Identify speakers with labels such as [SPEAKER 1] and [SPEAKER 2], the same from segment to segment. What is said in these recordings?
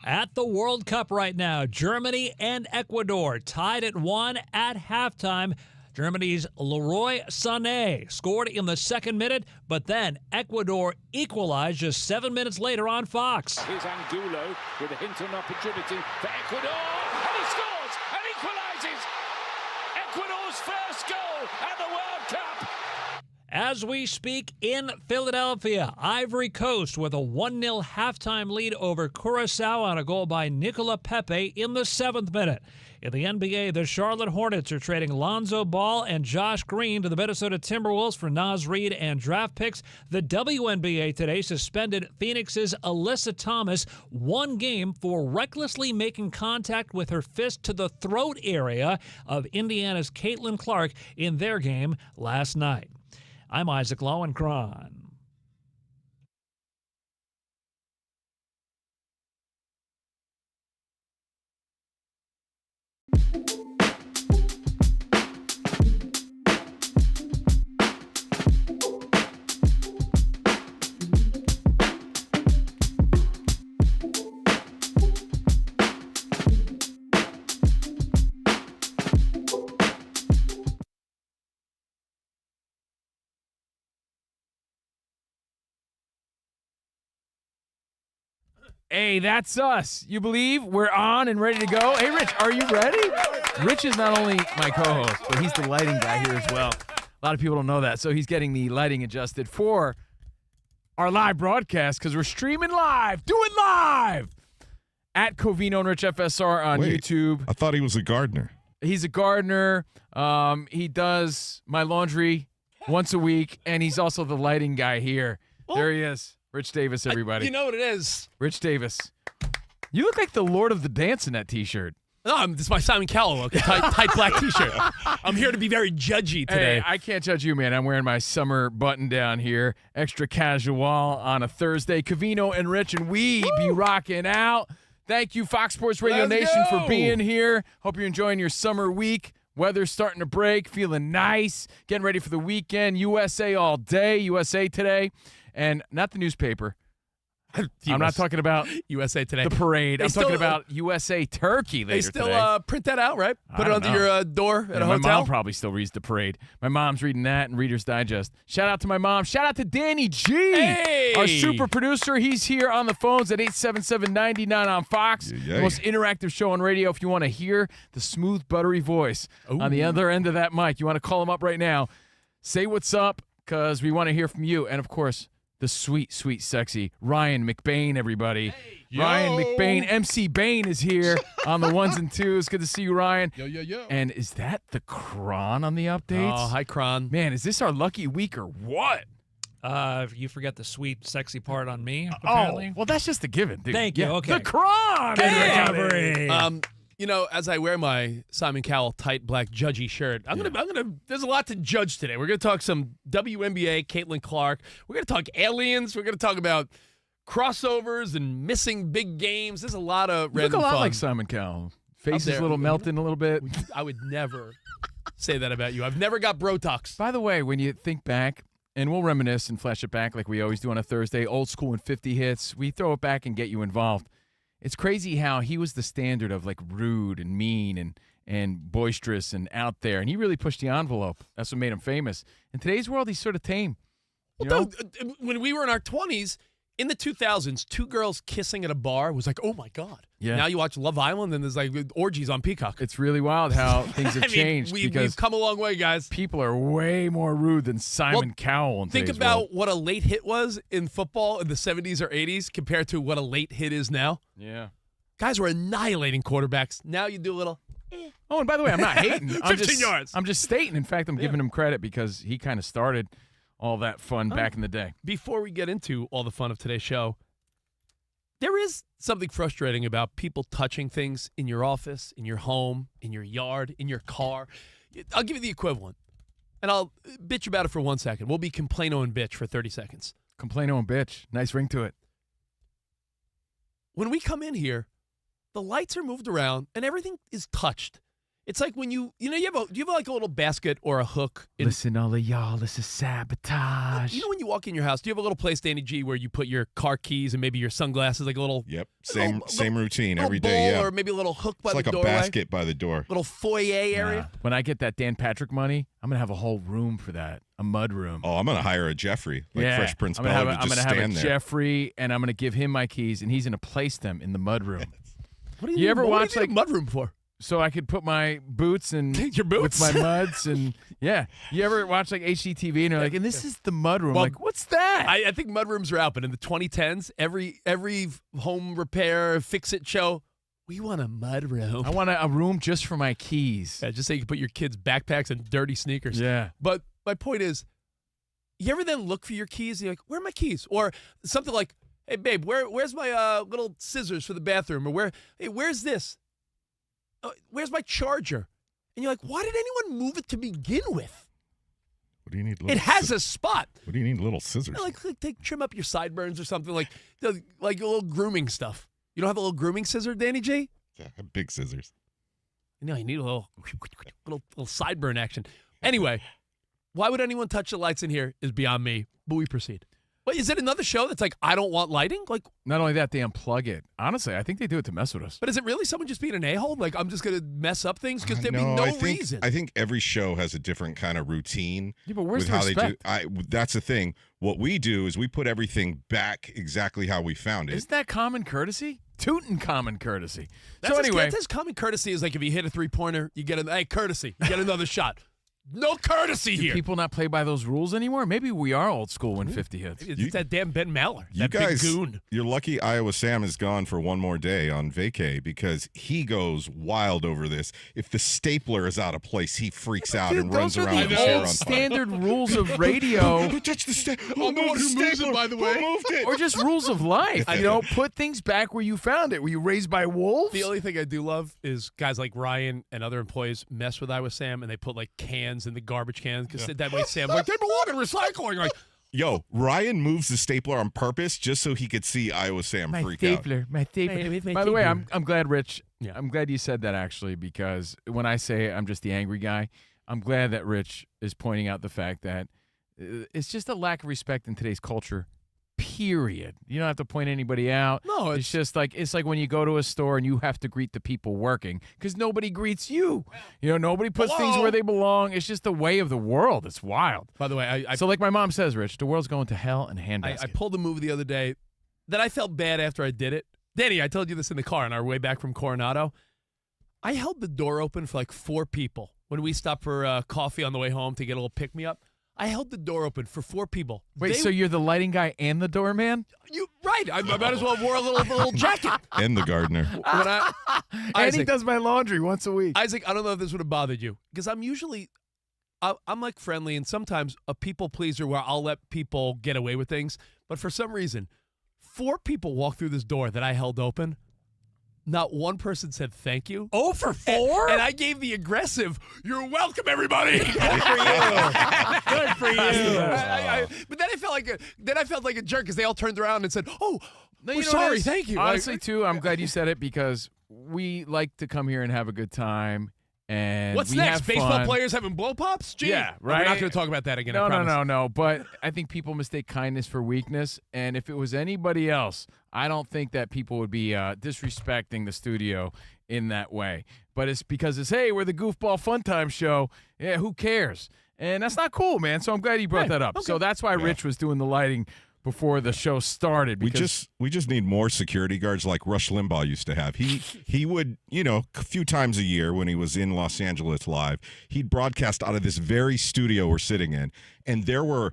[SPEAKER 1] At the World Cup right now, Germany and Ecuador tied at 1 at halftime. Germany's Leroy Sané scored in the second minute, but then Ecuador equalized just 7 minutes later on Fox.
[SPEAKER 2] Here's Angulo with a hint of an opportunity for Ecuador, and he scores and equalizes. Ecuador's first goal at the World Cup.
[SPEAKER 1] As we speak in Philadelphia, Ivory Coast with a 1-0 halftime lead over Curaçao on a goal by Nicola Pepe in the 7th minute. In the NBA, the Charlotte Hornets are trading Lonzo Ball and Josh Green to the Minnesota Timberwolves for Naz Reid and draft picks. The WNBA today suspended Phoenix's Alyssa Thomas 1 game for recklessly making contact with her fist to the throat area of Indiana's Caitlin Clark in their game last night. I'm Isaac Lowenkron.
[SPEAKER 3] Hey, that's us. You believe we're on and ready to go? Hey, Rich, are you ready? Rich is not only my co-host, but he's the lighting guy here as well. A lot of people don't know that, so he's getting the lighting adjusted for our live broadcast because we're streaming live, doing live at Covino and Rich FSR on YouTube.
[SPEAKER 4] I thought he was a gardener.
[SPEAKER 3] He's a gardener. He does my laundry once a week, and he's also the lighting guy here. There he is. Rich Davis, everybody.
[SPEAKER 5] You know what it is.
[SPEAKER 3] Rich Davis. You look like the Lord of the Dance in that T-shirt.
[SPEAKER 5] No, this is my Simon Cowell look, tight black T-shirt. I'm here to be very judgy today.
[SPEAKER 3] Hey, I can't judge you, man. I'm wearing my summer button down here, extra casual on a Thursday. Covino and Rich, and we be rocking out. Thank you, Fox Sports Radio Nation, for being here. Hope you're enjoying your summer week. Weather's starting to break, feeling nice, getting ready for the weekend. USA all day, USA Today. And not the newspaper. I'm not talking about
[SPEAKER 5] USA Today.
[SPEAKER 3] The parade. I'm talking about USA Turkey later today.
[SPEAKER 5] They still print that out, right? Put it under your door at a hotel?
[SPEAKER 3] My mom probably still reads the parade. My mom's reading that and Reader's Digest. Shout out to my mom. Shout out to Danny G, our super producer. He's here on the phones at 877-99 on Fox. The most interactive show on radio. If you want to hear the smooth, buttery voice on the other end of that mic, you want to call him up right now. Say what's up, because we want to hear from you. And, of course, the sweet, sweet, sexy Ryan McBain, everybody. Hey, Ryan McBain, MC Bain is here on the ones and twos. Good to see you, Ryan.
[SPEAKER 5] Yo.
[SPEAKER 3] And is that the Kron on the updates?
[SPEAKER 5] Oh, hi, Kron.
[SPEAKER 3] Man, is this our lucky week or what?
[SPEAKER 1] You forget the sweet, sexy part on me, apparently.
[SPEAKER 3] Well, that's just a given, dude.
[SPEAKER 1] Thank you. Okay.
[SPEAKER 3] The Kron!
[SPEAKER 1] Hey.
[SPEAKER 5] You know, as I wear my Simon Cowell tight black judgy shirt, I'm gonna. There's a lot to judge today. We're gonna talk some WNBA, Caitlin Clark. We're gonna talk aliens. We're gonna talk about crossovers and missing big games. There's a lot of
[SPEAKER 3] you
[SPEAKER 5] random
[SPEAKER 3] look a lot
[SPEAKER 5] fun.
[SPEAKER 3] Like Simon Cowell. Face is a little melting a little bit.
[SPEAKER 5] I would never say that about you. I've never got Brotox.
[SPEAKER 3] By the way, when you think back, and we'll reminisce and flash it back like we always do on a Thursday, old school and 50 hits, we throw it back and get you involved. It's crazy how he was the standard of like rude and mean and boisterous and out there, and he really pushed the envelope. That's what made him famous. In today's world, he's sort of tame.
[SPEAKER 5] When we were in our 20s, in the 2000s, two girls kissing at a bar was like, oh my God.
[SPEAKER 3] Yeah.
[SPEAKER 5] Now you watch Love Island and there's like orgies on Peacock.
[SPEAKER 3] It's really wild how things have changed.
[SPEAKER 5] We've come a long way, guys.
[SPEAKER 3] People are way more rude than Simon Cowell in today's
[SPEAKER 5] Think about
[SPEAKER 3] world.
[SPEAKER 5] what a late hit was in football in the 70s or 80s compared to what a late hit is now.
[SPEAKER 3] Yeah.
[SPEAKER 5] Guys were annihilating quarterbacks. Now you do a little.
[SPEAKER 3] Oh, and by the way, I'm not hating.
[SPEAKER 5] 15 yards.
[SPEAKER 3] I'm just stating. In fact, I'm giving him credit because he kind of started all that fun back in the day.
[SPEAKER 5] Before we get into all the fun of today's show, there is something frustrating about people touching things in your office, in your home, in your yard, in your car. I'll give you the equivalent, and I'll bitch about it for 1 second. We'll be complaino and bitch for 30 seconds.
[SPEAKER 3] Complaino and bitch. Nice ring to it.
[SPEAKER 5] When we come in here, the lights are moved around, and everything is touched. It's like when you do you have like a little basket or a hook?
[SPEAKER 3] Listen, all of y'all, this is sabotage.
[SPEAKER 5] You know when you walk in your house, do you have a little place, Danny G, where you put your car keys and maybe your sunglasses, like a little...
[SPEAKER 4] Yep, same routine
[SPEAKER 5] every
[SPEAKER 4] every day, yeah.
[SPEAKER 5] Or maybe a little hook by
[SPEAKER 4] It's
[SPEAKER 5] the
[SPEAKER 4] like
[SPEAKER 5] doorway.
[SPEAKER 4] a basket by the door.
[SPEAKER 5] Little foyer area.
[SPEAKER 3] When I get that Dan Patrick money, I'm going to have a whole room for that, a mud room.
[SPEAKER 4] Oh, I'm going to hire a Jeffrey, like Fresh Prince
[SPEAKER 3] I'm
[SPEAKER 4] Bel,
[SPEAKER 3] going
[SPEAKER 4] to just
[SPEAKER 3] to have
[SPEAKER 4] stand
[SPEAKER 3] a
[SPEAKER 4] there.
[SPEAKER 3] Jeffrey, and I'm going to give him my keys, and he's going to place them in the mud room.
[SPEAKER 5] What do you
[SPEAKER 3] ever watch
[SPEAKER 5] like a mudroom for?
[SPEAKER 3] So I could put my boots and
[SPEAKER 5] Your boots?
[SPEAKER 3] with my muds and yeah. You ever watch like HGTV and they're like, and this is the mud room.
[SPEAKER 5] Well,
[SPEAKER 3] like, what's that?
[SPEAKER 5] I think mudrooms are out, but in the 2010s, every home repair fix-it show, we want a mudroom.
[SPEAKER 3] I want a room just for my keys.
[SPEAKER 5] Yeah, just so you can put your kids' backpacks and dirty sneakers.
[SPEAKER 3] Yeah.
[SPEAKER 5] But my point is, you ever then look for your keys and you're like, where are my keys? Or something like, hey, babe, where's my little scissors for the bathroom? Or where's this? Where's my charger? And you're like, why did anyone move it to begin with?
[SPEAKER 4] What do you need?
[SPEAKER 5] It has a spot.
[SPEAKER 4] What do you need little scissors?
[SPEAKER 5] Like trim up your sideburns or something, like a little grooming stuff. You don't have a little grooming scissor, Danny G?
[SPEAKER 4] Yeah, big scissors.
[SPEAKER 5] No, you need a little sideburn action. Anyway, why would anyone touch the lights in here is beyond me, but we proceed. Wait, is it another show that's like, I don't want lighting? Like,
[SPEAKER 3] not only that, they unplug it. Honestly, I think they do it to mess with us.
[SPEAKER 5] but is it really someone just being an a-hole? Like, I'm just going to mess up things? Because there'd be no reason.
[SPEAKER 4] I think every show has a different kind of routine.
[SPEAKER 3] Yeah, but where's
[SPEAKER 4] with
[SPEAKER 3] the
[SPEAKER 4] how
[SPEAKER 3] respect?
[SPEAKER 4] they do. That's the thing. What we do is we put everything back exactly how we found it.
[SPEAKER 3] Isn't that common courtesy? Tootin' common courtesy.
[SPEAKER 5] That's
[SPEAKER 3] So anyway,
[SPEAKER 5] that's common courtesy is like if you hit a three-pointer, you get courtesy. You get another shot. No courtesy
[SPEAKER 3] do
[SPEAKER 5] here.
[SPEAKER 3] people not play by those rules anymore? Maybe we are old school when 50 hits.
[SPEAKER 5] It's that damn Ben Maller.
[SPEAKER 4] You
[SPEAKER 5] That
[SPEAKER 4] guys,
[SPEAKER 5] big goon.
[SPEAKER 4] you're lucky Iowa Sam is gone for one more day on vacay because he goes wild over this. If the stapler is out of place, he freaks out
[SPEAKER 3] Dude,
[SPEAKER 4] and runs
[SPEAKER 3] those are
[SPEAKER 4] around with
[SPEAKER 3] the
[SPEAKER 4] his hair
[SPEAKER 3] old
[SPEAKER 4] on fire.
[SPEAKER 3] standard rules of radio.
[SPEAKER 4] Who touched the stapler?
[SPEAKER 5] I'm the one who moves it, by the way.
[SPEAKER 4] Who moved it?
[SPEAKER 3] Or just rules of life. You know, put things back where you found it. Were you raised by wolves?
[SPEAKER 5] The only thing I do love is guys like Ryan and other employees mess with Iowa Sam and they put like cans in the garbage cans because that way Sam's like, they belong in recycling. Like,
[SPEAKER 4] Yo, Ryan moves the stapler on purpose just so he could see Iowa Sam freak out.
[SPEAKER 3] My stapler.
[SPEAKER 5] My
[SPEAKER 3] By the way,
[SPEAKER 5] stapler.
[SPEAKER 3] I'm glad, Rich.
[SPEAKER 5] Yeah.
[SPEAKER 3] I'm glad you said that actually, because when I say I'm just the angry guy, I'm glad that Rich is pointing out the fact that it's just a lack of respect in today's culture. Period. You don't have to point anybody out.
[SPEAKER 5] No,
[SPEAKER 3] it's just like when you go to a store and you have to greet the people working because nobody greets you. You know, nobody puts things where they belong. It's just the way of the world. It's wild.
[SPEAKER 5] by the way,
[SPEAKER 3] So like my mom says, Rich, the world's going to hell in a
[SPEAKER 5] I
[SPEAKER 3] handbasket.
[SPEAKER 5] pulled a move the other day that I felt bad after I did it. Danny, I told you this in the car on our way back from Coronado. I held the door open for like 4 people when we stopped for coffee on the way home to get a little pick-me-up. I held the door open for 4 people.
[SPEAKER 3] Wait, so you're the lighting guy and the doorman?
[SPEAKER 5] Right. I might as well have wore a little jacket.
[SPEAKER 4] And the gardener.
[SPEAKER 5] When I,
[SPEAKER 3] And he
[SPEAKER 5] Isaac,
[SPEAKER 3] does my laundry once a week.
[SPEAKER 5] Isaac, I don't know if this would have bothered you because I'm usually, I'm like friendly and sometimes a people pleaser where I'll let people get away with things. But for some reason, 4 people walked through this door that I held open. Not one person said thank you.
[SPEAKER 1] Oh, for 4?
[SPEAKER 5] And I gave the aggressive, you're welcome, everybody.
[SPEAKER 1] Good for you.
[SPEAKER 5] But then I felt like a jerk because they all turned around and said, "Oh,
[SPEAKER 3] No,
[SPEAKER 5] we're
[SPEAKER 3] you know what it
[SPEAKER 5] sorry,
[SPEAKER 3] is?
[SPEAKER 5] thank you."
[SPEAKER 3] Honestly, too, I'm glad you said it because we like to come here and have a good time. And
[SPEAKER 5] What's
[SPEAKER 3] we
[SPEAKER 5] next?
[SPEAKER 3] have
[SPEAKER 5] Baseball
[SPEAKER 3] fun.
[SPEAKER 5] players having blow pops? Gee.
[SPEAKER 3] Yeah,
[SPEAKER 5] We're
[SPEAKER 3] right?
[SPEAKER 5] not going to talk about that again. I
[SPEAKER 3] No,
[SPEAKER 5] promise.
[SPEAKER 3] no. But I think people mistake kindness for weakness. And if it was anybody else, I don't think that people would be disrespecting the studio in that way. But it's because hey, we're the Goofball Fun Time show. Yeah, who cares? And that's not cool, man. So I'm glad you brought that up.
[SPEAKER 5] okay.
[SPEAKER 3] So that's why Rich was doing the lighting before the show started.
[SPEAKER 4] We
[SPEAKER 3] Because
[SPEAKER 4] just need more security guards like Rush Limbaugh used to have. He would, a few times a year when he was in Los Angeles live, he'd broadcast out of this very studio we're sitting in. And there were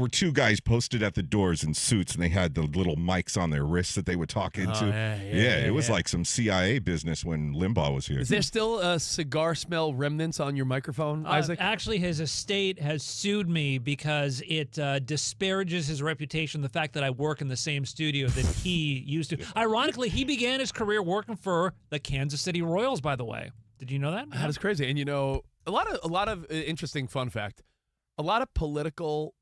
[SPEAKER 4] 2 guys posted at the doors in suits, and they had the little mics on their wrists that they would talk into. It was like some CIA business when Limbaugh was here.
[SPEAKER 5] Is there still cigar smell remnants on your microphone, Isaac?
[SPEAKER 1] Actually, his estate has sued me because it disparages his reputation, the fact that I work in the same studio that he used to. Ironically, he began his career working for the Kansas City Royals, by the way. Did you know that?
[SPEAKER 5] That is crazy. And a lot of interesting fun fact. A lot of political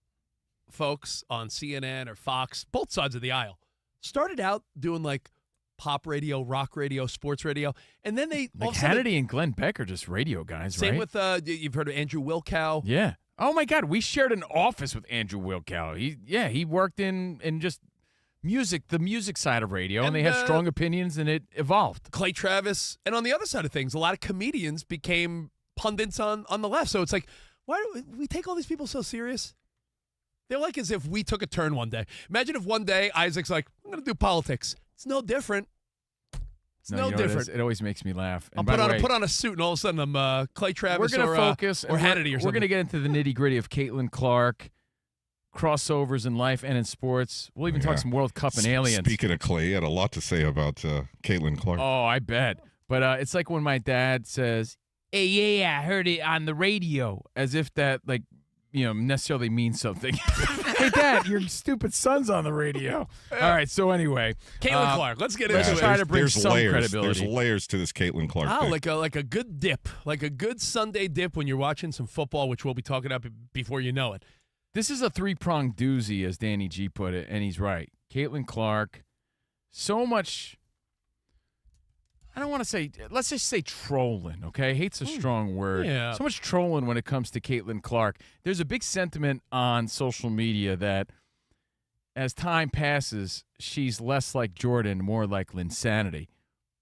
[SPEAKER 5] folks on CNN or Fox, both sides of the aisle, started out doing like pop radio, rock radio, sports radio. And then they
[SPEAKER 3] Like Hannity and Glenn Beck are just radio guys,
[SPEAKER 5] same
[SPEAKER 3] right?
[SPEAKER 5] with, you've heard of Andrew Wilkow.
[SPEAKER 3] Yeah. Oh, my God. We shared an office with Andrew Wilkow. He worked in just music, the music side of radio, and they had strong opinions, and it evolved.
[SPEAKER 5] Clay Travis. And on the other side of things, a lot of comedians became pundits on the left. So it's like, why do we take all these people so serious? They're like as if we took a turn one day. Imagine if one day Isaac's like, I'm going to do politics. It's no different. It's no different.
[SPEAKER 3] It always makes me laugh. And
[SPEAKER 5] I'll put on a suit, and all of a sudden I'm Clay Travis
[SPEAKER 3] we're gonna focus,
[SPEAKER 5] or Hannity or something.
[SPEAKER 3] We're going to get into the nitty-gritty of Caitlin Clark, crossovers in life and in sports. We'll even talk some World Cup and aliens.
[SPEAKER 4] Speaking of Clay, he had a lot to say about Caitlin Clark.
[SPEAKER 3] Oh, I bet. But it's like when my dad says, hey, yeah, I heard it on the radio, as if that, like, necessarily means something. Hey, Dad, your stupid son's on the radio. All right, so anyway.
[SPEAKER 5] Caitlin Clark, let's get into
[SPEAKER 3] Let's
[SPEAKER 5] it.
[SPEAKER 3] try to bring some credibility.
[SPEAKER 4] There's layers to this Caitlin Clark thing.
[SPEAKER 5] Like a good dip, like a good Sunday dip when you're watching some football, which we'll be talking about before you know it.
[SPEAKER 3] This is a three-pronged doozy, as Danny G put it, and he's right. Caitlin Clark, so much, I don't want to say, let's just say trolling, okay? Hate's a strong word.
[SPEAKER 5] Yeah.
[SPEAKER 3] So much trolling when it comes to Caitlin Clark. There's a big sentiment on social media that as time passes, she's less like Jordan, more like Linsanity.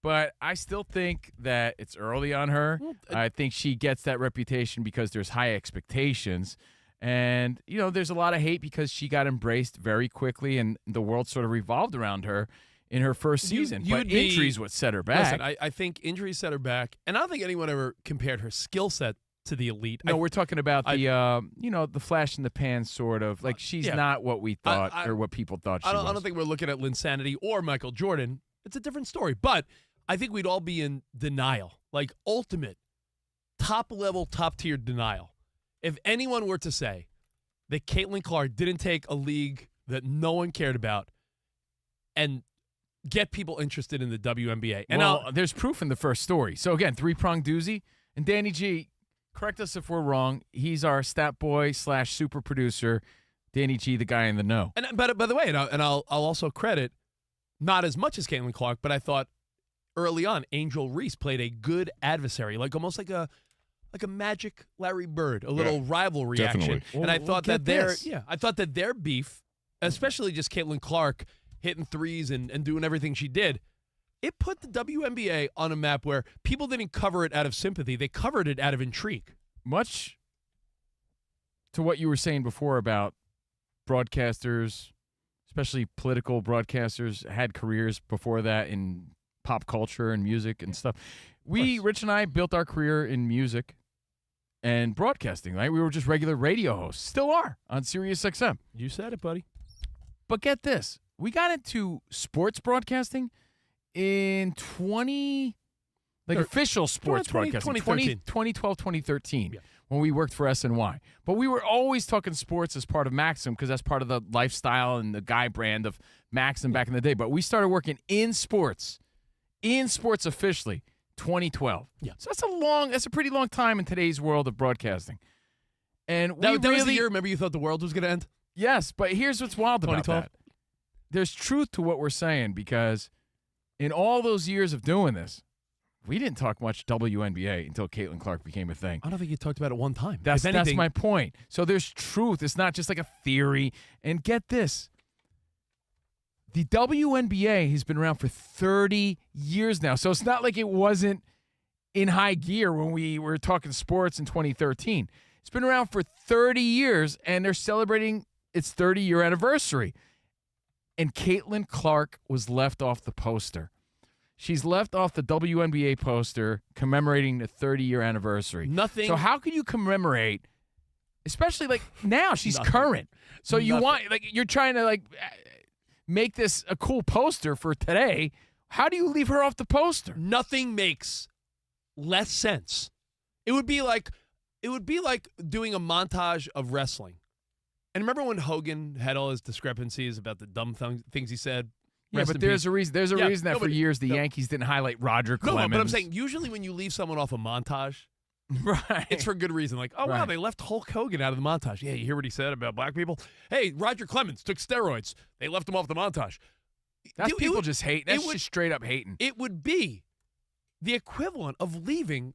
[SPEAKER 3] But I still think that it's early on her. I think she gets that reputation because there's high expectations. And, there's a lot of hate because she got embraced very quickly and the world sort of revolved around her in her first season. But injuries what set her back.
[SPEAKER 5] Listen, I think injuries set her back. And I don't think anyone ever compared her skill set to the elite.
[SPEAKER 3] No, we're talking about the flash in the pan sort of. Like, she's not what we thought or what people thought she was.
[SPEAKER 5] I don't think we're looking at Linsanity or Michael Jordan. It's a different story. But I think we'd all be in denial, like ultimate, top-level, top-tier denial. If anyone were to say that Caitlin Clark didn't take a league that no one cared about and get people interested in the WNBA. And
[SPEAKER 3] there's proof in the first story. So, again, three-pronged doozy. And Danny G, correct us if we're wrong. He's our stat boy / super producer. Danny G, the guy in the know.
[SPEAKER 5] And by the way, I'll also credit, not as much as Caitlin Clark, but I thought early on Angel Reese played a good adversary, like almost like a Magic Larry Bird, a little rivalry
[SPEAKER 4] definitely.
[SPEAKER 5] action. And I thought that their beef, especially just Caitlin Clark hitting threes and doing everything she did, it put the WNBA on a map where people didn't cover it out of sympathy. They covered it out of intrigue.
[SPEAKER 3] Much to what you were saying before about broadcasters, especially political broadcasters, had careers before that in pop culture and music and stuff. Rich and I, built our career in music and broadcasting, right? We were just regular radio hosts. Still are on Sirius XM.
[SPEAKER 5] You said it, buddy.
[SPEAKER 3] But get this. We got into sports broadcasting in official sports broadcasting, 2012, 2013, when we worked for SNY. But we were always talking sports as part of Maxim because that's part of the lifestyle and the guy brand of Maxim back in the day. But we started working in sports officially, 2012.
[SPEAKER 5] Yeah.
[SPEAKER 3] So that's a pretty long time in today's world of broadcasting. And
[SPEAKER 5] that was the year, remember, you thought the world was going to end?
[SPEAKER 3] Yes, but here's what's wild about
[SPEAKER 5] 2012?
[SPEAKER 3] that. There's truth to what we're saying because in all those years of doing this, we didn't talk much WNBA until Caitlin Clark became a thing.
[SPEAKER 5] I don't think you talked about it one time.
[SPEAKER 3] That's my point. So there's truth. It's not just like a theory. And get this. The WNBA has been around for 30 years now. So it's not like it wasn't in high gear when we were talking sports in 2013. It's been around for 30 years, and they're celebrating its 30-year anniversary. And Caitlin Clark was left off the poster. She's left off the WNBA poster commemorating the 30-year anniversary.
[SPEAKER 5] Nothing.
[SPEAKER 3] So how can you commemorate, especially like now she's current. So you want, like, you're trying to like make this a cool poster for today. How do you leave her off the poster?
[SPEAKER 5] Nothing makes less sense. It would be like doing a montage of wrestling. And remember when Hogan had all his discrepancies about the dumb things he said?
[SPEAKER 3] Yeah, but there's a reason. There's a reason that for years the Yankees didn't highlight Roger Clemens.
[SPEAKER 5] No, but I'm saying usually when you leave someone off a montage,
[SPEAKER 3] right,
[SPEAKER 5] it's for good reason. Like, oh, wow, they left Hulk Hogan out of the montage. Yeah, you hear what he said about black people? Hey, Roger Clemens took steroids. They left him off the montage.
[SPEAKER 3] That's people just hate. That's just straight up hating.
[SPEAKER 5] It would be the equivalent of leaving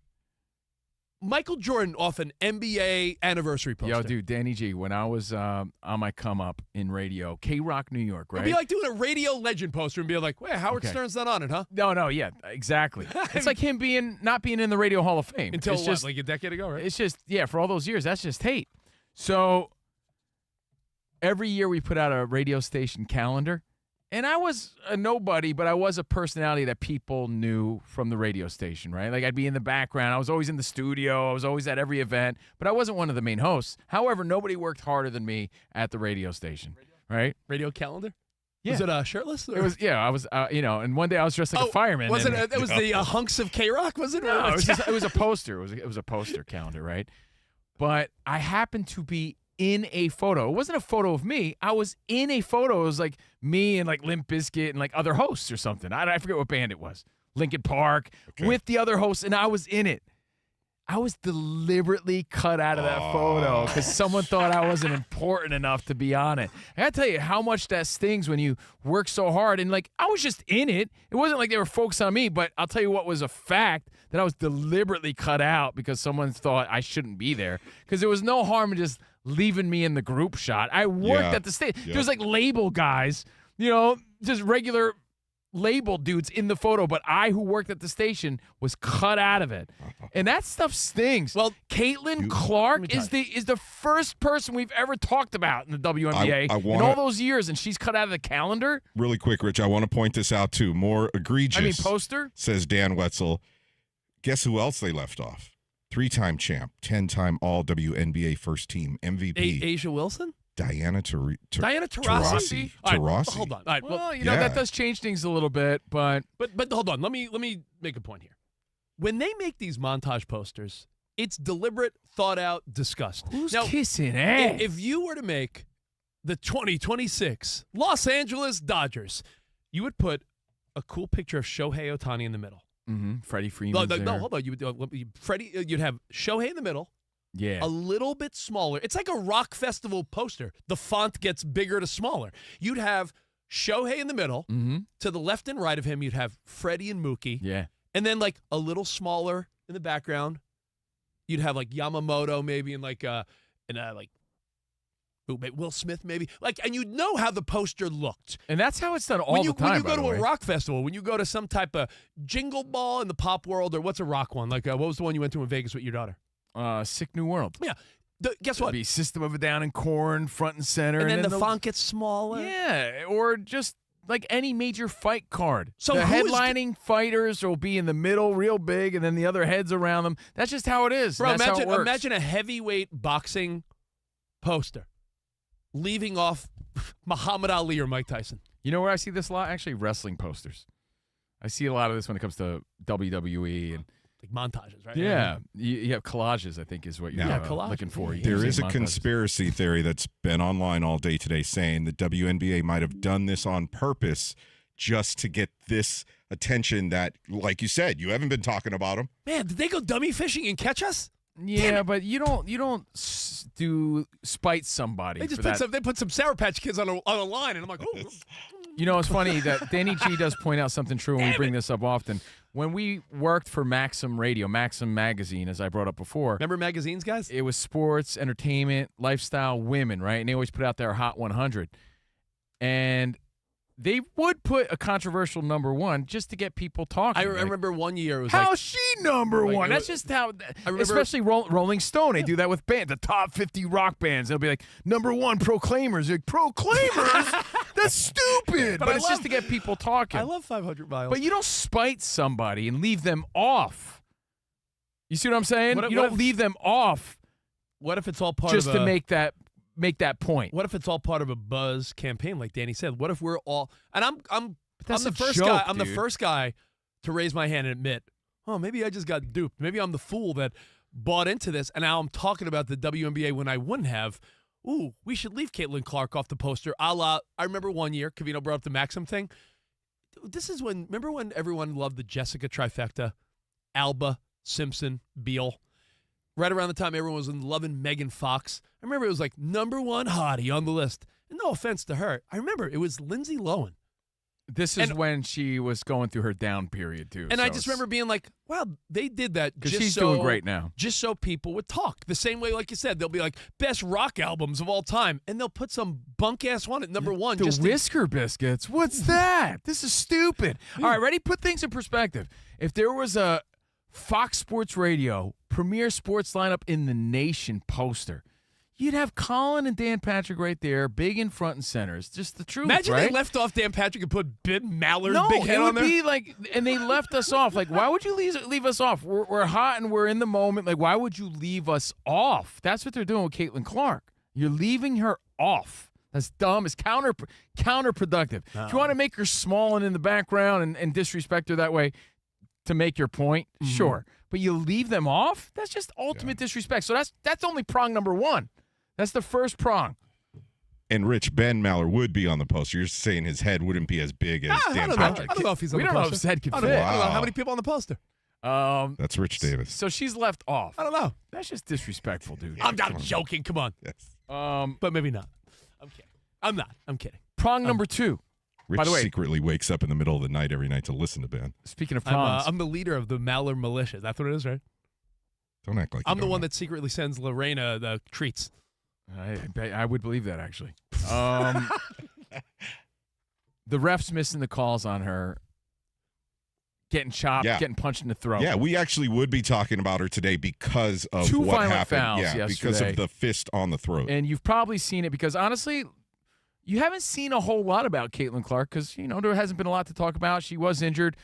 [SPEAKER 5] Michael Jordan off an NBA anniversary poster.
[SPEAKER 3] Yo, dude, Danny G, when I was on my come up in radio, K-Rock, New York, right?
[SPEAKER 5] It'd be like doing a radio legend poster and be like, wait, Howard Stern's not on it, huh?
[SPEAKER 3] No, yeah, exactly. It's like him not being in the Radio Hall of Fame.
[SPEAKER 5] Until
[SPEAKER 3] it's
[SPEAKER 5] what,
[SPEAKER 3] just,
[SPEAKER 5] like a decade ago, right?
[SPEAKER 3] It's just, for all those years, that's just hate. So every year we put out a radio station calendar. And I was a nobody, but I was a personality that people knew from the radio station, right? Like I'd be in the background. I was always in the studio. I was always at every event, but I wasn't one of the main hosts. However, nobody worked harder than me at the radio station, right?
[SPEAKER 5] Radio calendar?
[SPEAKER 3] Yeah.
[SPEAKER 5] Was it shirtless? Or?
[SPEAKER 3] It was, I was, and one day I was dressed like a fireman.
[SPEAKER 5] Was it was the hunks of K-Rock, was it?
[SPEAKER 3] No, it was a poster. It was a poster calendar, right? But I happened to be in a photo. It wasn't a photo of me. I was in a photo. It was like me and like Limp Bizkit and like other hosts or something. I forget what band it was. Linkin Park with the other hosts, and I was in it. I was deliberately cut out of that photo because someone thought I wasn't important enough to be on it. I gotta tell you how much that stings when you work so hard. And like I was just in it. It wasn't like they were focused on me, but I'll tell you what was a fact, that I was deliberately cut out because someone thought I shouldn't be there. Because there was no harm in just leaving me in the group shot. I worked at the stage. There was like label guys, just regular label dudes in the photo, but I, who worked at the station, was cut out of it. And that stuff stings. Well, Caitlin Clark is the first person we've ever talked about in the WNBA in all those years, and she's cut out of the calendar.
[SPEAKER 4] Really quick, Rich, I want to point this out too. More egregious.
[SPEAKER 3] Poster?
[SPEAKER 4] Says Dan Wetzel. Guess who else they left off? 3-time champ, 10-time all WNBA first team MVP.
[SPEAKER 5] Asia Wilson?
[SPEAKER 4] Diana
[SPEAKER 5] Taurasi?
[SPEAKER 4] Taurasi.
[SPEAKER 5] Hold on. All right.
[SPEAKER 3] Well, that does change things a little bit, but
[SPEAKER 5] hold on. Let me make a point here. When they make these montage posters, it's deliberate, thought out, discussed.
[SPEAKER 3] Who's kissing ass?
[SPEAKER 5] If you were to make the 2026 Los Angeles Dodgers, you would put a cool picture of Shohei Ohtani in the middle.
[SPEAKER 3] Mm-hmm. Freddie Freeman.
[SPEAKER 5] No, hold on. You'd have Shohei in the middle.
[SPEAKER 3] Yeah.
[SPEAKER 5] A little bit smaller. It's like a rock festival poster. The font gets bigger to smaller. You'd have Shohei in the middle.
[SPEAKER 3] Mm-hmm.
[SPEAKER 5] To the left and right of him, you'd have Freddie and Mookie.
[SPEAKER 3] Yeah.
[SPEAKER 5] And then like a little smaller in the background, you'd have like Yamamoto maybe and Will Smith maybe. Like, and you'd know how the poster looked.
[SPEAKER 3] And that's how it's done all the time.
[SPEAKER 5] When you go to a rock festival, when you go to some type of jingle ball in the pop world, or what's a rock one? Like, what was the one you went to in Vegas with your daughter?
[SPEAKER 3] Sick New World.
[SPEAKER 5] Yeah. Guess what?
[SPEAKER 3] It'd be System of a Down and Korn front and center.
[SPEAKER 5] And then the font gets smaller.
[SPEAKER 3] Yeah. Or just like any major fight card.
[SPEAKER 5] So
[SPEAKER 3] the headlining fighters will be in the middle real big, and then the other heads around them. That's just how it is.
[SPEAKER 5] Bro,
[SPEAKER 3] that's how it works.
[SPEAKER 5] Imagine a heavyweight boxing poster leaving off Muhammad Ali or Mike Tyson.
[SPEAKER 3] You know where I see this a lot? Actually, wrestling posters. I see a lot of this when it comes to WWE and
[SPEAKER 5] like montages, right?
[SPEAKER 3] Yeah. You have collages, I think, is what you're looking for.
[SPEAKER 4] There is a conspiracy theory that's been online all day today saying the WNBA might have done this on purpose just to get this attention that, like you said, you haven't been talking about them.
[SPEAKER 5] Man, did they go dummy fishing and catch us?
[SPEAKER 3] Yeah, but you don't spite somebody.
[SPEAKER 5] They put some Sour Patch Kids on a line, and I'm like, oh.
[SPEAKER 3] You know, it's funny that Danny G does point out something true when we bring this up often. When we worked for Maxim Radio, Maxim Magazine, as I brought up before.
[SPEAKER 5] Remember magazines, guys?
[SPEAKER 3] It was sports, entertainment, lifestyle, women, right? And they always put out their Hot 100. And they would put a controversial number one just to get people talking.
[SPEAKER 5] I remember one year it was
[SPEAKER 3] how's she number one? That's just how, especially Rolling Stone, they do that with bands, the top 50 rock bands. They'll be like, number one, Proclaimers. Like, Proclaimers? That's stupid. But it's just to get people talking.
[SPEAKER 5] I love 500 Miles.
[SPEAKER 3] But you don't spite somebody and leave them off. You see what I'm saying? You don't leave them off.
[SPEAKER 5] What if it's all part
[SPEAKER 3] just
[SPEAKER 5] of
[SPEAKER 3] to make that point?
[SPEAKER 5] What if it's all part of a buzz campaign, like Danny said? What if we're all and I'm the first
[SPEAKER 3] joke,
[SPEAKER 5] guy. I'm
[SPEAKER 3] dude.
[SPEAKER 5] the first guy to raise my hand and admit, oh, maybe I just got duped. Maybe I'm the fool that bought into this, and now I'm talking about the WNBA when I wouldn't have. Ooh, we should leave Caitlin Clark off the poster. I remember one year, Covino brought up the Maxim thing. This is remember when everyone loved the Jessica trifecta? Alba, Simpson, Beal. Right around the time everyone was loving Megan Fox. I remember it was like number one hottie on the list. And no offense to her. I remember it was Lindsay Lohan.
[SPEAKER 3] This is when she was going through her down period, too.
[SPEAKER 5] And I just remember being like, wow, they did that
[SPEAKER 3] because
[SPEAKER 5] just
[SPEAKER 3] she's
[SPEAKER 5] so,
[SPEAKER 3] doing great now.
[SPEAKER 5] Just so people would talk. The same way, like you said, they'll be like, best rock albums of all time. And they'll put some bunk-ass one at number one.
[SPEAKER 3] The Whisker Biscuits? What's that? This is stupid. All right, ready? Put things in perspective. If there was a Fox Sports Radio premier sports lineup in the nation poster, you'd have Colin and Dan Patrick right there, big in front and center. It's just the truth,
[SPEAKER 5] Imagine
[SPEAKER 3] right?
[SPEAKER 5] they left off Dan Patrick and put Mallard
[SPEAKER 3] No,
[SPEAKER 5] big head
[SPEAKER 3] it
[SPEAKER 5] on
[SPEAKER 3] would
[SPEAKER 5] there.
[SPEAKER 3] be like, and they left us off. Like, why would you leave us off? We're hot and we're in the moment. Like, why would you leave us off? That's what they're doing with Caitlin Clark. You're leaving her off. That's dumb. It's counterproductive.
[SPEAKER 5] No.
[SPEAKER 3] If you want to make her small and in the background and disrespect her that way to make your point, sure. But you leave them off? That's just ultimate disrespect. So that's only prong number one. That's the first prong.
[SPEAKER 4] And Rich, Ben Maller would be on the poster. You're saying his head wouldn't be as big as Dan Patrick.
[SPEAKER 5] I don't know if he's on
[SPEAKER 3] We
[SPEAKER 5] the
[SPEAKER 3] don't know
[SPEAKER 5] poster.
[SPEAKER 3] if his head could
[SPEAKER 5] I
[SPEAKER 3] fit.
[SPEAKER 5] don't know. I don't know
[SPEAKER 4] Wow.
[SPEAKER 5] how many people on the poster.
[SPEAKER 4] That's Rich Davis.
[SPEAKER 3] So she's left off.
[SPEAKER 5] I don't know.
[SPEAKER 3] That's just disrespectful, dude.
[SPEAKER 5] I'm joking. Come on.
[SPEAKER 4] Yes.
[SPEAKER 5] But maybe not. I'm kidding. I'm not. I'm kidding.
[SPEAKER 3] Prong number two.
[SPEAKER 4] Rich
[SPEAKER 3] By the way,
[SPEAKER 4] secretly wakes up in the middle of the night every night to listen to Ben.
[SPEAKER 3] speaking of prongs,
[SPEAKER 5] I'm the leader of the Maller militia. That's what it is, right?
[SPEAKER 4] Don't act like you
[SPEAKER 5] I'm the
[SPEAKER 4] don't
[SPEAKER 5] one
[SPEAKER 4] know.
[SPEAKER 5] that secretly sends Lorena the treats.
[SPEAKER 3] I would believe that, actually. The ref's missing the calls on her, getting chopped, getting punched in the throat.
[SPEAKER 4] Yeah, we actually would be talking about her today because of
[SPEAKER 3] Two
[SPEAKER 4] what
[SPEAKER 3] violent
[SPEAKER 4] happened.
[SPEAKER 3] fouls
[SPEAKER 4] because
[SPEAKER 3] yesterday.
[SPEAKER 4] of the fist on the throat.
[SPEAKER 3] And you've probably seen it because, honestly, you haven't seen a whole lot about Caitlin Clark because, there hasn't been a lot to talk about. She was injured.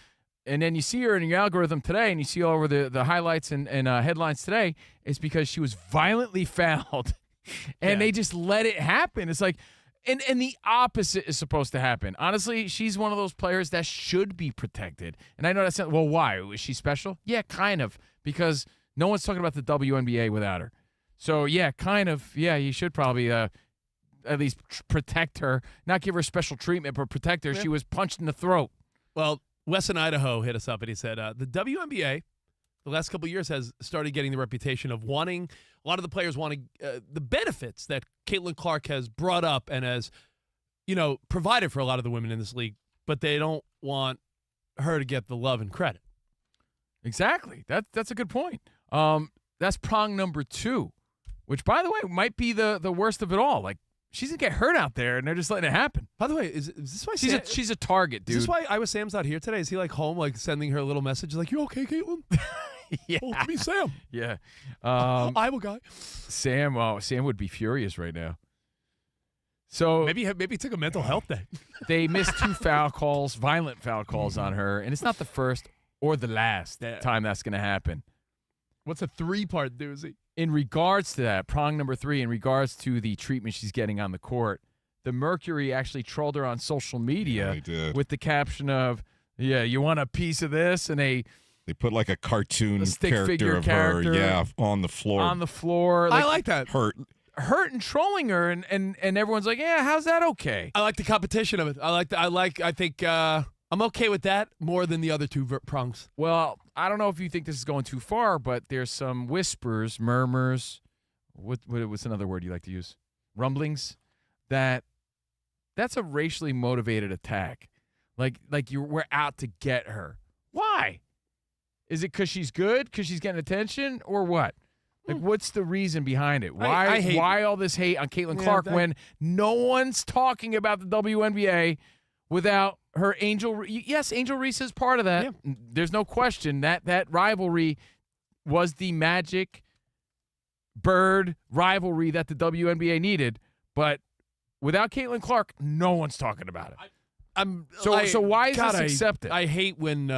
[SPEAKER 3] And then you see her in your algorithm today, and you see all over the highlights and headlines today, it's because she was violently fouled. And they just let it happen. It's like, and the opposite is supposed to happen. Honestly, she's one of those players that should be protected. And I know that's not, well, why? Is she special? Yeah, kind of. Because no one's talking about the WNBA without her. So, yeah, kind of. Yeah, you should probably at least protect her. Not give her special treatment, but protect her.
[SPEAKER 5] Yeah.
[SPEAKER 3] She was punched in the throat.
[SPEAKER 5] Well, Wes in Idaho hit us up and he said the WNBA the last couple of years has started getting the reputation of wanting a lot of the players wanting the benefits that Caitlin Clark has brought up and has provided for a lot of the women in this league, but they don't want her to get the love and credit.
[SPEAKER 3] Exactly. That's a good point. That's prong number two, which, by the way, might be the worst of it all. Like, she's going to get hurt out there, and they're just letting it happen.
[SPEAKER 5] By the way, is this why
[SPEAKER 3] She's a target, dude.
[SPEAKER 5] Is this why Iowa Sam's not here today? Is he like home, like sending her a little message, like, "You okay, Caitlin?"
[SPEAKER 3] Yeah.
[SPEAKER 5] Oh, it's me, Sam.
[SPEAKER 3] Yeah.
[SPEAKER 5] Iowa guy.
[SPEAKER 3] Sam would be furious right now. So
[SPEAKER 5] Maybe he took a mental health day.
[SPEAKER 3] they missed two violent foul calls on her, and it's not the first or the last time that's going to happen.
[SPEAKER 5] What's a 3-part doozy?
[SPEAKER 3] In regards to that, prong number 3, in regards to the treatment she's getting on the court, the Mercury actually trolled her on social media with the caption of, you want a piece of this? And they
[SPEAKER 4] put like a cartoon
[SPEAKER 3] stick
[SPEAKER 4] character
[SPEAKER 3] figure
[SPEAKER 4] of
[SPEAKER 3] character
[SPEAKER 4] her, on the floor.
[SPEAKER 3] On the floor.
[SPEAKER 5] I like that.
[SPEAKER 4] Hurt
[SPEAKER 3] and trolling her, and everyone's like, yeah, how's that okay?
[SPEAKER 5] I like the competition of it. I think I'm okay with that more than the other two prongs.
[SPEAKER 3] Well, I don't know if you think this is going too far, but there's some whispers, murmurs, what's another word you like to use? Rumblings, that's a racially motivated attack. Like we're out to get her. Why? Is it because she's good, because she's getting attention, or what? Like, what's the reason behind it? Why all this hate on Caitlin Clark when no one's talking about the WNBA without her Angel? Yes, Angel Reese is part of that. Yeah. There's no question that rivalry was the Magic Bird rivalry that the WNBA needed. But without Caitlin Clark, no one's talking about it. So why is this accepted?
[SPEAKER 5] I hate when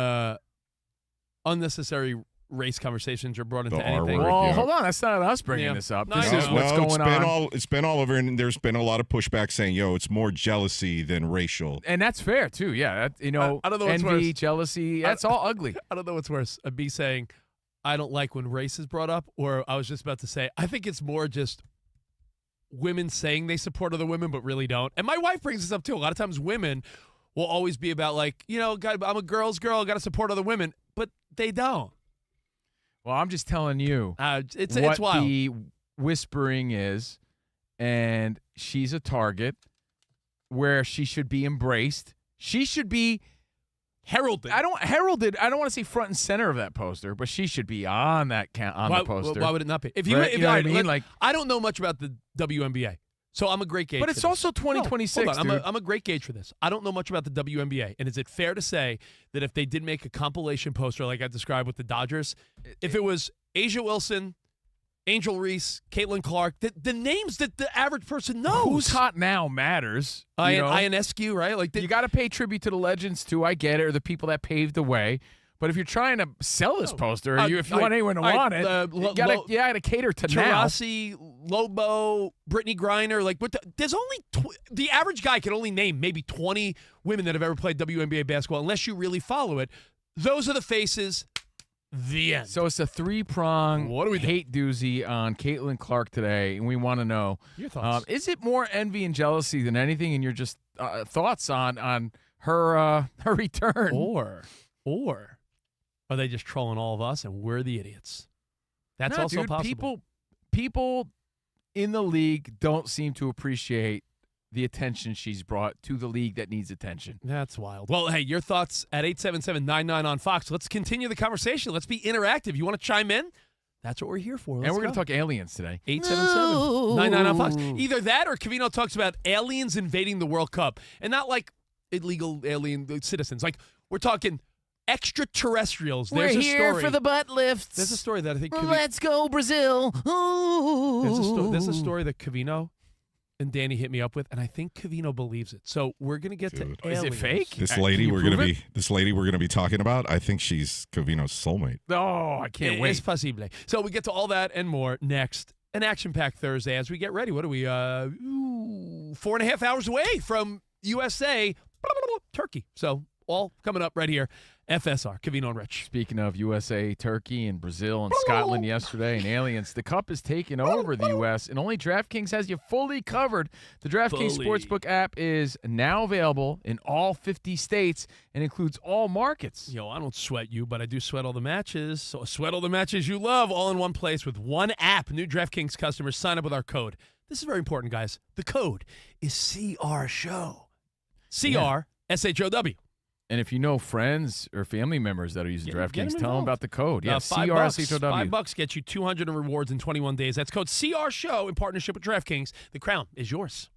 [SPEAKER 5] unnecessary race conversations are brought into
[SPEAKER 4] The R
[SPEAKER 5] anything.
[SPEAKER 4] word.
[SPEAKER 3] Well,
[SPEAKER 4] Yeah.
[SPEAKER 3] hold on. That's not us bringing this up.
[SPEAKER 5] No,
[SPEAKER 3] This
[SPEAKER 5] I
[SPEAKER 3] is
[SPEAKER 5] know.
[SPEAKER 3] what's going on.
[SPEAKER 4] It's been all over, and there's been a lot of pushback saying, it's more jealousy than racial.
[SPEAKER 3] And that's fair, too. Yeah.
[SPEAKER 5] I don't know what's
[SPEAKER 3] envy,
[SPEAKER 5] worse.
[SPEAKER 3] jealousy, that's all ugly.
[SPEAKER 5] I don't know what's worse, me saying I don't like when race is brought up, or I was just about to say I think it's more just women saying they support other women but really don't. And my wife brings this up, too. A lot of times women will always be about, like, I'm a girl's girl, got to support other women, but they don't.
[SPEAKER 3] Well, I'm just telling you
[SPEAKER 5] it's
[SPEAKER 3] what
[SPEAKER 5] wild.
[SPEAKER 3] the whispering is, and she's a target where she should be embraced She should be
[SPEAKER 5] heralded.
[SPEAKER 3] I don't want to say front and center of that poster, but she should be on that the poster.
[SPEAKER 5] Why would it not be? If
[SPEAKER 3] you know what I mean? Like,
[SPEAKER 5] I don't know much about the WNBA, so I'm a great gauge.
[SPEAKER 3] But it's also 2026.
[SPEAKER 5] Hold on. I'm a great gauge for this. I don't know much about the WNBA, and is it fair to say that if they did make a compilation poster like I described with the Dodgers, if it was Asia Wilson, Angel Reese, Caitlin Clark, the names that the average person knows.
[SPEAKER 3] Who's hot now matters.
[SPEAKER 5] INSQ, right? Like
[SPEAKER 3] you got to pay tribute to the legends too. I get it, or the people that paved the way. But if you're trying to sell this poster, if you want anyone to want it, you got to cater to
[SPEAKER 5] Taurasi, Lobo, Brittany Griner. Like, there's only the average guy can only name maybe 20 women that have ever played WNBA basketball, unless you really follow it. Those are the faces. The end.
[SPEAKER 3] So it's a 3-prong
[SPEAKER 5] what do we
[SPEAKER 3] hate doozy on Caitlin Clark today, and we want to know
[SPEAKER 5] your thoughts.
[SPEAKER 3] Is it more envy and jealousy than anything, and your just thoughts on her return,
[SPEAKER 5] or are they just trolling all of us and we're the idiots? That's also possible.
[SPEAKER 3] People in the league don't seem to appreciate the attention she's brought to the league that needs attention.
[SPEAKER 5] That's wild. Well, hey, your thoughts at 877-99 on Fox. Let's continue the conversation. Let's be interactive. You want to chime in? That's what we're here for.
[SPEAKER 3] And we're going to talk aliens today.
[SPEAKER 5] 877-99 on Fox. Either that or Covino talks about aliens invading the World Cup. And not like illegal alien citizens. Like, we're talking extraterrestrials.
[SPEAKER 3] We're here for the butt lifts.
[SPEAKER 5] There's a story that I think
[SPEAKER 3] Let's go, Brazil. Ooh.
[SPEAKER 5] There's a story that Covino and Danny hit me up with, and I think Covino believes it. So we're gonna get to aliens.
[SPEAKER 3] Is it fake?
[SPEAKER 4] This lady we're gonna be talking about, I think she's Covino's soulmate.
[SPEAKER 3] Oh, I can't wait.
[SPEAKER 5] Es posible. So we get to all that and more next. An action-packed Thursday as we get ready. What are we? 4.5 hours away from USA, Turkey. So all coming up right here. FSR, Covino and Rich.
[SPEAKER 3] Speaking of USA, Turkey, and Brazil, and Scotland yesterday, and aliens, the Cup is taking over the U.S., and only DraftKings has you fully covered. The DraftKings Sportsbook app is now available in all 50 states and includes all markets.
[SPEAKER 5] Yo, I don't sweat you, but I do sweat all the matches. So sweat all the matches you love, all in one place with one app. New DraftKings customers sign up with our code. This is very important, guys. The code is CRSHOW. CRSHOW.
[SPEAKER 3] And if you know friends or family members that are using DraftKings, tell them about the code. Yeah,
[SPEAKER 5] CRSHOW. $5 gets you 200 in rewards in 21 days. That's code CRSHOW in partnership with DraftKings. The crown is yours.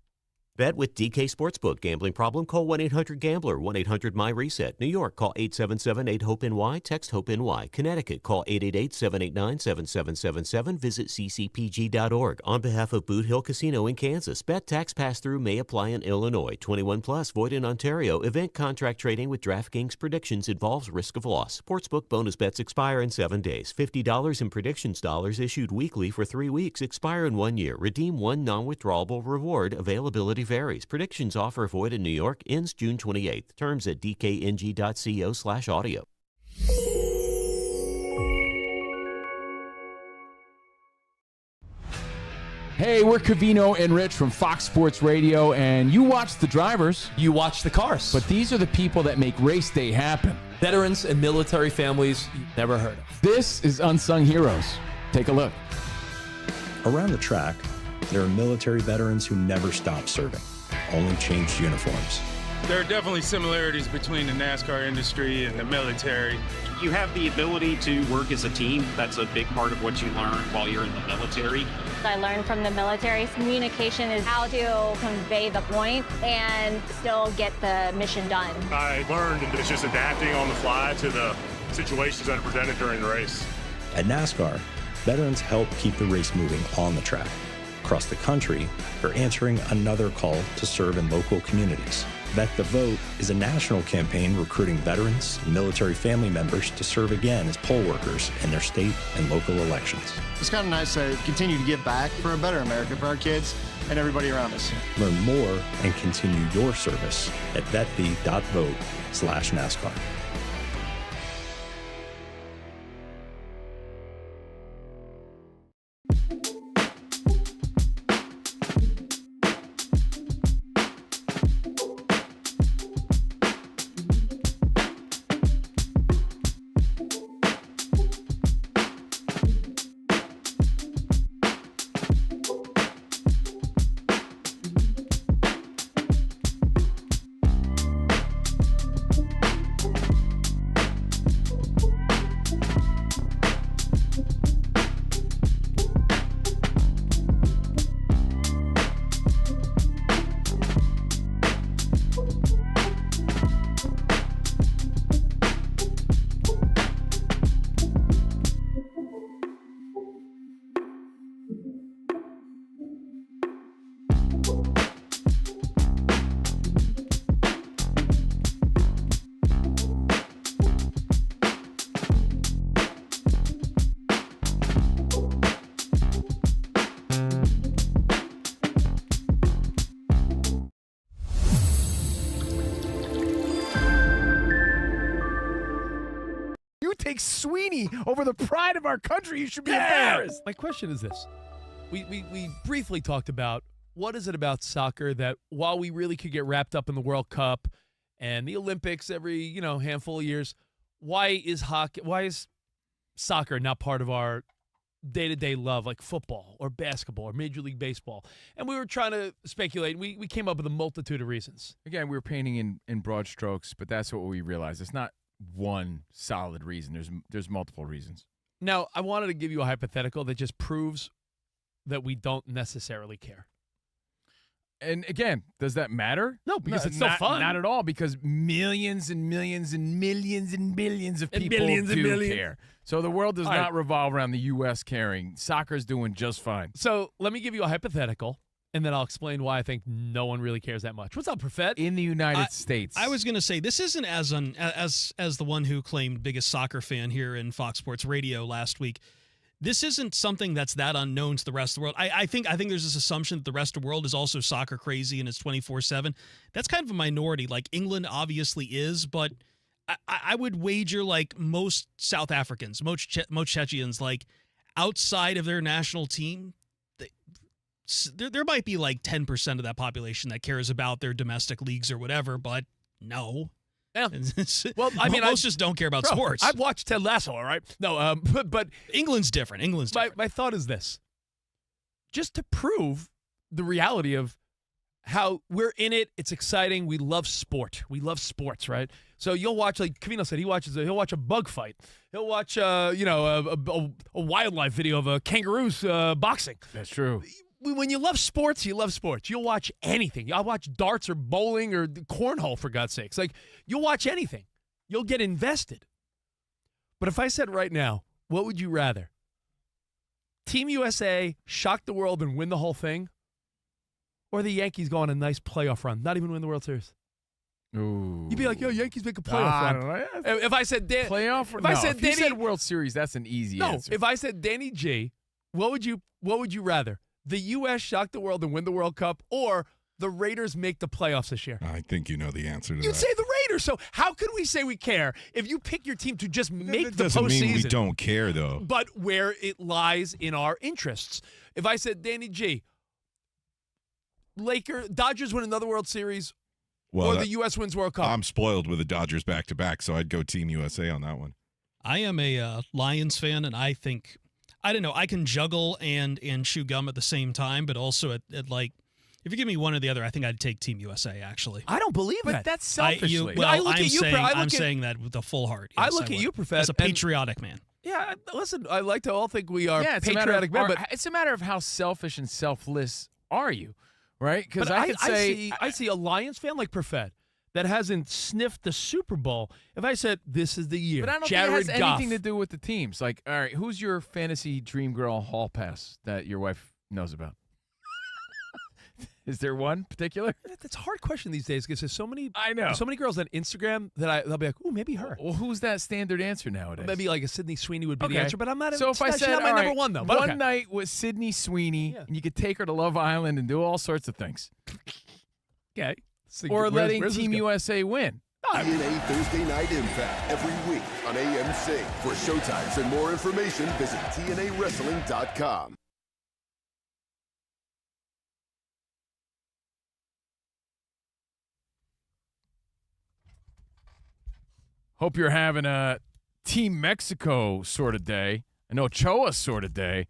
[SPEAKER 6] Bet with DK Sportsbook. Gambling problem? Call 1-800-GAMBLER. 1-800-MY-RESET. New York, call 877-8-HOPE-NY. Text HOPE-NY. Connecticut, call 888-789-7777. Visit ccpg.org. On behalf of Boot Hill Casino in Kansas, bet tax pass-through may apply in Illinois. 21 plus, void in Ontario. Event contract trading with DraftKings predictions involves risk of loss. Sportsbook bonus bets expire in 7 days. $50 in predictions dollars issued weekly for 3 weeks. Expire in 1 year. Redeem one non-withdrawable reward. Availability varies. Predictions offer void in New York. Ends June 28th. Terms at dkng.co/audio.
[SPEAKER 3] Hey, we're Covino and Rich from Fox Sports Radio, and you watch the drivers.
[SPEAKER 5] You watch the cars.
[SPEAKER 3] But these are the people that make race day happen.
[SPEAKER 5] Veterans and military families you've never heard of.
[SPEAKER 3] This is Unsung Heroes. Take a look.
[SPEAKER 7] Around the track, there are military veterans who never stopped serving, only changed uniforms.
[SPEAKER 8] There are definitely similarities between the NASCAR industry and the military.
[SPEAKER 9] You have the ability to work as a team. That's a big part of what you learn while you're in the military.
[SPEAKER 10] I learned from the military, communication is how to convey the point and still get the mission done.
[SPEAKER 11] I learned that it's just adapting on the fly to the situations that are presented during the race.
[SPEAKER 7] At NASCAR, veterans help keep the race moving on the track. Across the country, they're answering another call to serve in local communities. Vet the Vote is a national campaign recruiting veterans and military family members to serve again as poll workers in their state and local elections.
[SPEAKER 12] It's kind of nice to continue to give back for a better America, for our kids and everybody around us.
[SPEAKER 7] Learn more and continue your service at vetv.vote/NASCAR.
[SPEAKER 3] take Sweeney over the pride of our country. You should be embarrassed.
[SPEAKER 5] My question is this. We briefly talked about what is it about soccer that while we really could get wrapped up in the World Cup and the Olympics every, handful of years, why is soccer not part of our day-to-day love like football or basketball or Major League Baseball? And we were trying to speculate. We came up with a multitude of reasons.
[SPEAKER 3] Again, we were painting in broad strokes, but that's what we realized. It's not one solid reason. There's multiple reasons.
[SPEAKER 5] Now, I wanted to give you a hypothetical that just proves that we don't necessarily care.
[SPEAKER 3] And again, does that matter?
[SPEAKER 5] No, because it's still fun.
[SPEAKER 3] Not at all, because millions and millions and millions and billions of people do care. So the world does not revolve around the U.S. caring. Soccer's doing just fine.
[SPEAKER 5] So let me give you a hypothetical, and then I'll explain why I think no one really cares that much. What's up, Profet?
[SPEAKER 3] In the United States.
[SPEAKER 13] I was going to say, this isn't as the one who claimed biggest soccer fan here in Fox Sports Radio last week. This isn't something that's that unknown to the rest of the world. I think there's this assumption that the rest of the world is also soccer crazy and it's 24/7. That's kind of a minority. Like England obviously is, but I would wager like most South Africans, most Czechens, like outside of their national team, there might be like 10% of that population that cares about their domestic leagues or whatever, but no.
[SPEAKER 5] Yeah. Well, I mean,
[SPEAKER 13] most just don't care about sports.
[SPEAKER 5] I've watched Ted Lasso, all right? No, but
[SPEAKER 13] England's different.
[SPEAKER 5] My thought is this. Just to prove the reality of how we're in it, it's exciting. We love sport. We love sports, right? So you'll watch, like Covino said, he'll watch a bug fight. He'll watch, a wildlife video of a kangaroos boxing.
[SPEAKER 3] That's true.
[SPEAKER 5] When you love sports, you love sports. You'll watch anything. I'll watch darts or bowling or cornhole, for God's sakes. Like, you'll watch anything. You'll get invested. But if I said right now, what would you rather? Team USA shock the world and win the whole thing? Or the Yankees go on a nice playoff run, not even win the World Series?
[SPEAKER 3] Ooh.
[SPEAKER 5] You'd be like, yo, Yankees make a playoff run. If I said
[SPEAKER 3] playoff run? If you said World Series, that's an easy answer.
[SPEAKER 5] If I said Danny G, what would you rather? The U.S. shock the world and win the World Cup, or the Raiders make the playoffs this year?
[SPEAKER 4] I think you know the answer to that.
[SPEAKER 5] You'd say the Raiders. So how could we say we care if you pick your team to just make the postseason?
[SPEAKER 4] That doesn't mean we don't care, though.
[SPEAKER 5] But where it lies in our interests. If I said, Danny G, Dodgers win another World Series, or the U.S. wins World Cup.
[SPEAKER 4] I'm spoiled with the Dodgers back-to-back, so I'd go Team USA on that one.
[SPEAKER 13] I am a Lions fan, and I think – I don't know. I can juggle and chew gum at the same time, but also at like, if you give me one or the other, I think I'd take Team USA. Actually,
[SPEAKER 5] I don't believe it. That's selfishly.
[SPEAKER 13] I'm saying that with a full heart. Yes,
[SPEAKER 5] I look at you, Professor,
[SPEAKER 13] as a patriotic man.
[SPEAKER 5] Yeah, listen. I like to all think we are patriotic men, but
[SPEAKER 3] it's a matter of how selfish and selfless are you, right? Because
[SPEAKER 5] I see a Lions fan like Profet that hasn't sniffed the Super Bowl. If I said, this is the year,
[SPEAKER 3] but I don't think it has anything to do with the teams. Like, all right, who's your fantasy dream girl hall pass that your wife knows about? Is there one particular?
[SPEAKER 5] That's a hard question these days because there's so many.
[SPEAKER 3] I know.
[SPEAKER 5] So many girls on Instagram that they'll be like, "Ooh, maybe her."
[SPEAKER 3] Well, who's that standard answer nowadays?
[SPEAKER 5] Maybe like a Sydney Sweeney would be the answer, but I'm not.
[SPEAKER 3] So if I said,
[SPEAKER 5] not my number one though.
[SPEAKER 3] One night with Sydney Sweeney, and you could take her to Love Island and do all sorts of things.
[SPEAKER 5] Okay.
[SPEAKER 3] Or letting Team USA win.
[SPEAKER 14] TNA Thursday Night Impact every week on AMC. For showtimes and more information, visit TNAWrestling.com.
[SPEAKER 3] Hope you're having a Team Mexico sort of day, an Ochoa sort of day,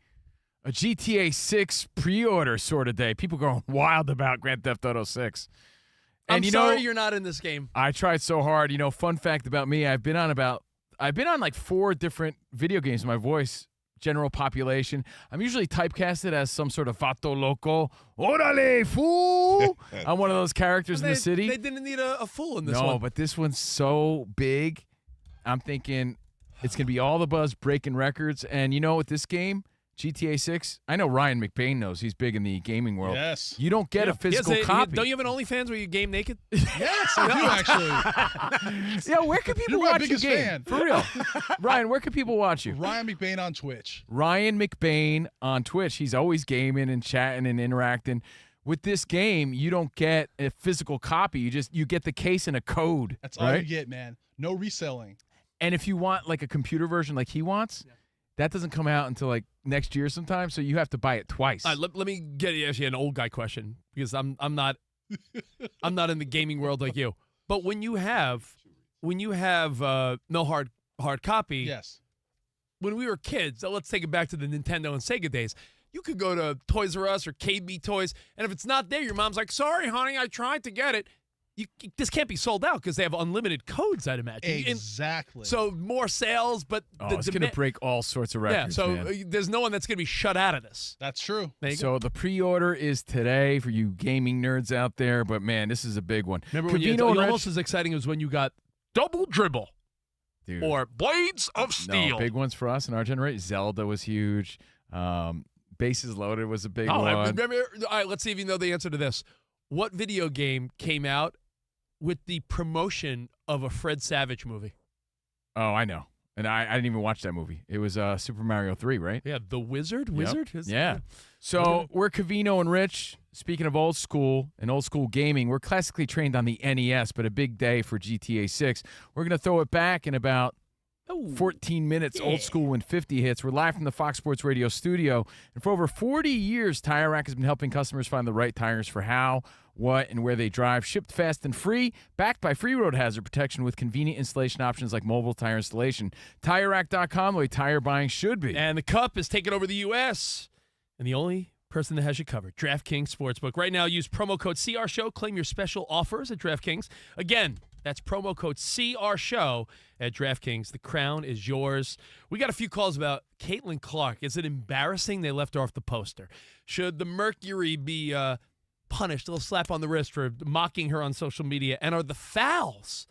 [SPEAKER 3] a GTA 6 pre-order sort of day. People going wild about Grand Theft Auto 6. And
[SPEAKER 5] I'm sorry you're not in this game.
[SPEAKER 3] I tried so hard. Fun fact about me, I've been on like 4 different video games. My voice, general population. I'm usually typecasted as some sort of vato loco. Orale, fool! I'm one of those characters in the city.
[SPEAKER 5] They didn't need a fool in this one.
[SPEAKER 3] No, but this one's so big. I'm thinking it's going to be all the buzz, breaking records. And with this game, GTA 6, I know Ryan McBain knows. He's big in the gaming world.
[SPEAKER 15] Yes.
[SPEAKER 3] You don't get a physical copy.
[SPEAKER 5] Don't you have an OnlyFans where you game naked?
[SPEAKER 15] Yes, I do, actually.
[SPEAKER 3] Yeah, where can people watch you game?
[SPEAKER 15] Fan.
[SPEAKER 3] For real. Ryan, where can people watch you?
[SPEAKER 15] Ryan McBain on Twitch.
[SPEAKER 3] Ryan McBain on Twitch. He's always gaming and chatting and interacting. With this game, you don't get a physical copy. You get the case and a code.
[SPEAKER 15] That's all you get, man. No reselling.
[SPEAKER 3] And if you want like a computer version like he wants, that doesn't come out until like next year sometime, so you have to buy it twice.
[SPEAKER 5] Let me get you actually an old guy question because I'm not in the gaming world like you. But when you have no hard copy,
[SPEAKER 15] yes.
[SPEAKER 5] When we were kids, so let's take it back to the Nintendo and Sega days. You could go to Toys R Us or KB Toys, and if it's not there, your mom's like, "Sorry, honey, I tried to get it." This can't be sold out because they have unlimited codes, I'd imagine.
[SPEAKER 15] Exactly.
[SPEAKER 5] So more sales, but
[SPEAKER 3] it's going to break all sorts of records.
[SPEAKER 5] Yeah, so
[SPEAKER 3] man.
[SPEAKER 5] There's no one that's going to be shut out of this.
[SPEAKER 15] That's true.
[SPEAKER 3] So the pre-order is today for you gaming nerds out there, but man, this is a big one.
[SPEAKER 5] Remember when
[SPEAKER 3] Covino and Rich,
[SPEAKER 5] almost as exciting as when you got Double Dribble.
[SPEAKER 3] Dude.
[SPEAKER 5] Or Blades of Steel.
[SPEAKER 3] No, big ones for us in our generation. Zelda was huge. Bases Loaded was a big one.
[SPEAKER 5] Remember, all right, let's see if you know the answer to this. What video game came out with the promotion of a Fred Savage movie?
[SPEAKER 3] Oh, I know. And I didn't even watch that movie. It was Super Mario 3, right?
[SPEAKER 5] Yeah, The Wizard?
[SPEAKER 3] Yep. Yeah. So we're Covino and Rich. Speaking of old school and old school gaming, we're classically trained on the NES, but a big day for GTA 6. We're going to throw it back in about 14 minutes, old school and 50 hits. We're live from the Fox Sports Radio studio. And for over 40 years, Tire Rack has been helping customers find the right tires for how, what, and where they drive. Shipped fast and free, backed by free road hazard protection with convenient installation options like mobile tire installation. TireRack.com, the way tire buying should be.
[SPEAKER 5] And the Cup is taking over the U.S. And the only person that has you covered, DraftKings Sportsbook. Right now, use promo code CRSHOW. Claim your special offers at DraftKings. Again, that's promo code CRSHOW at DraftKings. The crown is yours. We got a few calls about Caitlin Clark. Is it embarrassing they left her off the poster? Should the Mercury be punished? A little slap on the wrist for mocking her on social media? And are the fouls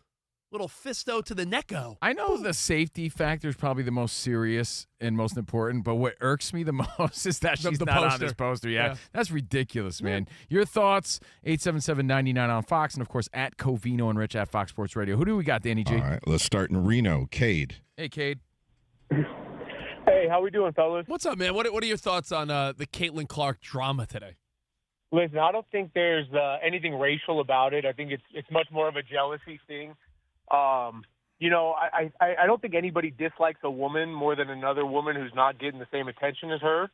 [SPEAKER 5] little fisto to the necko?
[SPEAKER 3] I know the safety factor is probably the most serious and most important, but what irks me the most is that she's not on this poster. Yeah. That's ridiculous, man. Your thoughts, 877-99 on Fox, and, of course, at Covino and Rich at Fox Sports Radio. Who do we got, Danny G?
[SPEAKER 4] All right, let's start in Reno. Cade.
[SPEAKER 3] Hey, Cade.
[SPEAKER 16] Hey, how we doing, fellas?
[SPEAKER 5] What's up, man? What are your thoughts on the Caitlin Clark drama today?
[SPEAKER 16] Listen, I don't think there's anything racial about it. I think it's much more of a jealousy thing. You know, I don't think anybody dislikes a woman more than another woman who's not getting the same attention as her.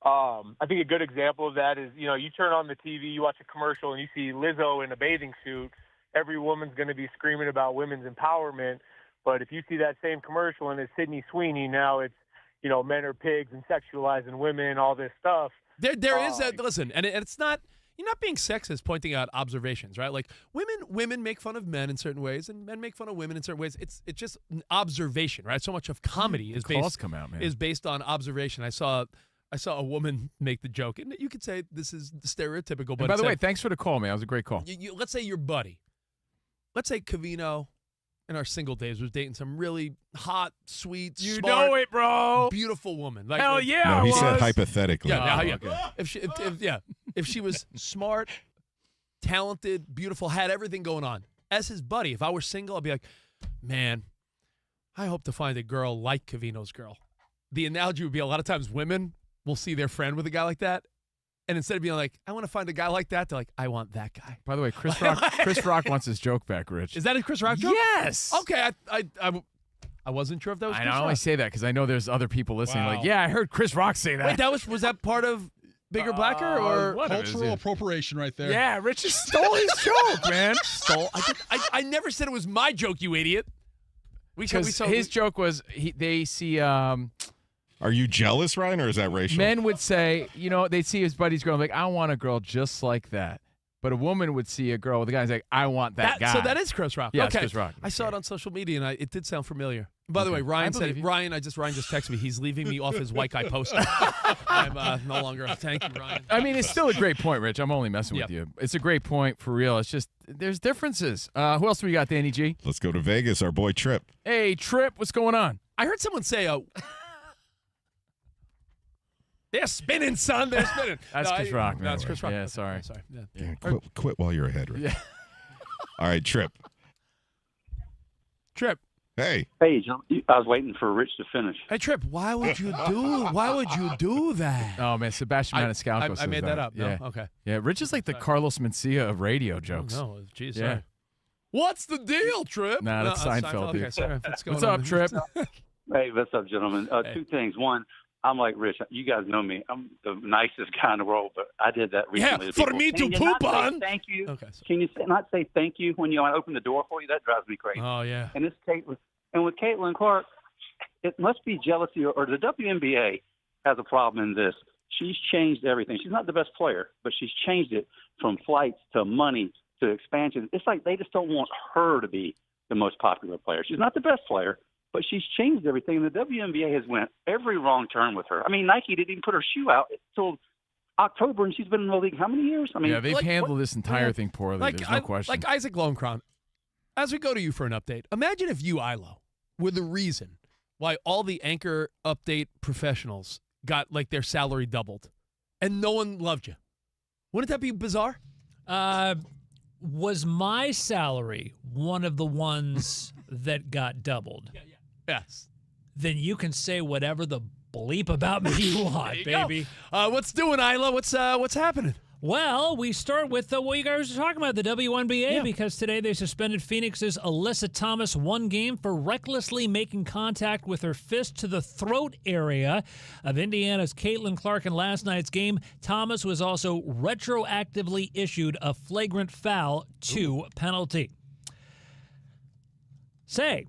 [SPEAKER 16] I think a good example of that is, you know, you turn on the TV, you watch a commercial, and you see Lizzo in a bathing suit. Every woman's going to be screaming about women's empowerment. But if you see that same commercial and it's Sydney Sweeney, now it's, you know, men are pigs and sexualizing women, all this stuff.
[SPEAKER 5] There is that. Listen, and it's not. You're not being sexist pointing out observations, right? Like women make fun of men in certain ways, and men make fun of women in certain ways. It's just an observation, right? So much of comedy is based on observation. I saw a woman make the joke, and you could say this is stereotypical. But
[SPEAKER 3] And by the way, thanks for the call, man. It was a great call.
[SPEAKER 5] Let's say your buddy, let's say Covino, in our single days, was dating some really hot, sweet, smart,
[SPEAKER 3] know it, bro,
[SPEAKER 5] beautiful woman. Like,
[SPEAKER 3] hell yeah!
[SPEAKER 4] No, he said hypothetically.
[SPEAKER 5] Yeah,
[SPEAKER 3] Okay.
[SPEAKER 5] If she was smart, talented, beautiful, had everything going on. As his buddy, if I were single, I'd be like, man, I hope to find a girl like Covino's girl. The analogy would be a lot of times women will see their friend with a guy like that, and instead of being like, I want to find a guy like that, they're like, I want that guy.
[SPEAKER 3] By the way, Chris Rock wants his joke back, Rich.
[SPEAKER 5] Is that a Chris Rock joke?
[SPEAKER 3] Yes.
[SPEAKER 5] Okay, I wasn't sure if that was Chris
[SPEAKER 3] I
[SPEAKER 5] Rock.
[SPEAKER 3] only say that because I know there's other people listening. Like, yeah, I heard Chris Rock say that.
[SPEAKER 5] Wait, was that part of Bigger Blacker or
[SPEAKER 15] cultural appropriation right there?
[SPEAKER 3] Yeah, Rich just stole his joke, man.
[SPEAKER 5] I never said it was my joke, you idiot.
[SPEAKER 3] His joke was they see.
[SPEAKER 4] Are you jealous, Ryan, or is that racial?
[SPEAKER 3] Men would say, you know, they'd see his buddy's girl, like, I want a girl just like that. But a woman would see a girl with a guy and say, I want that guy.
[SPEAKER 5] So that is Chris Rock.
[SPEAKER 3] Yeah,
[SPEAKER 5] okay.
[SPEAKER 3] Chris Rock.
[SPEAKER 5] I saw it on social media, and it did sound familiar. By the way, Ryan said, Ryan just texted me. He's leaving me off his white guy poster. I'm no longer. Thank you, Ryan.
[SPEAKER 3] I mean, it's still a great point, Rich. I'm only messing with you. It's a great point for real. It's just there's differences. Who else do we got, Danny G?
[SPEAKER 4] Let's go to Vegas. Our boy Trip.
[SPEAKER 3] Hey, Trip, what's going on?
[SPEAKER 5] I heard someone say, they're spinning, son. They're spinning.
[SPEAKER 3] That's Chris Rock, man.
[SPEAKER 5] That's Chris Rock.
[SPEAKER 3] Yeah, sorry.
[SPEAKER 4] Yeah, quit while you're ahead, Rich.
[SPEAKER 3] Yeah.
[SPEAKER 4] All right, Trip. Hey.
[SPEAKER 17] Hey, John. I was waiting for Rich to finish.
[SPEAKER 5] Hey, Trip. Why would you do that?
[SPEAKER 3] Oh man, Sebastian Maniscalco.
[SPEAKER 5] I made that up.
[SPEAKER 3] Yeah.
[SPEAKER 5] No? Okay.
[SPEAKER 3] Yeah, Rich is like the Carlos Mencia of radio jokes.
[SPEAKER 5] No, geez.
[SPEAKER 3] Yeah.
[SPEAKER 5] What's the deal, Trip?
[SPEAKER 3] Nah, that's Seinfeld, dude.
[SPEAKER 5] Okay, sorry.
[SPEAKER 3] What's up, Trip?
[SPEAKER 17] Hey, what's up, gentlemen? Two things. One, I'm like Rich. You guys know me. I'm the nicest guy in the world, but I did that recently.
[SPEAKER 5] Yeah,
[SPEAKER 17] to
[SPEAKER 5] for
[SPEAKER 17] people.
[SPEAKER 5] me to
[SPEAKER 17] Can you
[SPEAKER 5] poop
[SPEAKER 17] not say
[SPEAKER 5] on.
[SPEAKER 17] Thank you.
[SPEAKER 5] Okay.
[SPEAKER 17] Can you not say thank you when I open the door for you? That drives me crazy.
[SPEAKER 5] Oh, yeah.
[SPEAKER 17] And this Caitlin, and with Caitlin Clark, it must be jealousy, or the WNBA has a problem in this. She's changed everything. She's not the best player, but she's changed it from flights to money to expansion. It's like they just don't want her to be the most popular player. She's not the best player, but she's changed everything. And the WNBA has went every wrong turn with her. I mean, Nike didn't even put her shoe out until October, and she's been in the league how many years? I mean,
[SPEAKER 3] yeah, they've handled this entire thing poorly. There's no question.
[SPEAKER 5] Like Isaac Lowenkron, as we go to you for an update, imagine if you, Ilo, were the reason why all the anchor update professionals got like their salary doubled and no one loved you. Wouldn't that be bizarre?
[SPEAKER 1] Was my salary one of the ones that got doubled?
[SPEAKER 5] Yes.
[SPEAKER 1] Then you can say whatever the bleep about me you want, baby.
[SPEAKER 5] What's doing, Isla? What's happening?
[SPEAKER 1] Well, we start with what you guys were talking about, the WNBA, because today they suspended Phoenix's Alyssa Thomas 1 game for recklessly making contact with her fist to the throat area of Indiana's Caitlin Clark in last night's game. Thomas was also retroactively issued a flagrant foul 2 penalty. Say,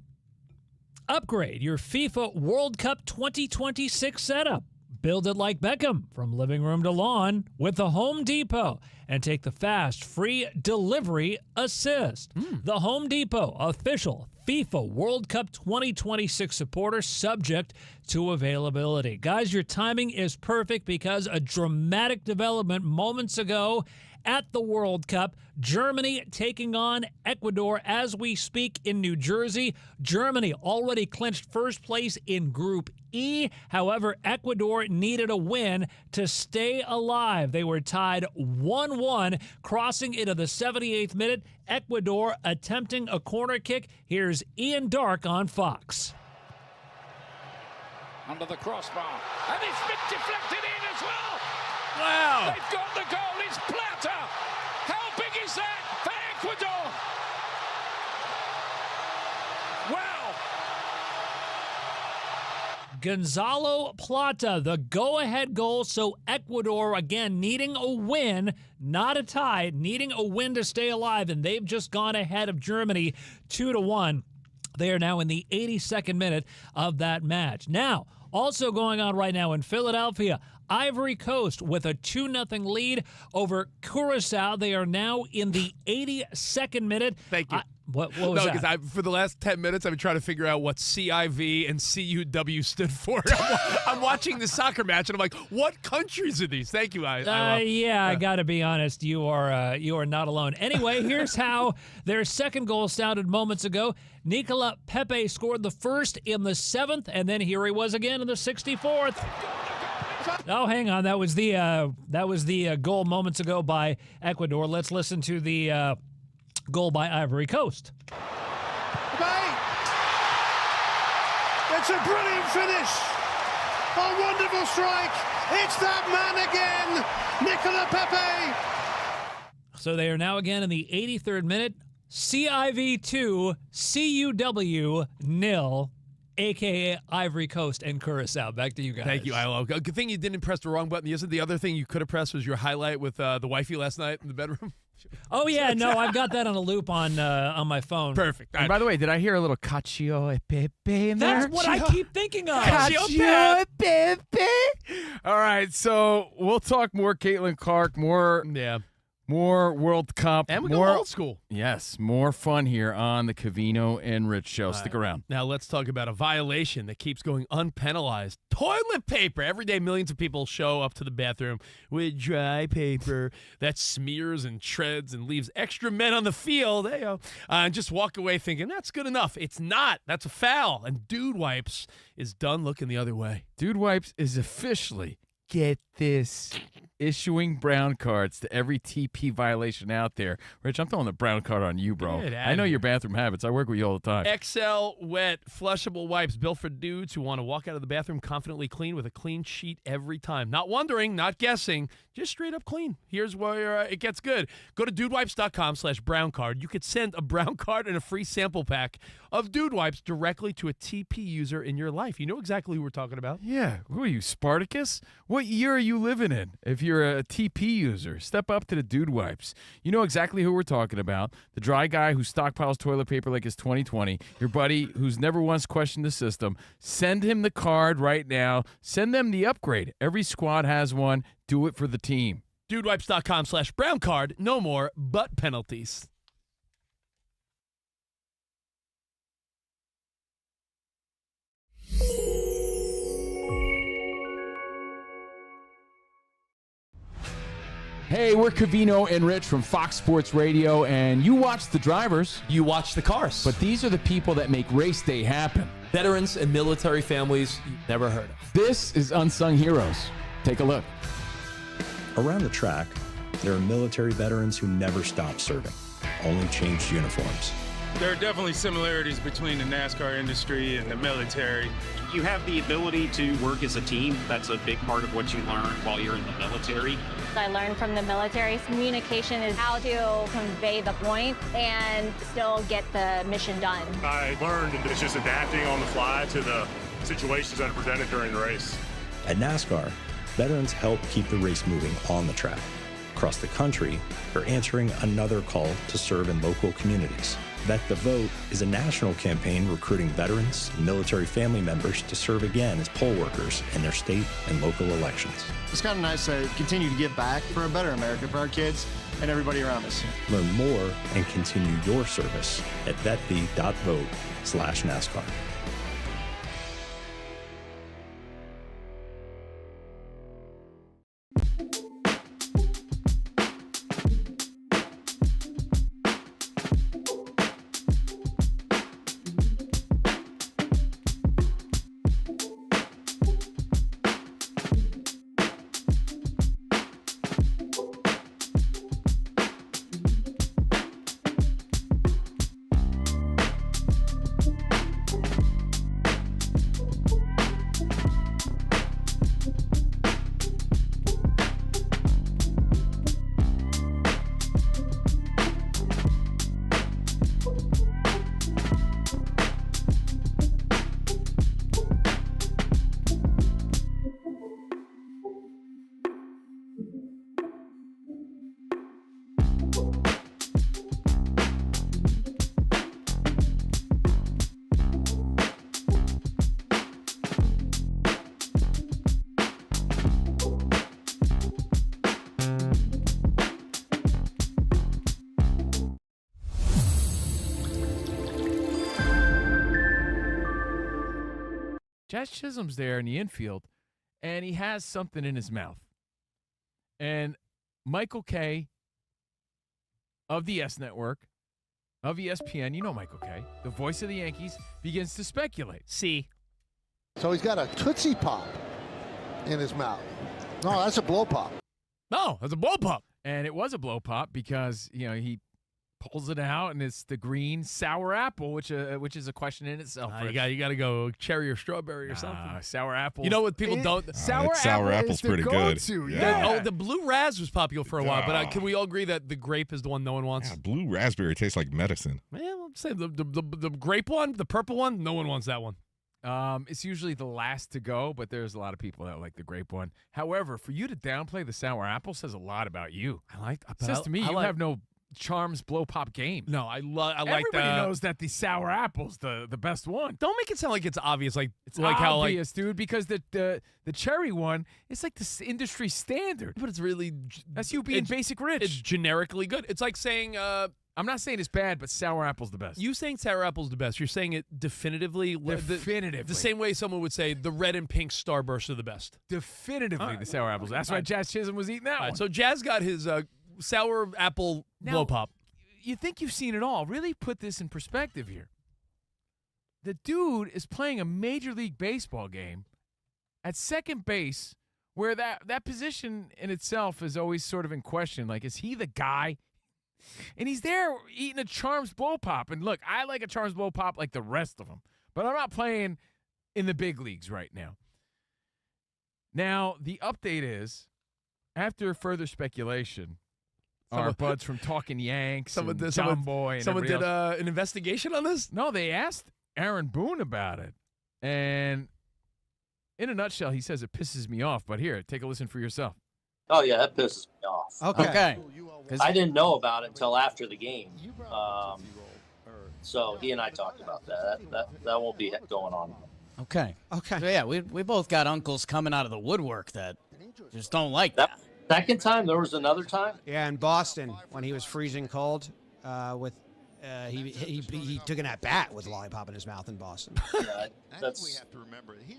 [SPEAKER 1] upgrade your FIFA World Cup 2026 setup. Build it like Beckham from living room to lawn with the Home Depot and take the fast, free delivery assist. The Home Depot, official FIFA World Cup 2026 supporter, subject to availability. Guys, your timing is perfect because a dramatic development moments ago at the World Cup. Germany taking on Ecuador as we speak in New Jersey. Germany already clinched first place in Group E. However, Ecuador needed a win to stay alive. They were tied 1-1, crossing into the 78th minute. Ecuador attempting a corner kick. Here's Ian Dark on Fox.
[SPEAKER 2] Under the crossbar. And it's been deflected in as well.
[SPEAKER 5] Wow.
[SPEAKER 2] They've got the goal. It's Plata. How big is that for Ecuador? Wow.
[SPEAKER 1] Gonzalo Plata, the go-ahead goal. So Ecuador, again, needing a win, not a tie, needing a win to stay alive. And they've just gone ahead of Germany 2-1. They are now in the 82nd minute of that match. Now, also going on right now in Philadelphia, Ivory Coast with a 2-0 lead over Curacao. They are now in the 82nd minute.
[SPEAKER 5] Thank you.
[SPEAKER 1] What was that?
[SPEAKER 5] Because for the last 10 minutes, I've been trying to figure out what CIV and CUW stood for. I'm watching the soccer match, and I'm like, what countries are these? Thank you,
[SPEAKER 1] I got to be honest. You are not alone. Anyway, here's how their second goal sounded moments ago. Nicola Pepe scored the first in the 7th, and then here he was again in the 64th. Oh, hang on. That was the goal moments ago by Ecuador. Let's listen to the goal by Ivory Coast.
[SPEAKER 18] It's a brilliant finish. A wonderful strike. It's that man again, Nicola Pepe.
[SPEAKER 1] So they are now again in the 83rd minute. CIV 2, CUW 0. A.K.A. Ivory Coast and Curacao. Back to you guys.
[SPEAKER 5] Thank you, Ilo. Good thing you didn't press the wrong button. The other thing you could have pressed was your highlight with the wifey last night in the bedroom.
[SPEAKER 1] Oh, yeah. No, I've got that on a loop on my phone.
[SPEAKER 5] Perfect.
[SPEAKER 3] And by the way, did I hear a little Cacio e Pepe in there?
[SPEAKER 1] That's what I keep thinking of.
[SPEAKER 3] Cacio e Pepe. All right, so we'll talk more Caitlin Clark, more World Cup.
[SPEAKER 5] And we
[SPEAKER 3] more
[SPEAKER 5] go old school.
[SPEAKER 3] Yes, more fun here on the Covino and Rich Show. Stick around.
[SPEAKER 5] Now let's talk about a violation that keeps going unpenalized. Toilet paper. Every day millions of people show up to the bathroom with dry paper that smears and shreds and leaves extra men on the field. And just walk away thinking, that's good enough. It's not. That's a foul. And Dude Wipes is done looking the other way.
[SPEAKER 3] Dude Wipes is officially, get this, issuing brown cards to every TP violation out there. Rich, I'm throwing the brown card on you, bro. I know your bathroom habits. I work with you all the time.
[SPEAKER 5] XL Wet Flushable Wipes built for dudes who want to walk out of the bathroom confidently clean with a clean sheet every time. Not wondering, not guessing, just straight up clean. Here's where it gets good. Go to dudewipes.com/brown card. You could send a brown card and a free sample pack of Dude Wipes directly to a TP user in your life. You know exactly who we're talking about.
[SPEAKER 3] Yeah. Who are you, Spartacus? What year are you living in? If you're a TP user, step up to the Dude Wipes. You know exactly who we're talking about. The dry guy who stockpiles toilet paper like it's 2020. Your buddy who's never once questioned the system. Send him the card right now. Send them the upgrade. Every squad has one. Do it for the team.
[SPEAKER 5] Dudewipes.com/brown card. No more butt penalties.
[SPEAKER 3] Hey, we're Covino and Rich from Fox Sports Radio, and you watch the drivers.
[SPEAKER 5] You watch the cars.
[SPEAKER 3] But these are the people that make race day happen.
[SPEAKER 5] Veterans and military families you've never heard of.
[SPEAKER 3] This is Unsung Heroes. Take a look.
[SPEAKER 7] Around the track, there are military veterans who never stopped serving, only changed uniforms.
[SPEAKER 8] There are definitely similarities between the NASCAR industry and the military.
[SPEAKER 9] You have the ability to work as a team. That's a big part of what you learn while you're in the military.
[SPEAKER 10] I learned from the military communication is how to convey the point and still get the mission done.
[SPEAKER 11] I learned that it's just adapting on the fly to the situations that are presented during the race.
[SPEAKER 7] At NASCAR, veterans help keep the race moving on the track. Across the country, they're answering another call to serve in local communities. Vet the Vote is a national campaign recruiting veterans and military family members to serve again as poll workers in their state and local elections.
[SPEAKER 12] It's kind of nice to continue to give back for a better America for our kids and everybody around us.
[SPEAKER 7] Learn more and continue your service at vetv.vote/NASCAR.
[SPEAKER 3] Jazz Chisholm's there in the infield, and he has something in his mouth. And Michael Kay of the S Network, of ESPN, you know Michael Kay, the voice of the Yankees, begins to speculate.
[SPEAKER 5] See.
[SPEAKER 19] So he's got a Tootsie Pop in his mouth. No, that's a blow pop.
[SPEAKER 3] No, that's a blow pop. And it was a blow pop because, he pulls it out, and it's the green sour apple, which is a question in itself.
[SPEAKER 5] You got to go cherry or strawberry or something.
[SPEAKER 3] Sour apple.
[SPEAKER 5] You know what people don't?
[SPEAKER 4] Sour apple's pretty good.
[SPEAKER 3] Yeah.
[SPEAKER 5] The blue raz was popular for a while, but can we all agree that the grape is the one no one wants?
[SPEAKER 4] Yeah, blue raspberry tastes like medicine.
[SPEAKER 5] Yeah, I'm saying the grape one, the purple one, no one wants that one.
[SPEAKER 3] It's usually the last to go, but there's a lot of people that like the grape one. However, for you to downplay the sour apple says a lot about you. Says to me you have no Charms blow pop game.
[SPEAKER 5] No, I like that.
[SPEAKER 3] Everybody knows that the sour apple's the best one.
[SPEAKER 5] Don't make it sound like it's obvious.
[SPEAKER 3] It's obvious, dude, because the cherry one is like the industry standard.
[SPEAKER 5] But it's really
[SPEAKER 3] that's you being basic rich.
[SPEAKER 5] It's generically good. It's like saying
[SPEAKER 3] I'm not saying it's bad, but sour apple's the best.
[SPEAKER 5] You saying sour apple's the best. You're saying it definitively.
[SPEAKER 3] Definitively.
[SPEAKER 5] The same way someone would say the red and pink Starburst are the best.
[SPEAKER 3] Definitively the sour apples. That's why Jazz Chisholm was eating that one.
[SPEAKER 5] So Jazz got his sour apple blow pop.
[SPEAKER 3] You think you've seen it all. Really put this in perspective here. The dude is playing a Major League Baseball game at second base where that position in itself is always sort of in question. Like, is he the guy? And he's there eating a Charms Blow Pop. And look, I like a Charms Blow Pop like the rest of them, but I'm not playing in the big leagues right now. Now, the update is, after further speculation, our buds from Talking Yanks, John Boy, and
[SPEAKER 5] someone did
[SPEAKER 3] else,
[SPEAKER 5] an investigation on this?
[SPEAKER 3] No, they asked Aaron Boone about it. And in a nutshell, he says it pisses me off. But here, take a listen for yourself.
[SPEAKER 20] Oh, yeah, that pisses me off.
[SPEAKER 21] Okay.
[SPEAKER 20] I didn't know about it until after the game. So he and I talked about that. That won't be going on.
[SPEAKER 21] Okay. So, yeah, we both got uncles coming out of the woodwork that just don't like that.
[SPEAKER 20] Second time, there was another time.
[SPEAKER 21] Yeah, in Boston when he was freezing cold, he took an at bat with a lollipop in his mouth in Boston.
[SPEAKER 20] Yeah, that's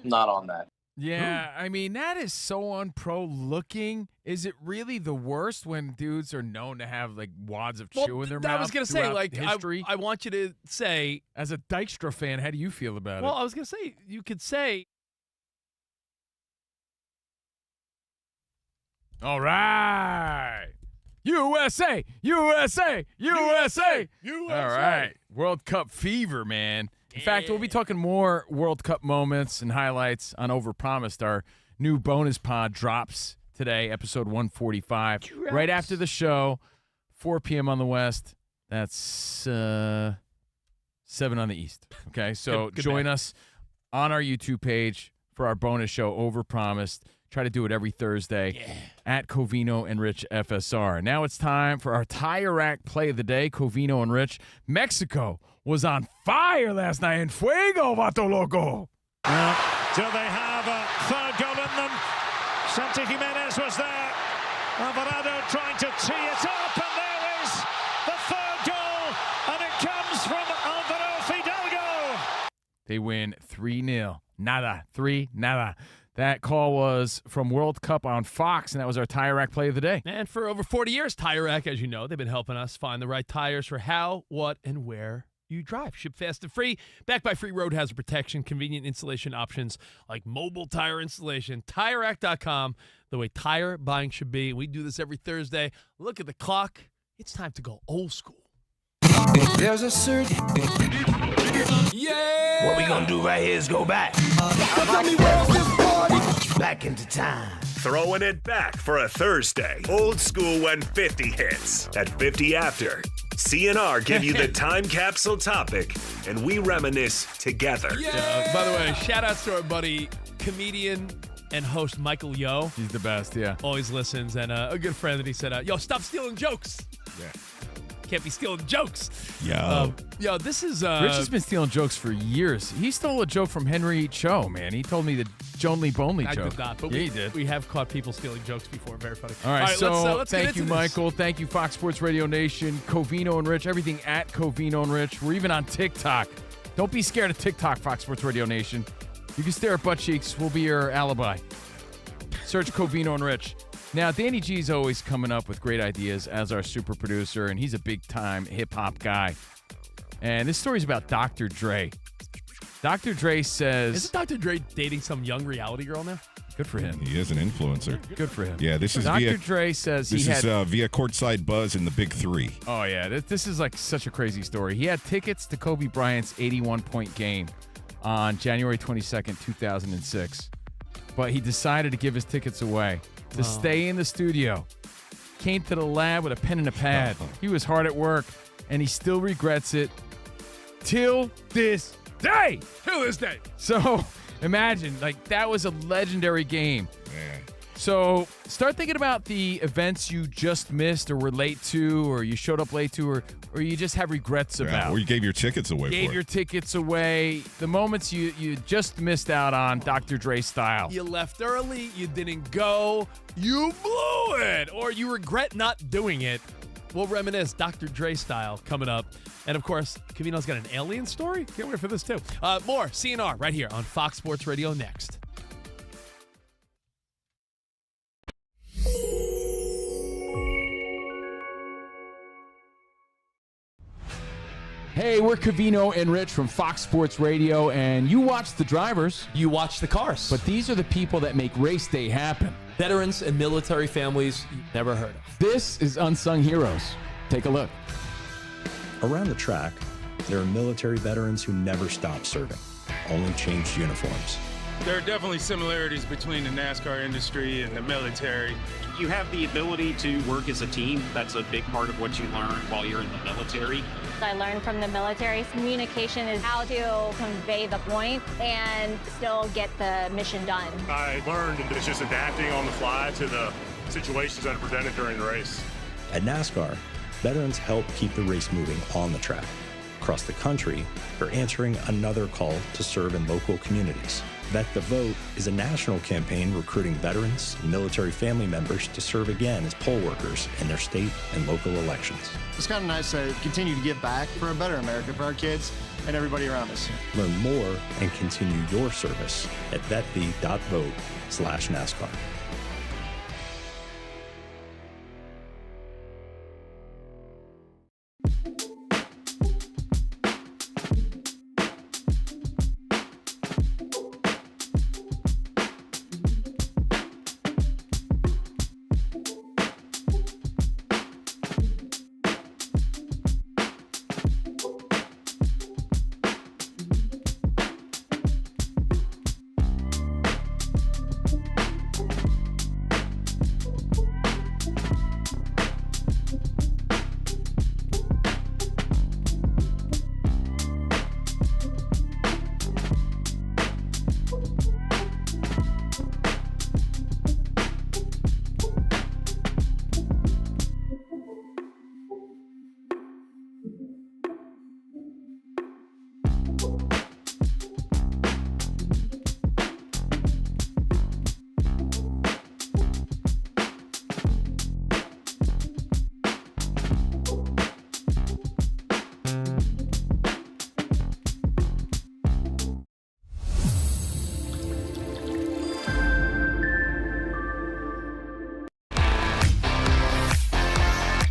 [SPEAKER 20] not on that.
[SPEAKER 3] Yeah, I mean, that is so unpro looking. Is it really the worst when dudes are known to have, like, wads of chew in their mouth?
[SPEAKER 5] I was going to say, like,
[SPEAKER 3] history?
[SPEAKER 5] I want you to say.
[SPEAKER 3] As a Dykstra fan, how do you feel about it?
[SPEAKER 5] Well, I was going to say, you could say.
[SPEAKER 3] All right. USA, USA, USA. All right. World Cup fever, man. In fact, we'll be talking more World Cup moments and highlights on Overpromised. Our new bonus pod drops today, episode 145. Right after the show, 4 p.m. on the West. That's 7 on the East. Okay, so
[SPEAKER 5] Good
[SPEAKER 3] join us on our YouTube page for our bonus show, Overpromised. Try to do it every Thursday at Covino and Rich FSR. Now it's time for our tire rack play of the day, Covino and Rich. Mexico was on fire last night in Fuego, Vato Loco.
[SPEAKER 22] Do they have a third goal in them? Santi Jimenez was there. Alvarado trying to tee it up, and there is the third goal, and it comes from Alvaro Fidalgo.
[SPEAKER 3] They win 3-0. Nada. That call was from World Cup on Fox, and that was our tire rack play of the day.
[SPEAKER 5] And for over 40 years, Tire Rack, as you know, they've been helping us find the right tires for how, what, and where you drive. Ship fast and free. Backed by free road hazard protection, convenient installation options like mobile tire installation. TireRack.com, the way tire buying should be. We do this every Thursday. Look at the clock. It's time to go old school.
[SPEAKER 23] There's a certain.
[SPEAKER 5] Yeah!
[SPEAKER 23] What we gonna do right here is go back. Back into time.
[SPEAKER 24] Throwing it back for a Thursday. Old school when 50 hits. At 50 after, CNR give you the time capsule topic, and we reminisce together.
[SPEAKER 5] By the way, shout outs to our buddy, comedian and host Michael Yo.
[SPEAKER 3] He's the best, yeah.
[SPEAKER 5] Always listens, and a good friend that he said, yo, stop stealing jokes.
[SPEAKER 3] Yeah.
[SPEAKER 5] Can't be stealing jokes.
[SPEAKER 3] Yo,
[SPEAKER 5] this is
[SPEAKER 3] Rich has been stealing jokes for years. He stole a joke from Henry Cho, man. He told me the Joan Bonley
[SPEAKER 5] I
[SPEAKER 3] joke.
[SPEAKER 5] did not, but
[SPEAKER 3] he did.
[SPEAKER 5] We have caught people stealing jokes before. Very funny.
[SPEAKER 3] All right, so
[SPEAKER 5] let's
[SPEAKER 3] thank
[SPEAKER 5] get
[SPEAKER 3] you,
[SPEAKER 5] into this.
[SPEAKER 3] Michael. Thank you, Fox Sports Radio Nation, Covino and Rich, everything at Covino and Rich. We're even on TikTok. Don't be scared of TikTok, Fox Sports Radio Nation. You can stare at butt cheeks. We'll be your alibi. Search Covino and Rich. Now, Danny G's always coming up with great ideas as our super producer, and he's a big-time hip-hop guy. And this story's about Dr. Dre. Dr. Dre says...
[SPEAKER 5] Isn't Dr. Dre dating some young reality girl now?
[SPEAKER 3] Good for him.
[SPEAKER 4] He is an influencer.
[SPEAKER 3] Good for him.
[SPEAKER 4] Yeah, this is
[SPEAKER 3] Dr. Dre says
[SPEAKER 4] this is via Courtside Buzz in the Big Three.
[SPEAKER 3] Oh, yeah. This is like such a crazy story. He had tickets to Kobe Bryant's 81-point game on January 22nd, 2006. But he decided to give his tickets away to stay in the studio. Came to the lab with a pen and a pad. He was hard at work, and he still regrets it till this day.
[SPEAKER 5] Till this day.
[SPEAKER 3] So imagine, like, that was a legendary game.
[SPEAKER 4] Yeah.
[SPEAKER 3] So start thinking about the events you just missed or were late to, or you showed up late to, or you just have regrets about.
[SPEAKER 4] Or you gave your tickets away
[SPEAKER 3] Gave your tickets away. The moments you just missed out on, Dr. Dre style.
[SPEAKER 5] You left early, you didn't go, you blew it, or you regret not doing it. We'll reminisce Dr. Dre style coming up. And, of course, Covino's got an alien story. Can't wait for this, too. More CNR right here on Fox Sports Radio next.
[SPEAKER 3] Hey, we're Covino and Rich from Fox Sports Radio, and you watch the drivers.
[SPEAKER 5] You watch the cars.
[SPEAKER 3] But these are the people that make race day happen.
[SPEAKER 5] Veterans and military families you've never heard of.
[SPEAKER 3] This is Unsung Heroes. Take a look.
[SPEAKER 7] Around the track, there are military veterans who never stopped serving, only changed uniforms.
[SPEAKER 8] There are definitely similarities between the NASCAR industry and the military.
[SPEAKER 9] You have the ability to work as a team. That's a big part of what you learn while you're in the military.
[SPEAKER 10] I learned from the military, communication is how to convey the point and still get the mission done.
[SPEAKER 11] I learned that it's just adapting on the fly to the situations that are presented during the race.
[SPEAKER 7] At NASCAR, veterans help keep the race moving on the track. Across the country, they're answering another call to serve in local communities. Vet the Vote is a national campaign recruiting veterans and military family members to serve again as poll workers in their state and local elections.
[SPEAKER 12] It's kind of nice to continue to give back for a better America for our kids and everybody around us.
[SPEAKER 7] Learn more and continue your service at vetv.vote/NASCAR.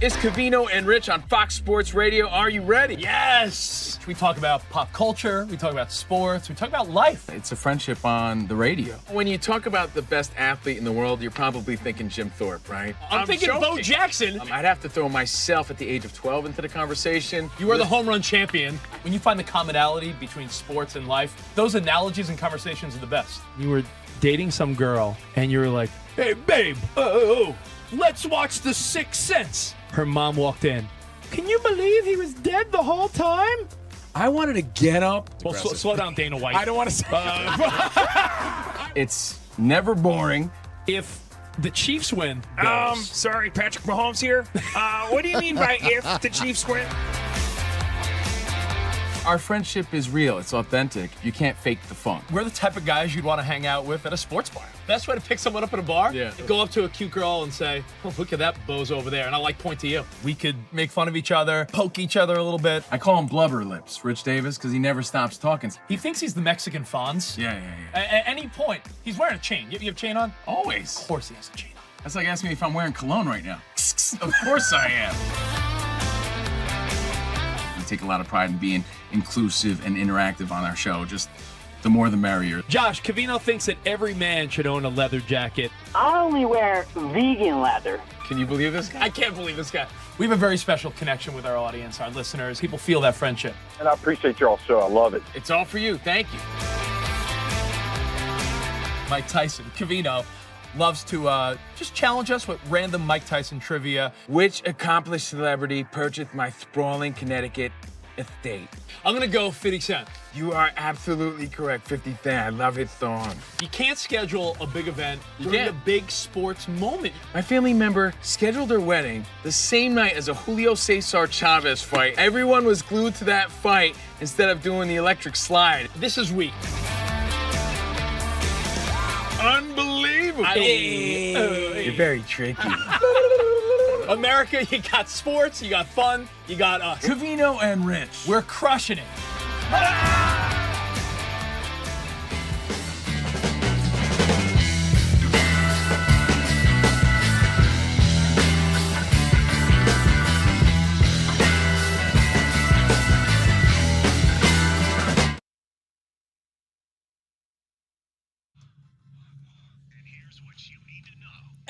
[SPEAKER 3] It's Covino and Rich on Fox Sports Radio. Are you ready?
[SPEAKER 5] Yes! We talk about pop culture, we talk about sports, we talk about life.
[SPEAKER 3] It's a friendship on the radio. When you talk about the best athlete in the world, you're probably thinking Jim Thorpe, right?
[SPEAKER 5] I'm thinking
[SPEAKER 3] joking.
[SPEAKER 5] Bo Jackson.
[SPEAKER 3] I'd have to throw myself at the age of 12 into the conversation.
[SPEAKER 5] You are the home run champion. When you find the commonality between sports and life, those analogies and conversations are the best. You were dating some girl, and you were like, hey, babe, let's watch The Sixth Sense. Her mom walked in. Can you believe he was dead the whole time?
[SPEAKER 3] I wanted to get up.
[SPEAKER 5] Well, slow down, Dana White.
[SPEAKER 3] I don't want to say It's never boring.
[SPEAKER 5] If the Chiefs win.
[SPEAKER 22] Sorry, Patrick Mahomes here. What do you mean by if the Chiefs win?
[SPEAKER 3] Our friendship is real. It's authentic. You can't fake the fun.
[SPEAKER 5] We're the type of guys you'd want to hang out with at a sports bar. Best way to pick someone up at a bar? Yeah. Go up to a cute girl and say, oh, look at that bozo over there. And I like point to you. We could make fun of each other, poke each other a little bit.
[SPEAKER 3] I call him Blubber Lips, Rich Davis, because he never stops talking.
[SPEAKER 5] He thinks he's the Mexican Fonz.
[SPEAKER 3] Yeah.
[SPEAKER 5] At any point, he's wearing a chain. You have a chain on?
[SPEAKER 3] Always.
[SPEAKER 5] Of course he has a chain on.
[SPEAKER 3] That's like asking me if I'm wearing cologne right now. Of course I am. We take a lot of pride in being inclusive and interactive on our show. Just the more the merrier.
[SPEAKER 5] Josh, Covino thinks that every man should own a leather jacket.
[SPEAKER 6] I only wear vegan leather.
[SPEAKER 3] Can you believe this guy?
[SPEAKER 5] I can't believe this guy. We have a very special connection with our audience, our listeners. People feel that friendship.
[SPEAKER 6] And I appreciate y'all show. I love it.
[SPEAKER 3] It's all for you. Thank you.
[SPEAKER 5] Mike Tyson, Covino, loves to just challenge us with random Mike Tyson trivia.
[SPEAKER 3] Which accomplished celebrity purchased my sprawling Connecticut estate?
[SPEAKER 5] I'm going to go 50 Cent.
[SPEAKER 3] You are absolutely correct, 50 Cent. I love his song.
[SPEAKER 5] You can't schedule a big event during a big sports moment.
[SPEAKER 3] My family member scheduled their wedding the same night as a Julio Cesar Chavez fight. Everyone was glued to that fight instead of doing the electric slide.
[SPEAKER 5] This is weak.
[SPEAKER 3] Unbelievable. You're very tricky.
[SPEAKER 5] America, you got sports, you got fun, you got us.
[SPEAKER 3] Covino and Rich.
[SPEAKER 5] We're crushing it.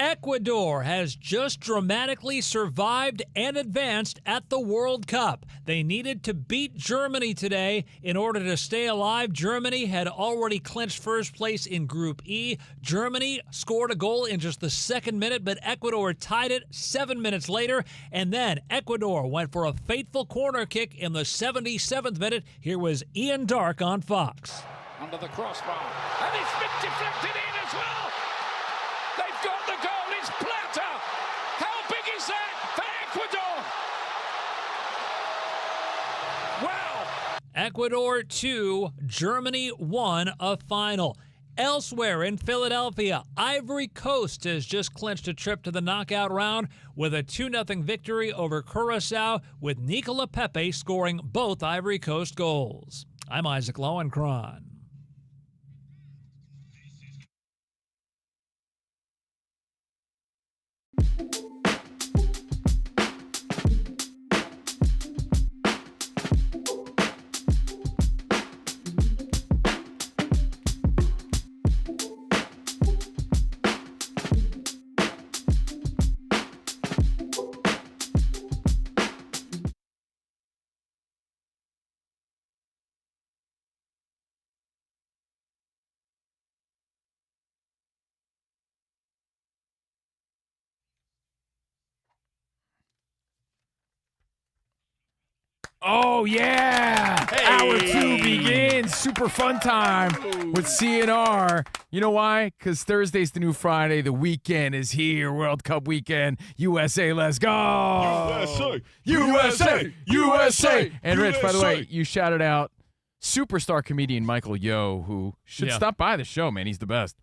[SPEAKER 1] Ecuador has just dramatically survived and advanced at the World Cup. They needed to beat Germany today in order to stay alive. Germany had already clinched first place in Group E. Germany scored a goal in just the second minute, but Ecuador tied it 7 minutes later. And then Ecuador went for a fateful corner kick in the 77th minute. Here was Ian Dark on Fox.
[SPEAKER 2] Under the crossbar, and it's been deflected in as well. They've got the goal. It's Plata. How big is that for Ecuador? Wow.
[SPEAKER 1] Ecuador 2, Germany 1, a final. Elsewhere in Philadelphia, Ivory Coast has just clinched a trip to the knockout round with a 2-0 victory over Curaçao, with Nicola Pepe scoring both Ivory Coast goals. I'm Isaac Lowenkron.
[SPEAKER 3] Oh, yeah.
[SPEAKER 5] Hey.
[SPEAKER 3] Hour 2 begins. Super fun time with CNR. You know why? Because Thursday's the new Friday. The weekend is here. World Cup weekend. USA, let's go. USA. And Rich, by the way, you shouted out superstar comedian Michael Yo, who should stop by the show, man. He's the best.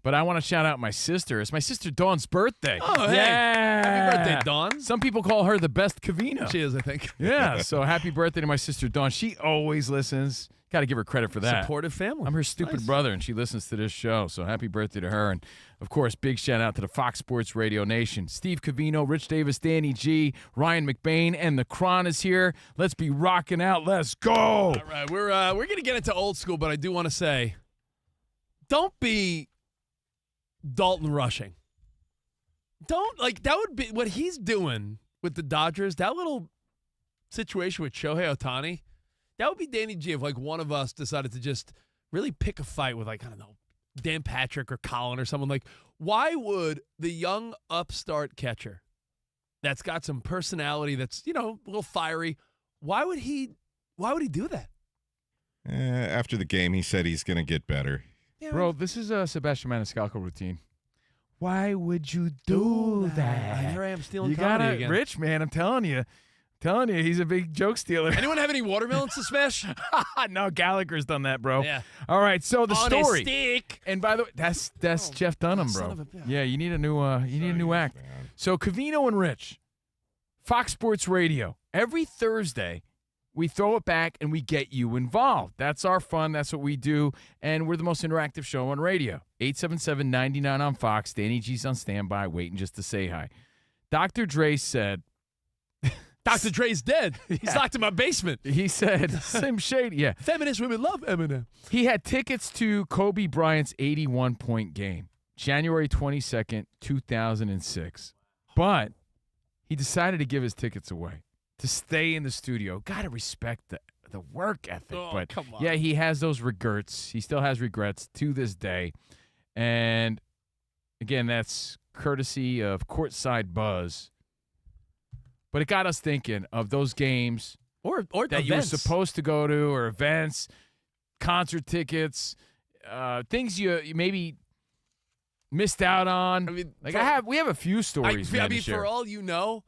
[SPEAKER 3] But I want to shout out my sister. It's my sister Dawn's birthday.
[SPEAKER 5] Oh, hey.
[SPEAKER 3] Yeah.
[SPEAKER 5] Happy birthday, Dawn.
[SPEAKER 3] Some people call her the best Covino.
[SPEAKER 5] She is, I think.
[SPEAKER 3] Yeah, so happy birthday to my sister Dawn. She always listens. Got to give her credit for that.
[SPEAKER 5] Supportive family.
[SPEAKER 3] I'm her stupid brother, and she listens to this show. So happy birthday to her. And, of course, big shout out to the Fox Sports Radio Nation. Steve Covino, Rich Davis, Danny G, Ryan McBain, and the Cron is here. Let's be rocking out. Let's go.
[SPEAKER 5] All right, we're going to get into old school, but I do want to say, don't be Dalton Rushing. That would be what he's doing with the Dodgers. That little situation with Shohei Ohtani, that would be Danny G if one of us decided to just really pick a fight with I don't know, Dan Patrick or Colin or someone. Why would the young upstart catcher that's got some personality, that's a little fiery, why would he do that?
[SPEAKER 4] After the game, he said he's going to get better.
[SPEAKER 3] Yeah, bro, this is a Sebastian Maniscalco routine. Why would you do that?
[SPEAKER 5] Here I am stealing
[SPEAKER 3] you
[SPEAKER 5] comedy
[SPEAKER 3] gotta,
[SPEAKER 5] again.
[SPEAKER 3] Rich, man, I'm telling you, he's a big joke stealer.
[SPEAKER 5] Anyone have any watermelons to smash?
[SPEAKER 3] No, Gallagher's done that, bro.
[SPEAKER 5] Yeah.
[SPEAKER 3] All right, so the
[SPEAKER 5] On
[SPEAKER 3] story.
[SPEAKER 5] A stick.
[SPEAKER 3] And by the way, that's Jeff Dunham, bro. Yeah, you need a new act. So Covino and Rich, Fox Sports Radio, every Thursday. We throw it back and we get you involved. That's our fun. That's what we do. And we're the most interactive show on radio. 877-99 on Fox. Danny G's on standby, waiting just to say hi. Dr. Dre said...
[SPEAKER 5] Dr. Dre's dead. He's locked in my basement.
[SPEAKER 3] He said, Slim Shady. Yeah.
[SPEAKER 5] Feminist women love Eminem.
[SPEAKER 3] He had tickets to Kobe Bryant's 81-point game, January 22nd, 2006. But he decided to give his tickets away. To stay in the studio. Got to respect the work ethic. But
[SPEAKER 5] come on.
[SPEAKER 3] yeah, he has those regrets. He still has regrets to this day. And again, that's courtesy of Courtside Buzz. But it got us thinking of those games
[SPEAKER 5] or
[SPEAKER 3] that
[SPEAKER 5] events
[SPEAKER 3] you were supposed to go to, or events, concert tickets, things you maybe missed out on.
[SPEAKER 5] I mean,
[SPEAKER 3] we have a few stories.
[SPEAKER 5] I mean, for all you know,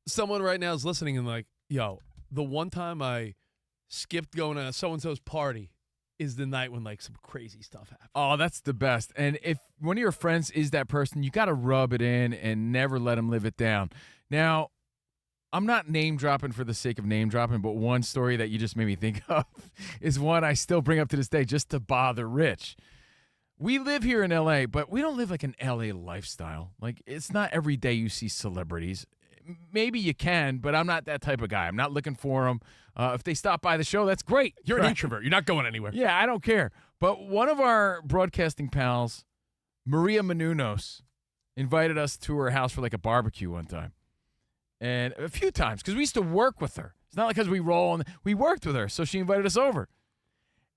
[SPEAKER 5] someone right now is listening and yo, the one time I skipped going to so-and-so's party is the night when some crazy stuff happened.
[SPEAKER 3] Oh, that's the best. And if one of your friends is that person, you got to rub it in and never let them live it down. Now, I'm not name dropping for the sake of name dropping, but one story that you just made me think of is one I still bring up to this day just to bother Rich. We live here in L.A., but we don't live an L.A. lifestyle. It's not every day you see celebrities. Maybe you can, but I'm not that type of guy. I'm not looking for them. If they stop by the show, that's great.
[SPEAKER 5] You're an introvert. You're not going anywhere.
[SPEAKER 3] Yeah, I don't care. But one of our broadcasting pals, Maria Menounos, invited us to her house for like a barbecue one time. And a few times, because we used to work with her. It's not like because we worked with her, so she invited us over.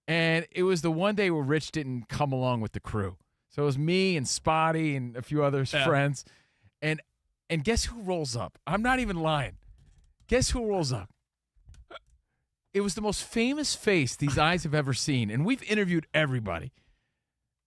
[SPEAKER 3] And it was the one day where Rich didn't come along with the crew. So it was me and Spotty and a few other friends. And guess who rolls up? I'm not even lying. Guess who rolls up? It was the most famous face these eyes have ever seen. And we've interviewed everybody.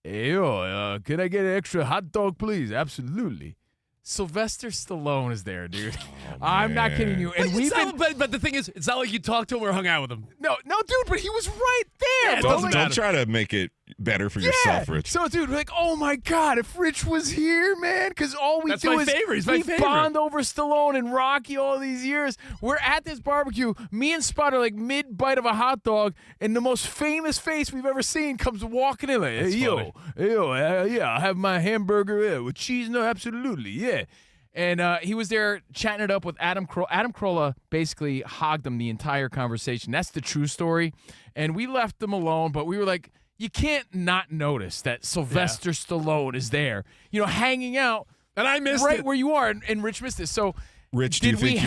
[SPEAKER 3] Hey, yo, can I get an extra hot dog, please? Absolutely. Sylvester Stallone is there, dude. I'm not kidding you. And
[SPEAKER 5] but the thing is, it's not like you talked to him or hung out with him.
[SPEAKER 3] No, dude, but he was right there.
[SPEAKER 4] Don't try to make it better for yourself, Rich.
[SPEAKER 3] So, dude, we're like, oh my God, if Rich was here, man, because all we do is we bond over Stallone and Rocky all these years. We're at this barbecue. Me and Spot are like mid-bite of a hot dog, and the most famous face we've ever seen comes walking in like, hey, yeah, I'll have my hamburger with cheese. No, absolutely, yeah. And he was there chatting it up with Adam Carolla. Adam Carolla basically hogged him the entire conversation. That's the true story. And we left them alone, but we were like, you can't not notice that Sylvester Stallone is there, hanging out.
[SPEAKER 5] And I missed
[SPEAKER 3] right
[SPEAKER 5] it.
[SPEAKER 3] where you are, and Rich missed it. So,
[SPEAKER 4] Rich, do you think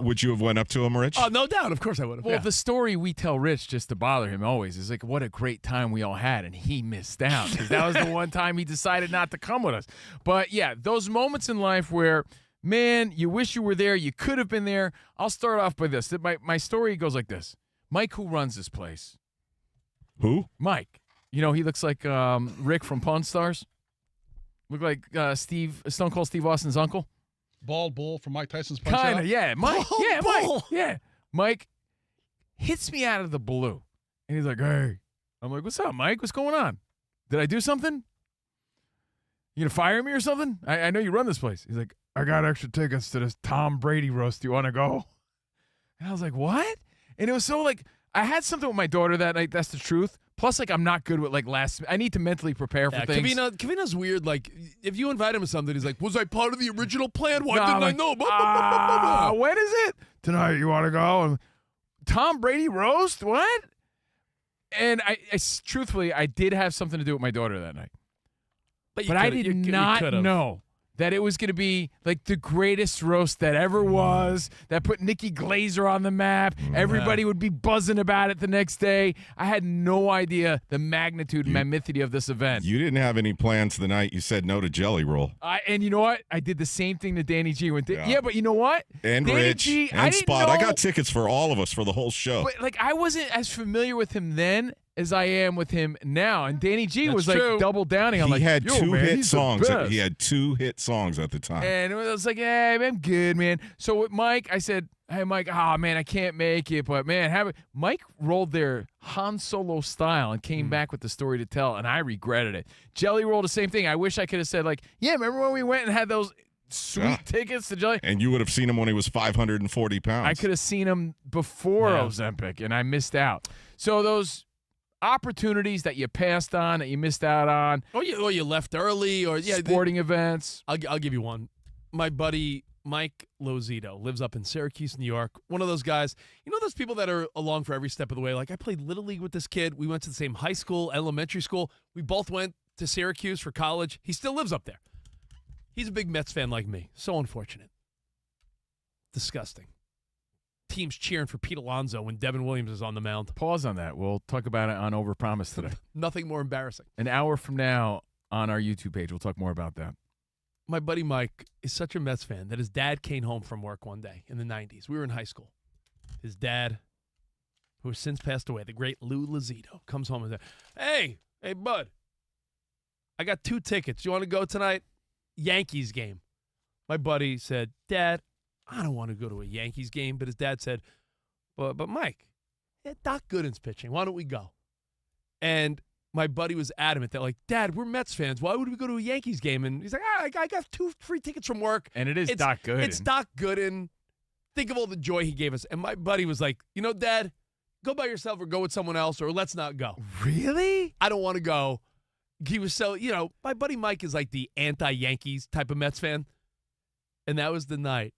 [SPEAKER 4] would you have went up to him, Rich?
[SPEAKER 5] Oh, no doubt. Of course I would have.
[SPEAKER 3] Well, the story we tell Rich just to bother him always is like, what a great time we all had, and he missed out because that was the one time he decided not to come with us. But, yeah, those moments in life where, man, you wish you were there, you could have been there. I'll start off by this. My story goes like this. Mike, who runs this place?
[SPEAKER 4] Who?
[SPEAKER 3] Mike. He looks like Rick from Pawn Stars. Look like Stone Cold Steve Austin's uncle.
[SPEAKER 13] Bald bull from Mike Tyson's Punch-Out?
[SPEAKER 3] Kind of, yeah. Mike, Mike. Yeah. Mike hits me out of the blue. And he's like, hey. I'm like, what's up, Mike? What's going on? Did I do something? You going to fire me or something? I know you run this place. He's like, I got extra tickets to this Tom Brady roast. Do you want to go? And I was like, what? And it was so like, I had something with my daughter that night. That's the truth. Plus, like, I'm not good with, like, I need to mentally prepare for things.
[SPEAKER 5] Covino's weird. Like, if you invite him to something, he's like, was I part of the original plan? Why didn't I know?
[SPEAKER 3] When is it? Tonight, you want to go? And Tom Brady roast? What? And I truthfully, I did have something to do with my daughter that night. But I did not know that it was going to be like the greatest roast that ever was, that put Nikki Glaser on the map. Everybody would be buzzing about it the next day. I had no idea the magnitude and magnitude of this event.
[SPEAKER 4] You didn't have any plans the night you said no to Jelly Roll.
[SPEAKER 3] And you know what? I did the same thing to Danny G. Yeah, but you know what?
[SPEAKER 4] And
[SPEAKER 3] Danny
[SPEAKER 4] Rich
[SPEAKER 3] G,
[SPEAKER 4] and Spot. I got tickets for all of us for the whole show.
[SPEAKER 3] But like, I wasn't as familiar with him then as I am with him now. And Danny G was like double downing. I'm like,
[SPEAKER 4] he had two hit songs.
[SPEAKER 3] He
[SPEAKER 4] had 2 hit songs at the time.
[SPEAKER 3] And it was like, hey, I'm good, man. So with Mike, I said, hey, Mike, man, I can't make it. But, man, have it. Mike rolled their Han Solo style and came back with the story to tell, and I regretted it. Jelly rolled the same thing. I wish I could have said, like, yeah, remember when we went and had those sweet tickets to Jelly?
[SPEAKER 4] And you would have seen him when he was 540 pounds.
[SPEAKER 3] I could have seen him before Ozempic, and I missed out. So those opportunities that you passed on, that you missed out on.
[SPEAKER 5] Or you left early. Or
[SPEAKER 3] sporting events.
[SPEAKER 5] I'll give you one. My buddy Mike Lozito lives up in Syracuse, New York. One of those guys, those people that are along for every step of the way. Like, I played Little League with this kid. We went to the same high school, elementary school. We both went to Syracuse for college. He still lives up there. He's a big Mets fan like me. So unfortunate. Disgusting. Teams cheering for Pete Alonso when Devin Williams is on the mound.
[SPEAKER 3] Pause on that. We'll talk about it on Overpromise today.
[SPEAKER 5] Nothing more embarrassing.
[SPEAKER 3] An hour from now on our YouTube page, we'll talk more about that.
[SPEAKER 5] My buddy Mike is such a Mets fan that his dad came home from work one day in the 90s. We were in high school. His dad, who has since passed away, the great Lou Lozito, comes home and says, hey, bud, I got 2 tickets. You want to go tonight? Yankees game. My buddy said, Dad, I don't want to go to a Yankees game. But his dad said, but Mike, Doc Gooden's pitching. Why don't we go? And my buddy was adamant that, like, Dad, we're Mets fans. Why would we go to a Yankees game? And he's like, I got 2 free tickets from work.
[SPEAKER 3] And it's Doc Gooden.
[SPEAKER 5] It's Doc Gooden. Think of all the joy he gave us. And my buddy was like, Dad, go by yourself or go with someone else or let's not go.
[SPEAKER 3] Really?
[SPEAKER 5] I don't want to go. He was so, my buddy Mike is like the anti-Yankees type of Mets fan. And that was the night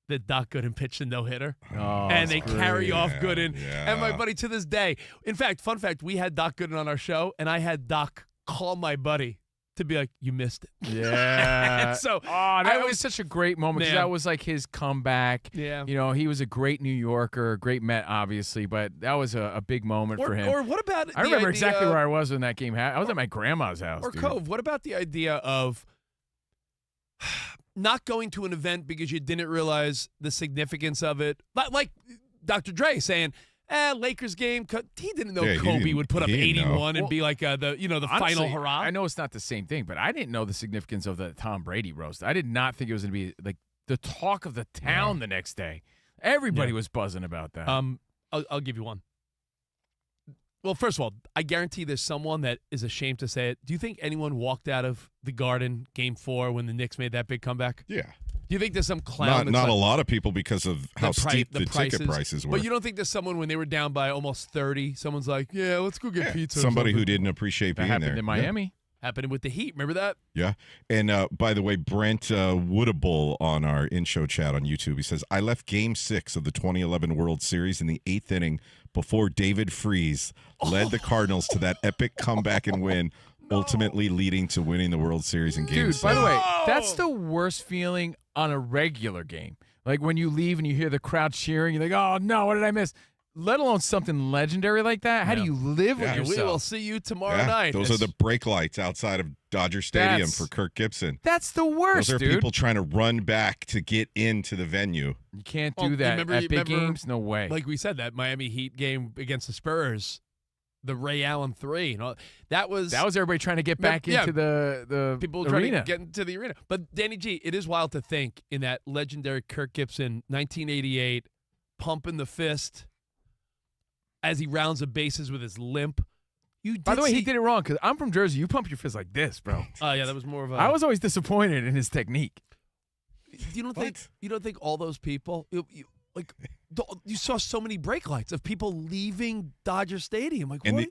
[SPEAKER 5] that Doc Gooden pitched a no-hitter.
[SPEAKER 3] Oh,
[SPEAKER 5] and they carry off Gooden.
[SPEAKER 4] Yeah.
[SPEAKER 5] And my buddy, to this day, in fact, fun fact, we had Doc Gooden on our show, and I had Doc call my buddy to be like, you missed it.
[SPEAKER 3] Yeah.
[SPEAKER 5] So
[SPEAKER 3] that was such a great moment because that was like his comeback.
[SPEAKER 5] Yeah.
[SPEAKER 3] You know, he was a great New Yorker, great Met, obviously, but that was a big moment for him.
[SPEAKER 5] Or what about
[SPEAKER 3] I remember exactly where I was when that game happened. I was at my grandma's house.
[SPEAKER 5] Or
[SPEAKER 3] dude.
[SPEAKER 5] Cove, what about the idea of not going to an event because you didn't realize the significance of it? Like Dr. Dre saying, Lakers game. He didn't know Kobe would put up 81 and be like the
[SPEAKER 3] honestly,
[SPEAKER 5] final hurrah.
[SPEAKER 3] I know it's not the same thing, but I didn't know the significance of the Tom Brady roast. I did not think it was going to be like the talk of the town the next day. Everybody was buzzing about that.
[SPEAKER 5] I'll give you one. Well, first of all, I guarantee there's someone that is ashamed to say it. Do you think anyone walked out of the Garden Game 4 when the Knicks made that big comeback?
[SPEAKER 4] Yeah.
[SPEAKER 5] Do you think there's some clown?
[SPEAKER 4] Not a lot of people because of how steep the ticket prices were.
[SPEAKER 5] But you don't think there's someone when they were down by almost 30, someone's like, yeah, let's go get pizza.
[SPEAKER 4] Somebody who didn't appreciate being
[SPEAKER 3] happened
[SPEAKER 4] there.
[SPEAKER 3] in Miami.
[SPEAKER 5] Happened with the Heat. Remember that?
[SPEAKER 4] Yeah. And by the way, Brent Woodable on our in-show chat on YouTube, he says, I left Game 6 of the 2011 World Series in the 8th inning before David Freese led the Cardinals to that epic comeback and win, ultimately leading to winning the World Series in Game 6.
[SPEAKER 3] Dude, by the way, that's the worst feeling on a regular game. Like when you leave and you hear the crowd cheering, you're like, oh, no, what did I miss? Let alone something legendary like that. How do you live with yourself?
[SPEAKER 5] We will see you tomorrow night.
[SPEAKER 4] Those are the brake lights outside of Dodger Stadium for Kirk Gibson.
[SPEAKER 3] That's the worst,
[SPEAKER 4] Those are people trying to run back to get into the venue.
[SPEAKER 3] You can't do that at big games. No way.
[SPEAKER 5] Like we said, that Miami Heat game against the Spurs, the Ray Allen 3. That was
[SPEAKER 3] everybody trying to get back into the
[SPEAKER 5] people
[SPEAKER 3] arena.
[SPEAKER 5] trying to get into the arena. But Danny G, it is wild to think in that legendary Kirk Gibson 1988 pumping the fist as he rounds the bases with his limp.
[SPEAKER 3] By the way, he did it wrong because I'm from Jersey. You pump your fist like this, bro.
[SPEAKER 5] Oh, yeah, that was more of a...
[SPEAKER 3] I was always disappointed in his technique.
[SPEAKER 5] You don't think all those people... You saw so many brake lights of people leaving Dodger Stadium. Like,
[SPEAKER 4] and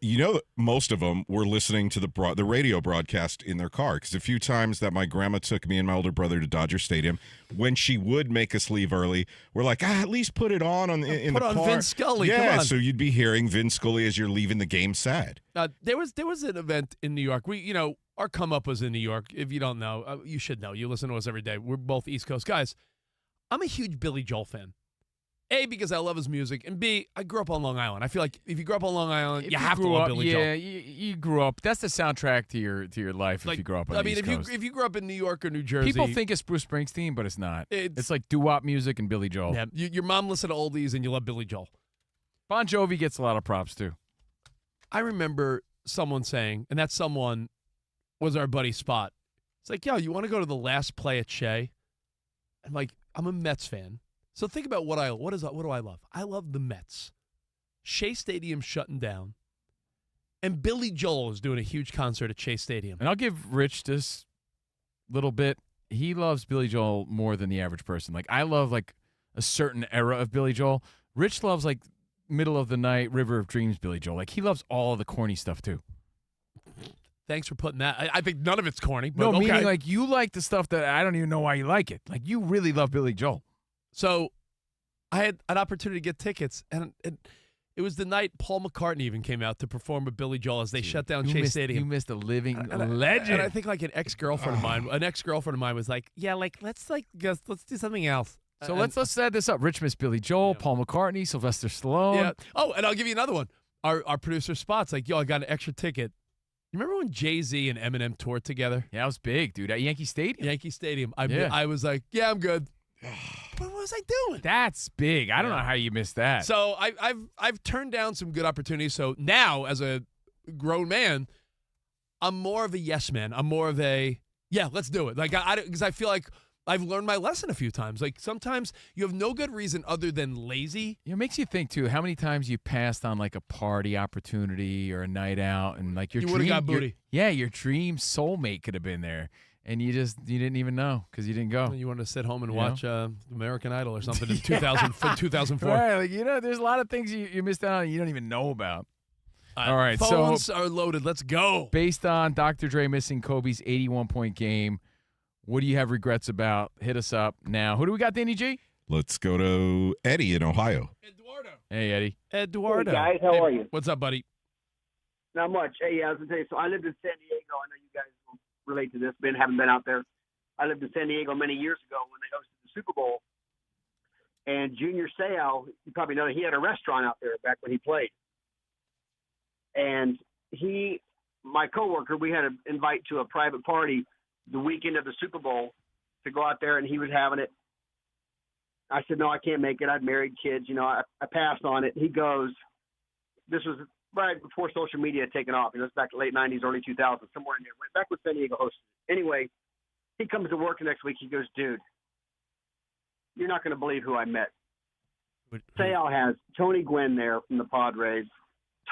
[SPEAKER 4] most of them were listening to the radio broadcast in their car. Because a few times that my grandma took me and my older brother to Dodger Stadium, when she would make us leave early, we're like, at least put it on in the car.
[SPEAKER 5] Put on Vin Scully.
[SPEAKER 4] Yeah,
[SPEAKER 5] come on.
[SPEAKER 4] so you'd be hearing Vin Scully as you're leaving the game sad.
[SPEAKER 5] There was an event in New York. Our come up was in New York. If you don't know, you should know. You listen to us every day. We're both East Coast guys. I'm a huge Billy Joel fan. A, because I love his music, and B, I grew up on Long Island. I feel like if you grew up on Long Island, you have to love Billy Joel.
[SPEAKER 3] Yeah, you grew up. That's the soundtrack to your life if you grew up on the East Coast.
[SPEAKER 5] if you grew up in New York or New Jersey.
[SPEAKER 3] People think it's Bruce Springsteen, but it's not. It's like doo-wop music and Billy Joel.
[SPEAKER 5] Yeah, your mom listened to oldies, and you love Billy Joel.
[SPEAKER 3] Bon Jovi gets a lot of props, too.
[SPEAKER 5] I remember someone saying, and that someone was our buddy Spot. It's like, yo, you want to go to the last play at Shea? I'm like, I'm a Mets fan. So think about what do I love? I love the Mets. Shea Stadium shutting down, and Billy Joel is doing a huge concert at Shea Stadium.
[SPEAKER 3] And I'll give Rich this little bit. He loves Billy Joel more than the average person. Like I love like a certain era of Billy Joel. Rich loves like middle of the night, River of Dreams Billy Joel. Like he loves all of the corny stuff too.
[SPEAKER 5] Thanks for putting that. I think none of it's corny. But
[SPEAKER 3] No,
[SPEAKER 5] okay.
[SPEAKER 3] meaning like you like the stuff that I don't even know why you like it. Like you really love Billy Joel.
[SPEAKER 5] So I had an opportunity to get tickets, and it was the night Paul McCartney even came out to perform with Billy Joel as they shut down Shea Stadium.
[SPEAKER 3] You missed a living legend.
[SPEAKER 5] And I think like an ex-girlfriend of mine was like, yeah, like let's do something else.
[SPEAKER 3] So let's set this up. Rich missed Billy Joel, Paul McCartney, Sylvester Stallone.
[SPEAKER 5] Yeah. Oh, and I'll give you another one. Our producer Spot's like, yo, I got an extra ticket. You remember when Jay-Z and Eminem toured together?
[SPEAKER 3] Yeah, it was big, dude. At Yankee Stadium.
[SPEAKER 5] Yankee Stadium. I was like, yeah, I'm good. What was I doing?
[SPEAKER 3] That's big. I don't know how you missed that.
[SPEAKER 5] So I've turned down some good opportunities. So now, as a grown man, I'm more of a yes man. I'm more of a let's do it. Like because I feel like I've learned my lesson a few times. Like sometimes you have no good reason other than lazy.
[SPEAKER 3] It makes you think too. How many times you passed on like a party opportunity or a night out, and like your
[SPEAKER 5] you would have got booty.
[SPEAKER 3] Your dream soulmate could have been there. And you didn't even know because you didn't go.
[SPEAKER 5] You wanted to sit home and watch American Idol or something in 2004.
[SPEAKER 3] Right, like, there's a lot of things you missed out on and you don't even know about. All right,
[SPEAKER 5] phones are loaded. Let's go.
[SPEAKER 3] Based on Dr. Dre missing Kobe's 81-point game, what do you have regrets about? Hit us up now. Who do we got, Danny G?
[SPEAKER 4] Let's go to Eddie in Ohio.
[SPEAKER 5] Eduardo.
[SPEAKER 3] Hey, Eddie.
[SPEAKER 5] Eduardo.
[SPEAKER 6] Hey, guys. How are you?
[SPEAKER 5] What's up, buddy?
[SPEAKER 6] Not much. Hey, I was going to tell you, so I lived in San Diego. I know you guys relate to this. Haven't been out there. I lived in San Diego many years ago when they hosted the Super Bowl. And Junior Seau, you probably know, he had a restaurant out there back when he played. And my coworker, we had an invite to a private party the weekend of the Super Bowl to go out there, and he was having it. I said, no, I can't make it. I've married kids. I passed on it. He goes, this was right before social media had taken off. It's back in the late 90s, early 2000s, somewhere in there. Back when San Diego hosted. Anyway, he comes to work the next week. He goes, dude, you're not going to believe who I met. Seau has Tony Gwynn there from the Padres.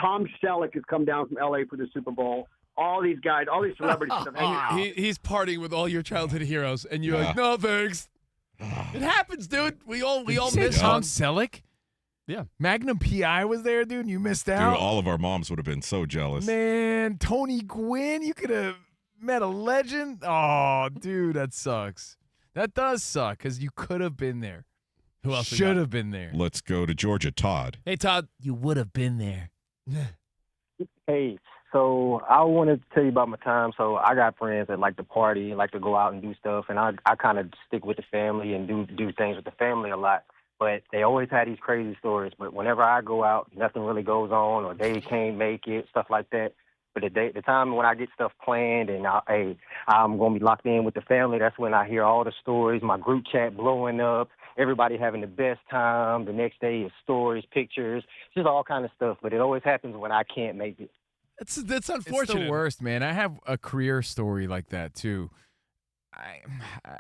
[SPEAKER 6] Tom Selleck has come down from L.A. for the Super Bowl. All these guys, all these celebrities have hanging out.
[SPEAKER 5] He's partying with all your childhood heroes, and you're like, no, thanks. It happens, dude. We all miss
[SPEAKER 3] Tom Selleck?
[SPEAKER 5] Yeah.
[SPEAKER 3] Magnum P.I. was there, dude, and you missed out.
[SPEAKER 4] Dude, all of our moms would have been so jealous.
[SPEAKER 3] Man, Tony Gwynn, you could have met a legend. Oh, dude, that sucks. That does suck because you could have been there.
[SPEAKER 5] Who else
[SPEAKER 3] should have been there?
[SPEAKER 4] Let's go to Georgia. Todd.
[SPEAKER 5] Hey, Todd.
[SPEAKER 3] You would have been there.
[SPEAKER 14] Hey, so I wanted to tell you about my time. So I got friends that like to party, like to go out and do stuff, and I kind of stick with the family and do things with the family a lot. But they always had these crazy stories. But whenever I go out, nothing really goes on, or they can't make it, stuff like that. But the time when I get stuff planned and I'm going to be locked in with the family, that's when I hear all the stories, my group chat blowing up, everybody having the best time. The next day is stories, pictures, just all kind of stuff. But it always happens when I can't make it.
[SPEAKER 5] That's unfortunate.
[SPEAKER 3] It's the worst, man. I have a career story like that, too.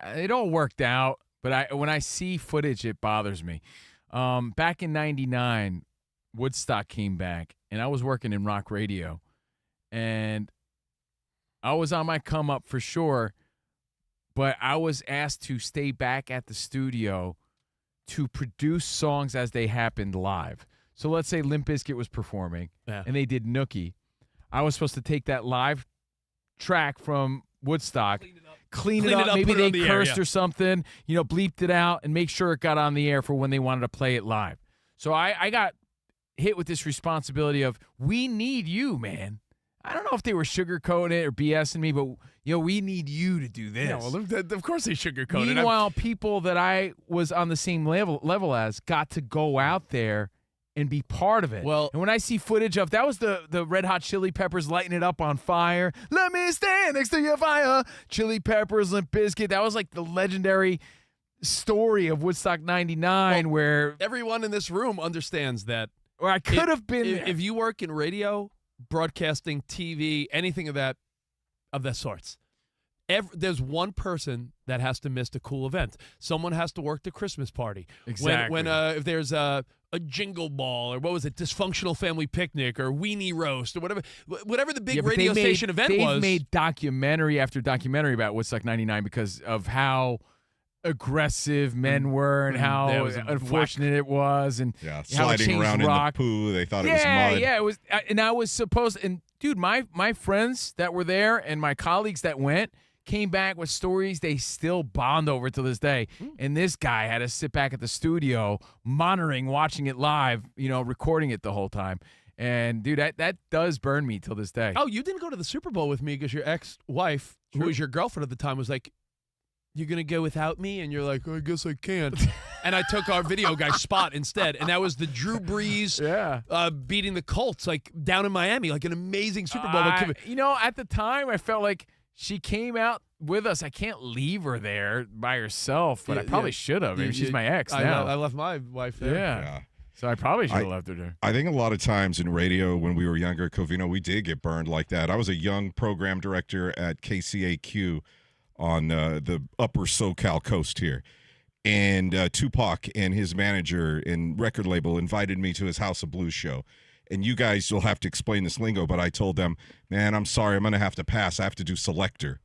[SPEAKER 3] It all worked out, but when I see footage, it bothers me. Back in 99, Woodstock came back, and I was working in rock radio. And I was on my come up for sure, but I was asked to stay back at the studio to produce songs as they happened live. So let's say Limp Bizkit was performing, and they did Nookie. I was supposed to take that live track from Woodstock, clean it up, maybe they cursed or something, bleeped it out, and make sure it got on the air for when they wanted to play it live. So I got hit with this responsibility of, we need you, man. I don't know if they were sugarcoating it or BSing me, but we need you to do this.
[SPEAKER 5] Yeah, well, of course they sugarcoated it.
[SPEAKER 3] Meanwhile, people that I was on the same level as got to go out there and be part of it.
[SPEAKER 5] Well,
[SPEAKER 3] and when I see footage of that was the Red Hot Chili Peppers lighting it up on fire. Let me stand next to your fire. Chili Peppers, Limp Bizkit. That was like the legendary story of Woodstock 99, where
[SPEAKER 5] everyone in this room understands that.
[SPEAKER 3] Or I could have been.
[SPEAKER 5] If you work in radio, broadcasting, TV, anything of that sorts. There's one person that has to miss the cool event. Someone has to work the Christmas party.
[SPEAKER 3] Exactly.
[SPEAKER 5] When if there's a jingle ball, or what was it, dysfunctional family picnic, or weenie roast, or whatever the big radio station event was.
[SPEAKER 3] They've made documentary after documentary about Woodstock 99 because of how aggressive men were and how unfortunate it was, and
[SPEAKER 4] sliding around
[SPEAKER 3] rock.
[SPEAKER 4] in the poo. They thought it was mud.
[SPEAKER 3] Yeah, it was. And I was supposed. And dude, my friends that were there and my colleagues that went came back with stories they still bond over to this day. And this guy had to sit back at the studio, monitoring, watching it live, recording it the whole time. And dude, that does burn me till this day.
[SPEAKER 5] Oh, you didn't go to the Super Bowl with me because your ex-wife, who was your girlfriend at the time, was like, "You're going to go without me?" And you're like, "I guess I can't." And I took our video guy spot instead. And that was the Drew Brees beating the Colts, like down in Miami, like an amazing Super Bowl.
[SPEAKER 3] At the time, I felt like she came out with us. I can't leave her there by herself, but I probably should have. Maybe she's my ex now.
[SPEAKER 5] I left my wife there.
[SPEAKER 3] Yeah. So I probably should have left her there.
[SPEAKER 4] I think a lot of times in radio when we were younger, Covino, we did get burned like that. I was a young program director at KCAQ on the upper SoCal coast here. And Tupac and his manager and record label invited me to his House of Blues show. And you guys will have to explain this lingo, but I told them, man, I'm sorry, I'm going to have to pass. I have to do Selector.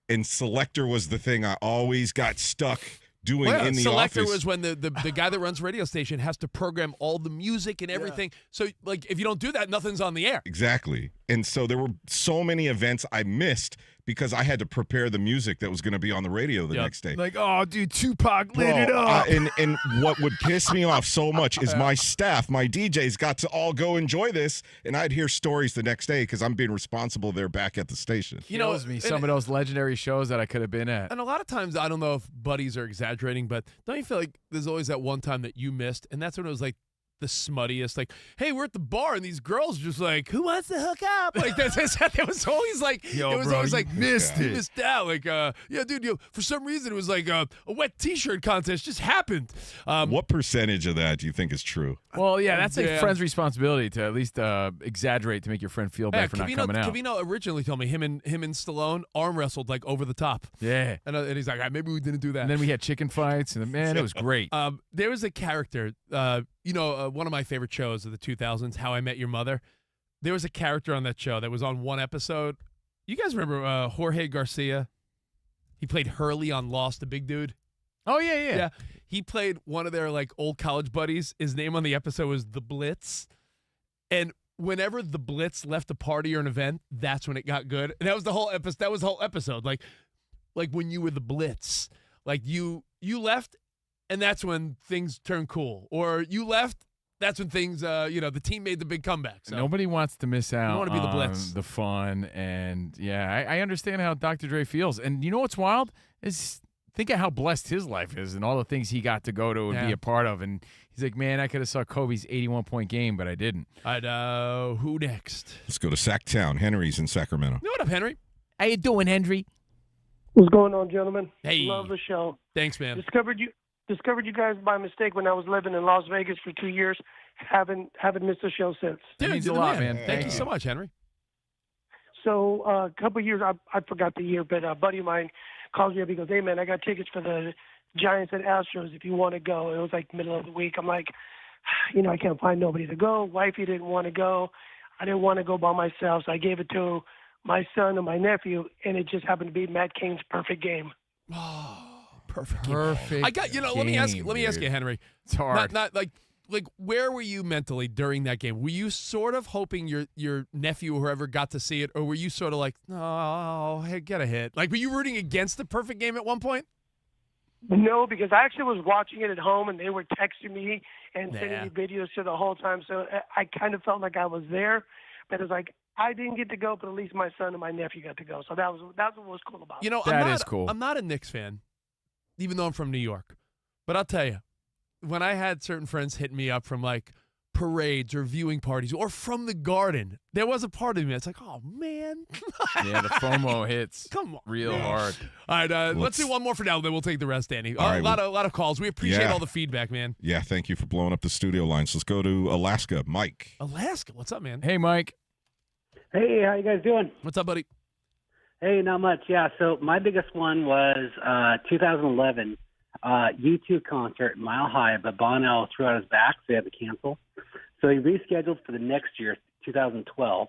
[SPEAKER 4] And Selector was the thing I always got stuck doing in the
[SPEAKER 5] Selector
[SPEAKER 4] office.
[SPEAKER 5] was when the guy that runs radio station has to program all the music and everything. So, like, if you don't do that, nothing's on the air.
[SPEAKER 4] Exactly. And so there were so many events I missed because I had to prepare the music that was going to be on the radio the next day.
[SPEAKER 3] Like, oh, dude, Tupac lit it up.
[SPEAKER 4] And what would piss me off so much is my staff, my DJs, got to all go enjoy this, and I'd hear stories the next day because I'm being responsible there back at the station.
[SPEAKER 3] Kills me. Some of those legendary shows that I could have been at.
[SPEAKER 5] And a lot of times, I don't know if buddies are exaggerating, but don't you feel like there's always that one time that you missed, and that's when it was like the smuttiest, like, hey, we're at the bar and these girls just like, who wants to hook up? Like that was always like,
[SPEAKER 3] yo,
[SPEAKER 5] it was
[SPEAKER 3] bro,
[SPEAKER 5] always like,
[SPEAKER 3] you
[SPEAKER 5] missed out. Like, yeah, dude, for some reason it was like a wet T-shirt contest just happened.
[SPEAKER 4] What percentage of that do you think is true?
[SPEAKER 3] Well, yeah, that's a friend's responsibility to at least exaggerate to make your friend feel bad for not coming out.
[SPEAKER 5] Covino originally told me him and Stallone arm wrestled like over the top.
[SPEAKER 3] Yeah,
[SPEAKER 5] and he's like, maybe we didn't do that.
[SPEAKER 3] And then we had chicken fights, and man, it was great.
[SPEAKER 5] There was a character. One of my favorite shows of the 2000s, How I Met Your Mother. There was a character on that show that was on one episode. You guys remember Jorge Garcia? He played Hurley on Lost, the big dude.
[SPEAKER 3] Oh, yeah.
[SPEAKER 5] He played one of their like old college buddies. His name on the episode was The Blitz. And whenever The Blitz left a party or an event, that's when it got good. And that was the whole episode. That was the whole episode. Like when you were The Blitz, like you left, and that's when things turn cool. Or you left, that's when things, the team made the big comeback. So.
[SPEAKER 3] Nobody wants to miss out
[SPEAKER 5] want to be the
[SPEAKER 3] on
[SPEAKER 5] Blitz.
[SPEAKER 3] the fun. And, yeah, I understand how Dr. Dre feels. And you know what's wild? Is think of how blessed his life is and all the things he got to go to and be a part of. And he's like, man, I could have saw Kobe's 81-point game, but I didn't.
[SPEAKER 5] Who next?
[SPEAKER 4] Let's go to Sacktown. Henry's in Sacramento.
[SPEAKER 5] What up, Henry?
[SPEAKER 3] How you doing, Henry?
[SPEAKER 15] What's going on, gentlemen?
[SPEAKER 5] Hey.
[SPEAKER 15] Love the show.
[SPEAKER 5] Thanks, man.
[SPEAKER 15] Discovered you guys by mistake when I was living in Las Vegas for 2 years. Haven't missed a show since.
[SPEAKER 5] Dude,
[SPEAKER 3] means a lot, man.
[SPEAKER 5] Thank you so much, Henry.
[SPEAKER 15] So a couple of years, I forgot the year, but a buddy of mine calls me up. He goes, hey, man, I got tickets for the Giants and Astros if you want to go. It was like middle of the week. I'm like, I can't find nobody to go. Wifey didn't want to go. I didn't want to go by myself, so I gave it to my son and my nephew, and it just happened to be Matt Cain's perfect game.
[SPEAKER 5] Oh, perfect game.
[SPEAKER 3] Perfect.
[SPEAKER 5] I got, let me ask you, Henry.
[SPEAKER 3] It's hard.
[SPEAKER 5] Not like where were you mentally during that game? Were you sort of hoping your nephew or whoever got to see it, or were you sort of like, oh, hey, get a hit? Like, were you rooting against the perfect game at one point?
[SPEAKER 15] No, because I actually was watching it at home, and they were texting me and sending me videos to the whole time. So I kind of felt like I was there, but it was like I didn't get to go, but at least my son and my nephew got to go. So that's what was cool about it.
[SPEAKER 3] That is cool.
[SPEAKER 5] I'm not a Knicks fan, even though I'm from New York. But I'll tell you, when I had certain friends hit me up from like parades or viewing parties or from the Garden, there was a part of me that's like, oh, man.
[SPEAKER 3] Yeah, the FOMO hits
[SPEAKER 5] Come on,
[SPEAKER 3] real
[SPEAKER 5] man.
[SPEAKER 3] hard.
[SPEAKER 5] All right, let's do one more for now, then we'll take the rest, Danny.
[SPEAKER 4] All right,
[SPEAKER 5] a lot of calls. We appreciate all the feedback, man.
[SPEAKER 4] Yeah, thank you for blowing up the studio lines. Let's go to Alaska. Mike.
[SPEAKER 5] Alaska, what's up, man?
[SPEAKER 3] Hey, Mike.
[SPEAKER 16] Hey, how you guys doing?
[SPEAKER 5] What's up, buddy?
[SPEAKER 16] Hey, not much. Yeah, so my biggest one was 2011 U2 concert in Mile High, but Bono threw out his back, so they had to cancel. So he rescheduled for the next year, 2012.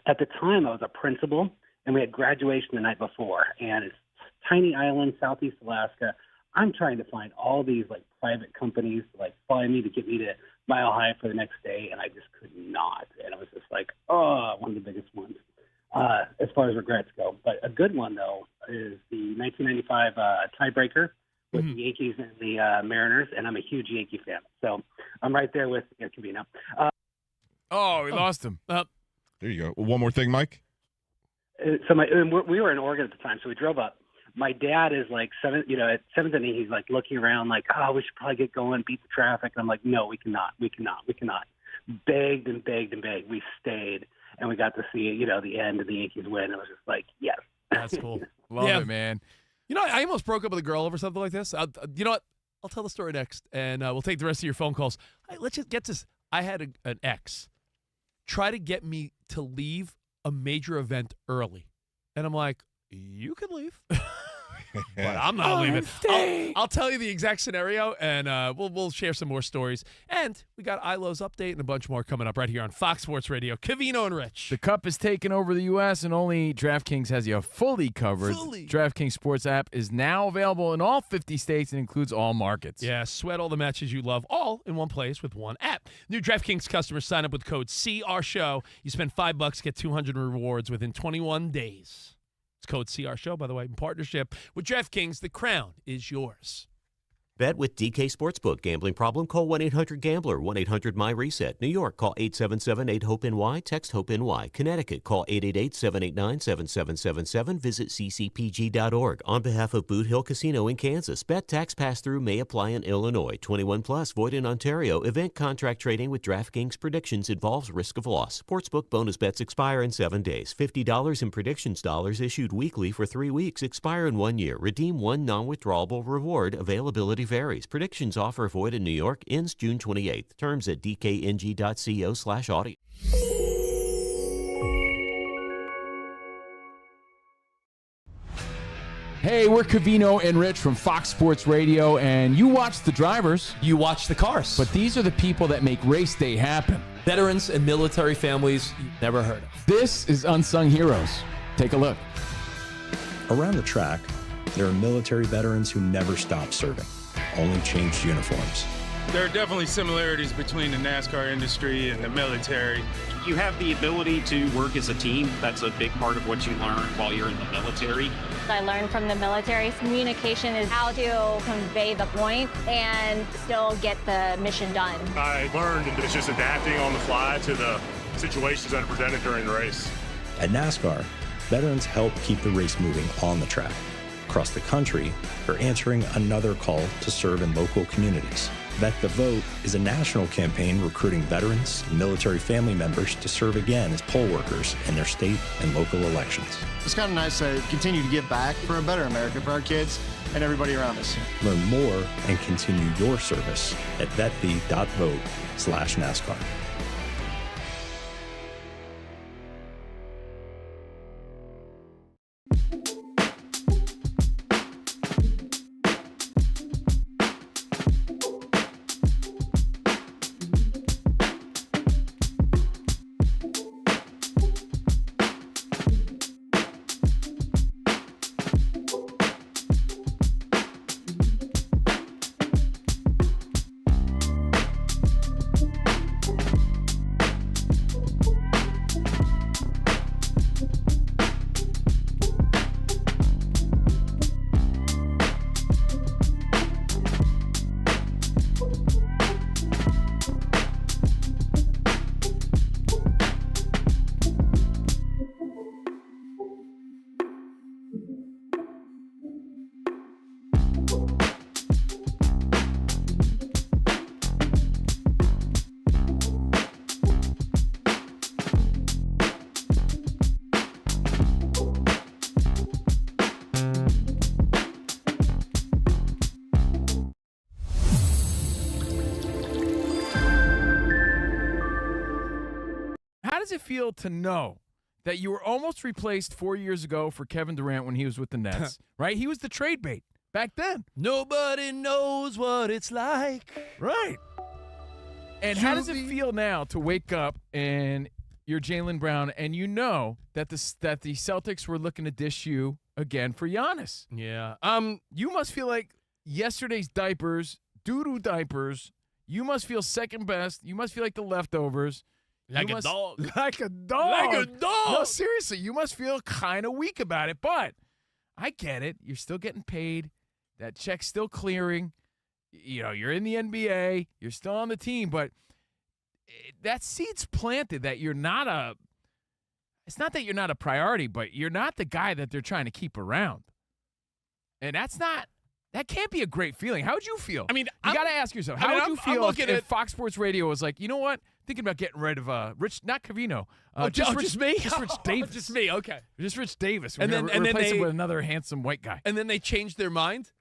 [SPEAKER 16] At the time, I was a principal, and we had graduation the night before. And it's tiny island, southeast Alaska. I'm trying to find all these like private companies to like fly me to get me to Mile High for the next day, and I just could not. And it was just like, one of the biggest ones as far as regrets go. But a good one, though, is the 1995 tiebreaker with the Yankees and the Mariners, and I'm a huge Yankee fan. So I'm right there with Covino.
[SPEAKER 3] We lost him.
[SPEAKER 4] There you go. One more thing, Mike.
[SPEAKER 16] So we were in Oregon at the time, so we drove up. My dad is like at 7th inning, he's like looking around like, we should probably get going, beat the traffic. And I'm like, no, we cannot. Begged and begged and begged. We stayed, and we got to see, the end of the Yankees win. It was just like, yes.
[SPEAKER 5] That's cool.
[SPEAKER 3] Love it, man.
[SPEAKER 5] I almost broke up with a girl over something like this. You know what? I'll tell the story next, and we'll take the rest of your phone calls. Let's just get this. I had an ex try to get me to leave a major event early. And I'm like, you can leave. But I'm not leaving. I'll tell you the exact scenario, and we'll share some more stories. And we got Ilo's update and a bunch more coming up right here on Fox Sports Radio. Covino and Rich.
[SPEAKER 3] The Cup is taking over the U.S., and only DraftKings has you fully covered. DraftKings Sports app is now available in all 50 states and includes all markets.
[SPEAKER 5] Yeah, sweat all the matches you love, all in one place with one app. New DraftKings customers sign up with code CRSHOW. You spend $5, get $200 rewards within 21 days. It's code CR Show, by the way, in partnership with DraftKings. The crown is yours.
[SPEAKER 17] Bet with DK Sportsbook. Gambling problem? Call 1-800-GAMBLER. 1-800-MY-RESET. New York, call 877-8-HOPE-NY. Text HOPE-NY. Connecticut, call 888-789-7777. Visit ccpg.org. On behalf of Boot Hill Casino in Kansas, bet tax pass-through may apply in Illinois. 21 plus, void in Ontario. Event contract trading with DraftKings predictions involves risk of loss. Sportsbook bonus bets expire in 7 days. $50 in predictions dollars issued weekly for 3 weeks. Expire in 1 year. Redeem one non-withdrawable reward. Availability varies. Predictions offer void in New York. Ends June 28th. Terms at dkng.co/audio.
[SPEAKER 3] Hey, we're Covino and Rich from Fox Sports Radio, and you watch the drivers.
[SPEAKER 5] You watch the cars.
[SPEAKER 3] But these are the people that make race day happen.
[SPEAKER 5] Veterans and military families you've never heard of.
[SPEAKER 3] This is Unsung Heroes. Take a look.
[SPEAKER 7] Around the track, there are military veterans who never stopped serving, only changed uniforms.
[SPEAKER 8] There are definitely similarities between the NASCAR industry and the military.
[SPEAKER 9] You have the ability to work as a team. That's a big part of what you learn while you're in the military.
[SPEAKER 10] I learned from the military communication is how to convey the point and still get the mission done.
[SPEAKER 11] I learned it's just adapting on the fly to the situations that are presented during the race.
[SPEAKER 7] At NASCAR, veterans help keep the race moving on the track. Across the country, they're answering another call to serve in local communities. Vet the Vote is a national campaign recruiting veterans and military family members to serve again as poll workers in their state and local elections.
[SPEAKER 12] It's kind of nice to continue to give back for a better America for our kids and everybody around us.
[SPEAKER 7] Learn more and continue your service at vetv.vote/NASCAR.
[SPEAKER 3] How does it feel to know that you were almost replaced 4 years ago for Kevin Durant when he was with the Nets, right? He was the trade bait back then.
[SPEAKER 5] Nobody knows what it's like.
[SPEAKER 3] Right. And how does it feel now to wake up and you're Jaylen Brown and you know that the Celtics were looking to dish you again for Giannis?
[SPEAKER 5] Yeah.
[SPEAKER 3] You must feel like yesterday's diapers, doo-doo diapers, you must feel second best. You must feel like the leftovers.
[SPEAKER 5] Like a dog.
[SPEAKER 3] Like a dog.
[SPEAKER 5] Like a dog.
[SPEAKER 3] No, seriously, you must feel kind of weak about it, but I get it. You're still getting paid. That check's still clearing. You know, you're in the NBA. You're still on the team, but that seed's planted that you're not a – it's not that you're not a priority, but you're not the guy that they're trying to keep around. And that's not – that can't be a great feeling. How would you feel?
[SPEAKER 5] I mean,
[SPEAKER 3] you got to ask yourself, how would you feel if Fox Sports Radio was like, you know what? Thinking about getting rid of Rich, not Covino.
[SPEAKER 5] Just me?
[SPEAKER 3] Just Rich Davis.
[SPEAKER 5] Just me, okay.
[SPEAKER 3] Just Rich Davis. We're
[SPEAKER 5] And
[SPEAKER 3] going to replace him with another handsome white guy.
[SPEAKER 5] And then they changed their mind?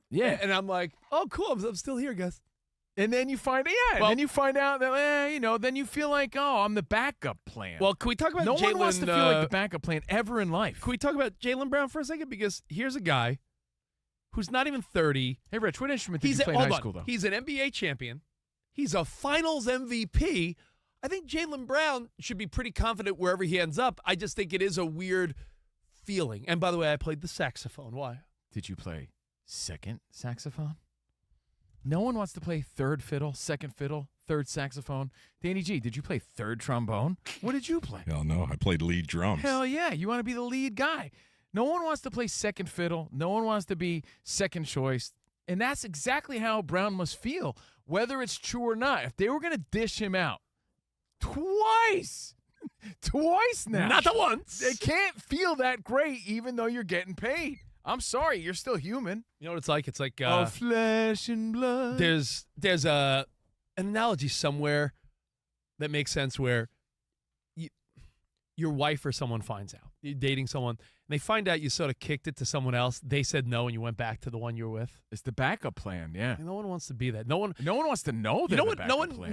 [SPEAKER 3] Yeah.
[SPEAKER 5] And I'm like, oh, cool. I'm still here, guys.
[SPEAKER 3] And then you find
[SPEAKER 5] Well-
[SPEAKER 3] and then you find out that, then you feel like, oh, I'm the backup plan.
[SPEAKER 5] Well, can we talk about
[SPEAKER 3] no
[SPEAKER 5] Jaylen?
[SPEAKER 3] one wants to feel like the backup plan ever in life.
[SPEAKER 5] Can we talk about Jaylen Brown for a second? Because here's a guy who's not even 30.
[SPEAKER 3] Hey, Rich, what instrument did you play in high school, though?
[SPEAKER 5] He's an NBA champion. He's a finals MVP. I think Jaylen Brown should be pretty confident wherever he ends up. I just think it is a weird feeling. And by the way, I played the saxophone. Why?
[SPEAKER 3] Did you play second saxophone? No one wants to play third fiddle, second fiddle, third saxophone. Danny G, did you play third trombone? What did you play?
[SPEAKER 4] Hell no, I played lead drums.
[SPEAKER 3] Hell yeah, you want to be the lead guy. No one wants to play second fiddle. No one wants to be second choice. And that's exactly how Brown must feel, whether it's true or not. If they were going to dish him out twice now.
[SPEAKER 5] Not the once.
[SPEAKER 3] They can't feel that great even though you're getting paid. I'm sorry, you're still human.
[SPEAKER 5] You know what it's like? It's like
[SPEAKER 3] of flesh and blood.
[SPEAKER 5] There's an analogy somewhere that makes sense where your wife or someone finds out. You're dating someone, and they find out you sort of kicked it to someone else. They said no, and you went back to the one you were with.
[SPEAKER 3] It's the backup plan, yeah.
[SPEAKER 5] And no one wants to be that. No one
[SPEAKER 3] wants to know that.
[SPEAKER 5] No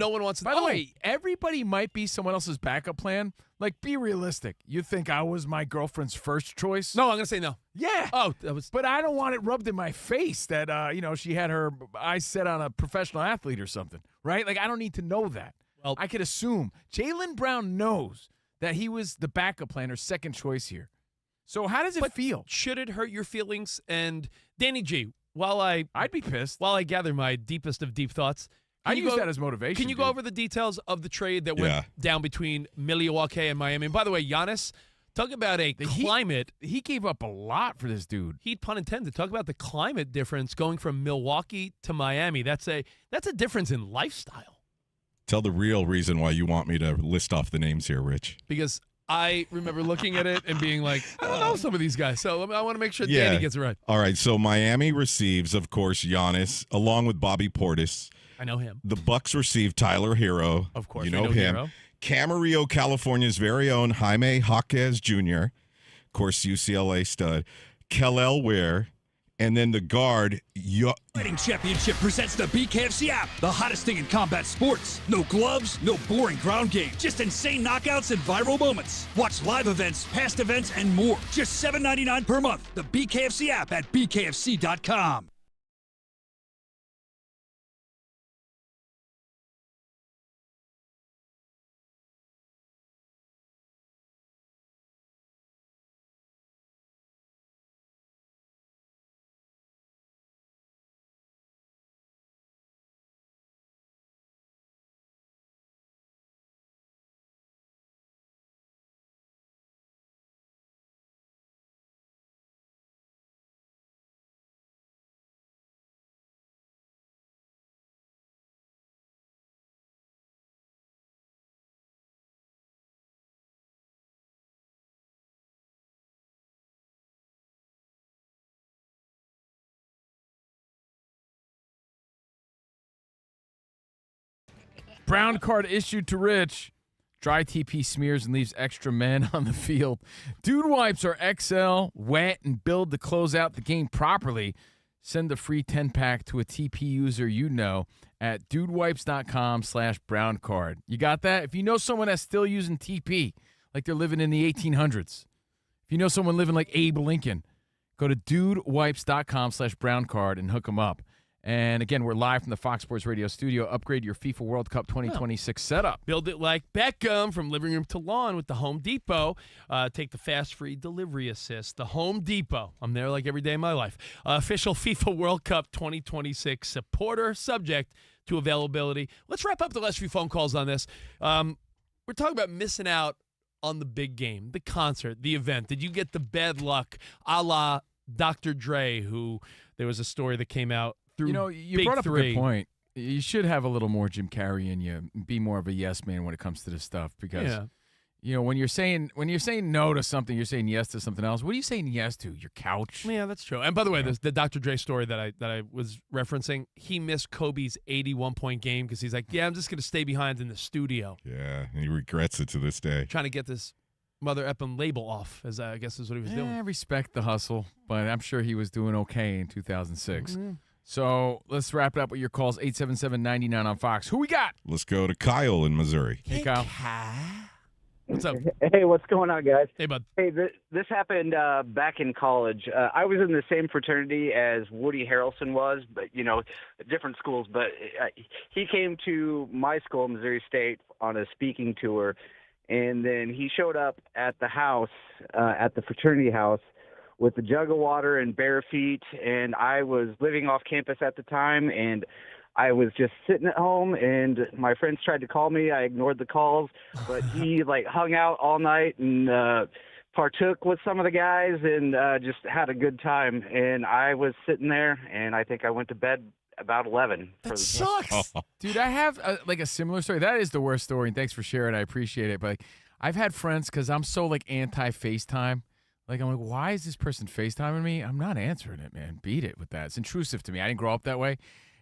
[SPEAKER 5] one wants to.
[SPEAKER 3] By the way, everybody might be someone else's backup plan. Like, be realistic. You think I was my girlfriend's first choice?
[SPEAKER 5] No, I'm gonna say no.
[SPEAKER 3] Yeah.
[SPEAKER 5] Oh, that was.
[SPEAKER 3] But I don't want it rubbed in my face that she had her eyes set on a professional athlete or something, right? Like, I don't need to know that. Well, I could assume Jaylen Brown knows that he was the backup plan or second choice here. So how does it feel?
[SPEAKER 5] Should it hurt your feelings? And Danny G, I'd
[SPEAKER 3] be pissed.
[SPEAKER 5] While I gather my deepest of deep thoughts,
[SPEAKER 3] I use that as motivation.
[SPEAKER 5] Can you go over the details of the trade that went down between Milwaukee and Miami? And by the way, Giannis, talk about a climate.
[SPEAKER 3] He gave up a lot for this dude.
[SPEAKER 5] Heat pun intended. Talk about the climate difference going from Milwaukee to Miami. That's a difference in lifestyle.
[SPEAKER 4] Tell the real reason why you want me to list off the names here, Rich.
[SPEAKER 5] Because I remember looking at it and being like, I don't know some of these guys, so I want to make sure Danny gets it right.
[SPEAKER 4] All right, so Miami receives, of course, Giannis, along with Bobby Portis.
[SPEAKER 5] I know him.
[SPEAKER 4] The Bucks receive Tyler Hero.
[SPEAKER 5] Of course,
[SPEAKER 4] you know him.
[SPEAKER 5] Hero.
[SPEAKER 4] Camarillo, California's very own Jaime Jaquez Jr., of course, UCLA stud. Kel'el Ware. And then the guard,
[SPEAKER 18] Fighting Championship presents the BKFC app, the hottest thing in combat sports. No gloves, no boring ground game, just insane knockouts and viral moments. Watch live events, past events, and more. Just $7.99 per month. The BKFC app at bkfc.com.
[SPEAKER 3] Brown card issued to Rich. Dry TP smears and leaves extra men on the field. Dude wipes are XL, wet, and build to close out the game properly. Send a free 10-pack to a TP user you know at dudewipes.com/brown card. You got that? If you know someone that's still using TP, like they're living in the 1800s, if you know someone living like Abe Lincoln, go to dudewipes.com/brown card and hook them up. And again, we're live from the Fox Sports Radio studio. Upgrade your FIFA World Cup 2026 setup.
[SPEAKER 5] Build it like Beckham from living room to lawn with the Home Depot. Take the fast free delivery assist. The Home Depot. I'm there like every day of my life. Official FIFA World Cup 2026 supporter, subject to availability. Let's wrap up the last few phone calls on this. We're talking about missing out on the big game, the concert, the event. Did you get the bad luck a la Dr. Dre, who there was a story that came out through
[SPEAKER 3] you brought up a good point. You should have a little more Jim Carrey in you, be more of a yes man when it comes to this stuff, because when you're saying no to something, you're saying yes to something else. What are you saying yes to? Your couch?
[SPEAKER 5] Yeah, that's true. And by the way, the Dr. Dre story that I was referencing, he missed Kobe's 81-point game because he's like, I'm just going to stay behind in the studio.
[SPEAKER 4] Yeah, and he regrets it to this day.
[SPEAKER 5] Trying to get this Mother Eppin label off, as I guess is what he was doing.
[SPEAKER 3] I respect the hustle, but I'm sure he was doing okay in 2006.
[SPEAKER 5] Mm-hmm.
[SPEAKER 3] So let's wrap it up with your calls, 877-99 on Fox. Who we got?
[SPEAKER 4] Let's go to Kyle in Missouri.
[SPEAKER 3] Hey, Kyle.
[SPEAKER 5] What's up?
[SPEAKER 19] Hey, what's going on, guys?
[SPEAKER 5] Hey, bud.
[SPEAKER 19] Hey, this happened back in college. I was in the same fraternity as Woody Harrelson was, but, different schools. But he came to my school, Missouri State, on a speaking tour, and then he showed up at the house, at the fraternity house, with a jug of water and bare feet, and I was living off campus at the time, and I was just sitting at home, and my friends tried to call me. I ignored the calls, but he hung out all night and partook with some of the guys and just had a good time. And I was sitting there, and I think I went to bed about 11.
[SPEAKER 3] That sucks. Dude, I have a similar story. That is the worst story, and thanks for sharing. I appreciate it. But like, I've had friends, because I'm so like anti-FaceTime. Like, I'm like, why is this person FaceTiming me? I'm not answering it, man. Beat it with that. It's intrusive to me. I didn't grow up that way.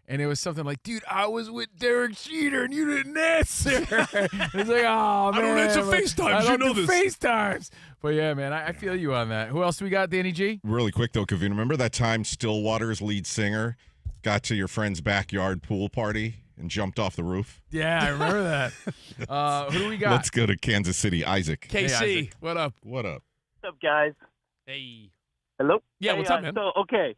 [SPEAKER 3] And it was something like, dude, I was with Derek Jeter and you didn't answer. It's like, oh, man.
[SPEAKER 5] I don't answer FaceTimes. You know this.
[SPEAKER 3] FaceTimes. But yeah, man, I feel you on that. Who else do we got, Danny G?
[SPEAKER 4] Really quick, though, Covino, remember that time Stillwater's lead singer got to your friend's backyard pool party and jumped off the roof?
[SPEAKER 3] Yeah, I remember that. Who do we got?
[SPEAKER 4] Let's go to Kansas City. Isaac.
[SPEAKER 5] KC,
[SPEAKER 3] Hey, Isaac.
[SPEAKER 5] what up?
[SPEAKER 4] What up?
[SPEAKER 20] What's up, guys?
[SPEAKER 5] Hey.
[SPEAKER 20] Hello?
[SPEAKER 5] Yeah,
[SPEAKER 20] hey,
[SPEAKER 5] what's up, man?
[SPEAKER 20] So, okay.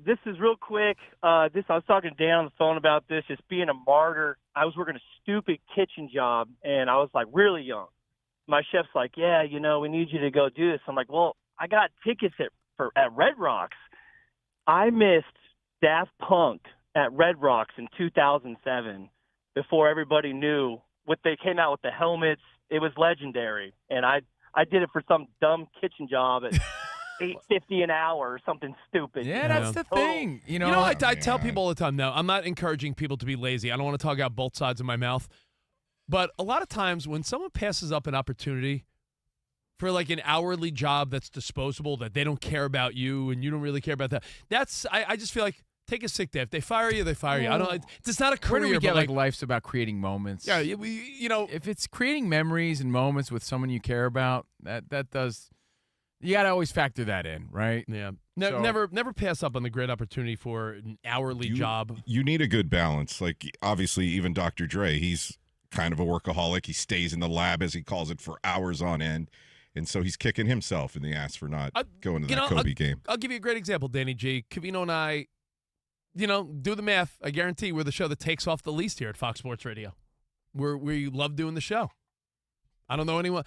[SPEAKER 20] This is real quick. I was talking to Dan on the phone about this, just being a martyr. I was working a stupid kitchen job, and I was, like, really young. My chef's like, yeah, we need you to go do this. I'm like, well, I got tickets at Red Rocks. I missed Daft Punk at Red Rocks in 2007 before everybody knew. They came out with the helmets. It was legendary. And I did it for some dumb kitchen job at $8.50 an hour or something stupid.
[SPEAKER 3] Yeah, that's the thing.
[SPEAKER 5] I tell people all the time now, I'm not encouraging people to be lazy. I don't want to talk out both sides of my mouth. But a lot of times when someone passes up an opportunity for like an hourly job that's disposable, that they don't care about you and you don't really care about that, I just feel like take a sick day. If they fire you, they fire you. It's not a career.
[SPEAKER 3] Where do we get
[SPEAKER 5] but
[SPEAKER 3] life's about creating moments?
[SPEAKER 5] Yeah, if
[SPEAKER 3] it's creating memories and moments with someone you care about, that does. You got to always factor that in, right?
[SPEAKER 5] Yeah. Never pass up on the great opportunity for an hourly job.
[SPEAKER 4] You need a good balance. Like, obviously, even Dr. Dre, he's kind of a workaholic. He stays in the lab, as he calls it, for hours on end. And so he's kicking himself in the ass for not going to that Kobe game.
[SPEAKER 5] I'll give you a great example, Danny G. Covino and I, do the math. I guarantee we're the show that takes off the least here at Fox Sports Radio. We love doing the show. I don't know anyone.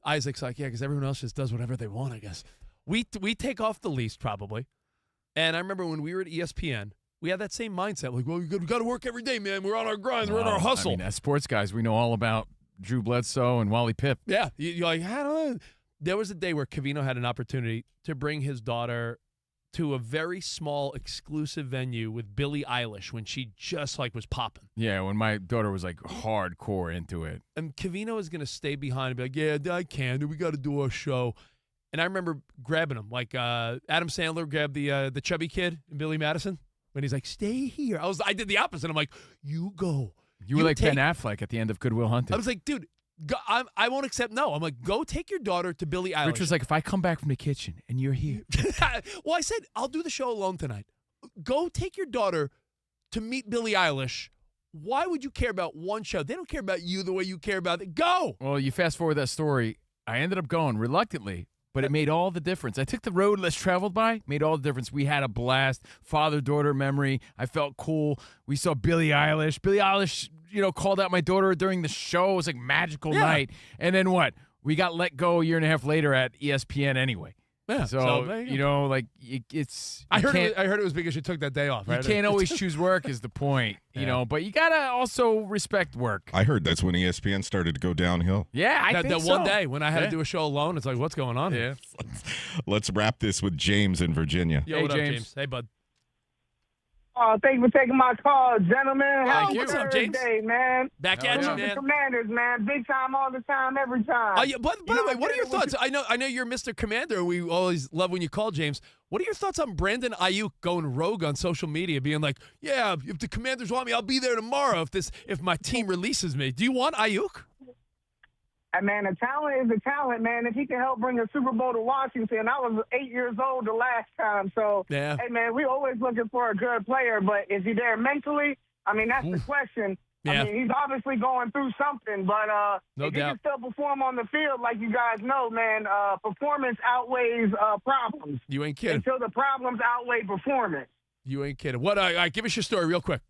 [SPEAKER 5] Isaac's like, yeah, because everyone else just does whatever they want, I guess. We take off the least, probably. And I remember when we were at ESPN, we had that same mindset. Like, well, we got to work every day, man. We're on our grind. We're on our hustle.
[SPEAKER 3] I mean, as sports guys, we know all about Drew Bledsoe and Wally Pipp.
[SPEAKER 5] Yeah. You're like, I don't know. There was a day where Covino had an opportunity to bring his daughter to a very small, exclusive venue with Billie Eilish when she just, was popping.
[SPEAKER 3] Yeah, when my daughter was, hardcore into it.
[SPEAKER 5] And Covino is going to stay behind and be like, yeah, I can. We got to do our show. And I remember grabbing him. Adam Sandler grabbed the chubby kid in Billy Madison. When he's like, stay here. I did the opposite. I'm like, you go.
[SPEAKER 3] You were like Ben Affleck at the end of Good Will Hunting.
[SPEAKER 5] I was like, dude, I won't accept no. I'm like, go take your daughter to Billie Eilish.
[SPEAKER 3] Rich was like, if I come back from the kitchen and you're here.
[SPEAKER 5] Well, I said, I'll do the show alone tonight. Go take your daughter to meet Billie Eilish. Why would you care about one show? They don't care about you the way you care about it. Go.
[SPEAKER 3] Well, you fast forward that story. I ended up going reluctantly. But it made all the difference. I took the road less traveled by, made all the difference. We had a blast, father-daughter memory. I felt cool. We saw Billie Eilish. Billie Eilish, called out my daughter during the show. It was like magical night. And then what? We got let go a year and a half later at ESPN anyway.
[SPEAKER 5] Yeah.
[SPEAKER 3] So it's.
[SPEAKER 5] I heard it was because you took that day off, right?
[SPEAKER 3] You can't always choose work is the point, but you got to also respect work.
[SPEAKER 4] I heard that's when ESPN started to go downhill.
[SPEAKER 3] Yeah, I think
[SPEAKER 5] that
[SPEAKER 3] so.
[SPEAKER 5] one day when I had to do a show alone, it's like, what's going on here?
[SPEAKER 4] Let's wrap this with James in Virginia.
[SPEAKER 5] Yo, what up, James? Hey, bud.
[SPEAKER 21] Thank you for taking my call, gentlemen.
[SPEAKER 5] Thank you. What's up, James?
[SPEAKER 21] Day, man.
[SPEAKER 5] Back at you, man.
[SPEAKER 21] Commanders, man. Big time all the time, every time.
[SPEAKER 5] By the way, what are your thoughts? I know you're Mr. Commander. We always love when you call, James. What are your thoughts on Brandon Ayuk going rogue on social media, being like, yeah, if the Commanders want me, I'll be there tomorrow if my team releases me. Do you want Ayuk?
[SPEAKER 21] Man, a talent is a talent, man. If he can help bring a Super Bowl to Washington, I was 8 years old the last time. So,
[SPEAKER 5] yeah.
[SPEAKER 21] Hey, man, we always looking for a good player, but is he there mentally? I mean, that's the question.
[SPEAKER 5] Yeah.
[SPEAKER 21] I mean, he's obviously going through something, but if he can still perform on the field, like you guys know, man, performance outweighs problems.
[SPEAKER 5] You ain't kidding.
[SPEAKER 21] Until the problems outweigh performance.
[SPEAKER 5] You ain't kidding. What? Give us your story real quick.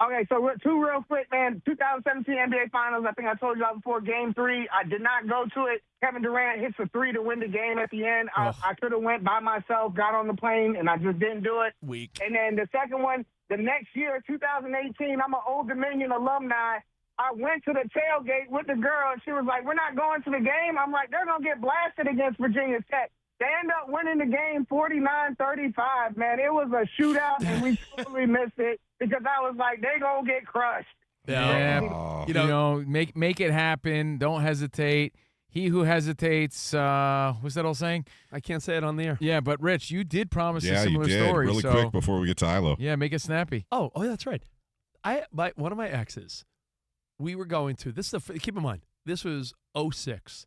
[SPEAKER 21] Okay, so two real quick, man. 2017 NBA Finals, I think I told you about before, Game 3. I did not go to it. Kevin Durant hits a 3 to win the game at the end. I could have went by myself, got on the plane, and I just didn't do it.
[SPEAKER 5] Weak.
[SPEAKER 21] And then the second one, the next year, 2018, I'm an Old Dominion alumni. I went to the tailgate with the girl, and she was like, we're not going to the game. I'm like, they're going to get blasted against Virginia Tech. They end up winning the game 49-35, man. It was a shootout, and we totally missed it because I was like, they going to get crushed.
[SPEAKER 3] Yeah. You know, make it happen. Don't hesitate. He who hesitates, what's that old saying?
[SPEAKER 5] I can't say it on the air.
[SPEAKER 3] Yeah, but Rich, you did promise a
[SPEAKER 4] Yeah,
[SPEAKER 3] similar
[SPEAKER 4] you did.
[SPEAKER 3] story.
[SPEAKER 4] Really
[SPEAKER 3] so,
[SPEAKER 4] quick before we get to Ilo.
[SPEAKER 3] Yeah, make it snappy.
[SPEAKER 5] Oh, that's right. One of my exes, we were going to, keep in mind, this was 2006.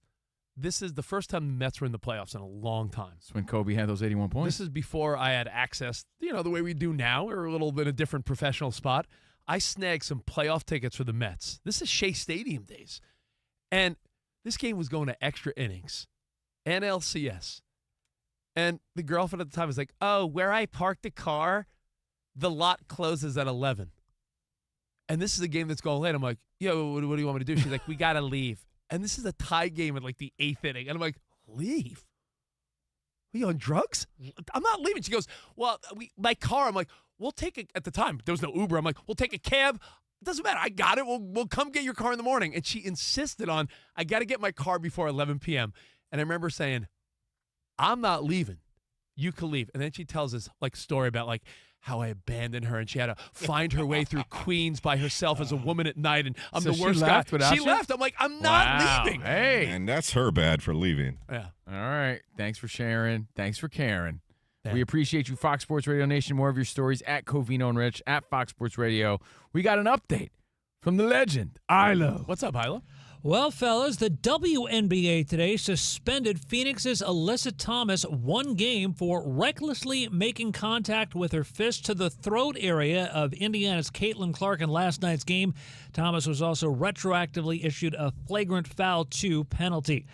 [SPEAKER 5] This is the first time the Mets were in the playoffs in a long time.
[SPEAKER 3] That's when Kobe had those 81 points.
[SPEAKER 5] This is before I had access, the way we do now, or a little bit of different professional spot. I snagged some playoff tickets for the Mets. This is Shea Stadium days. And this game was going to extra innings, NLCS. And the girlfriend at the time was like, oh, where I parked the car, the lot closes at 11. And this is a game that's going late. I'm like, yo, what do you want me to do? She's like, we got to leave. And this is a tie game at like the 8th inning. And I'm like, leave? Are you on drugs? I'm not leaving. She goes, well, my car. I'm like, we'll take it. At the time, there was no Uber. I'm like, we'll take a cab. It doesn't matter. I got it. We'll come get your car in the morning. And she insisted on, I got to get my car before 11 p.m. And I remember saying, I'm not leaving. You can leave. And then she tells this story about how I abandoned her and she had to find her way through Queens by herself as a woman at night. And I'm
[SPEAKER 3] So
[SPEAKER 5] the
[SPEAKER 3] she
[SPEAKER 5] worst
[SPEAKER 3] left
[SPEAKER 5] guy.
[SPEAKER 3] without
[SPEAKER 5] She
[SPEAKER 3] you?
[SPEAKER 5] left. I'm like, I'm not leaving.
[SPEAKER 3] Hey.
[SPEAKER 4] And that's her bad for leaving.
[SPEAKER 5] Yeah.
[SPEAKER 3] All right. Thanks for sharing. Thanks for caring.
[SPEAKER 5] Yeah.
[SPEAKER 3] We appreciate you, Fox Sports Radio Nation. More of your stories at Covino and Rich, at Fox Sports Radio. We got an update from the legend, Ilo.
[SPEAKER 5] What's up, Ilo?
[SPEAKER 1] Well, fellas, the WNBA today suspended Phoenix's Alyssa Thomas 1 game for recklessly making contact with her fist to the throat area of Indiana's Caitlin Clark in last night's game. Thomas was also retroactively issued a flagrant foul 2 penalty.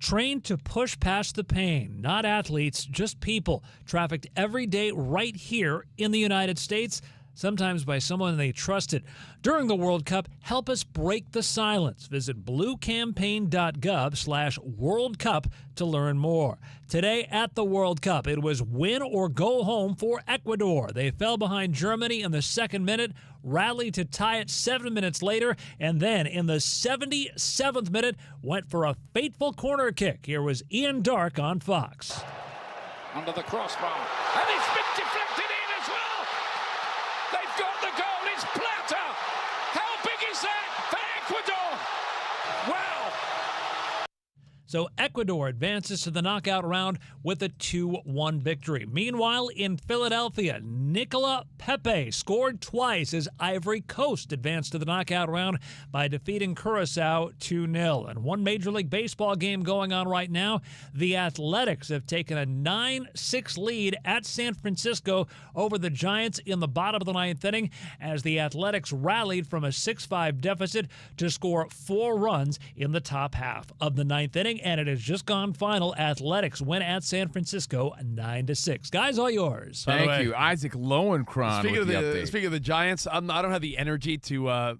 [SPEAKER 1] Trained to push past the pain, not athletes, just people, trafficked every day right here in the United States, sometimes by someone they trusted. During the World Cup, help us break the silence. Visit bluecampaign.gov/World Cup to learn more. Today at the World Cup, it was win or go home for Ecuador. They fell behind Germany in the second minute, rallied to tie it 7 minutes later, and then in the 77th minute, went for a fateful corner kick. Here was Ian Dark on Fox.
[SPEAKER 2] Under the crossbar, and it's been deflected in as well. They've got the goal. It's Plata. How big is that for Ecuador? Wow.
[SPEAKER 1] So Ecuador advances to the knockout round with a 2-1 victory. Meanwhile, in Philadelphia, Nicola Pepe scored twice as Ivory Coast advanced to the knockout round by defeating Curacao 2-0. And one Major League Baseball game going on right now, the Athletics have taken a 9-6 lead at San Francisco over the Giants in the bottom of the 9th inning as the Athletics rallied from a 6-5 deficit to score 4 runs in the top half of the 9th inning. And it has just gone final. Athletics win at San Francisco 9-6. Guys, all yours.
[SPEAKER 3] Thank you. Isaac Lowenkron
[SPEAKER 5] Speaking
[SPEAKER 3] with
[SPEAKER 5] of
[SPEAKER 3] the update.
[SPEAKER 5] Speaking of the Giants, I don't have the energy to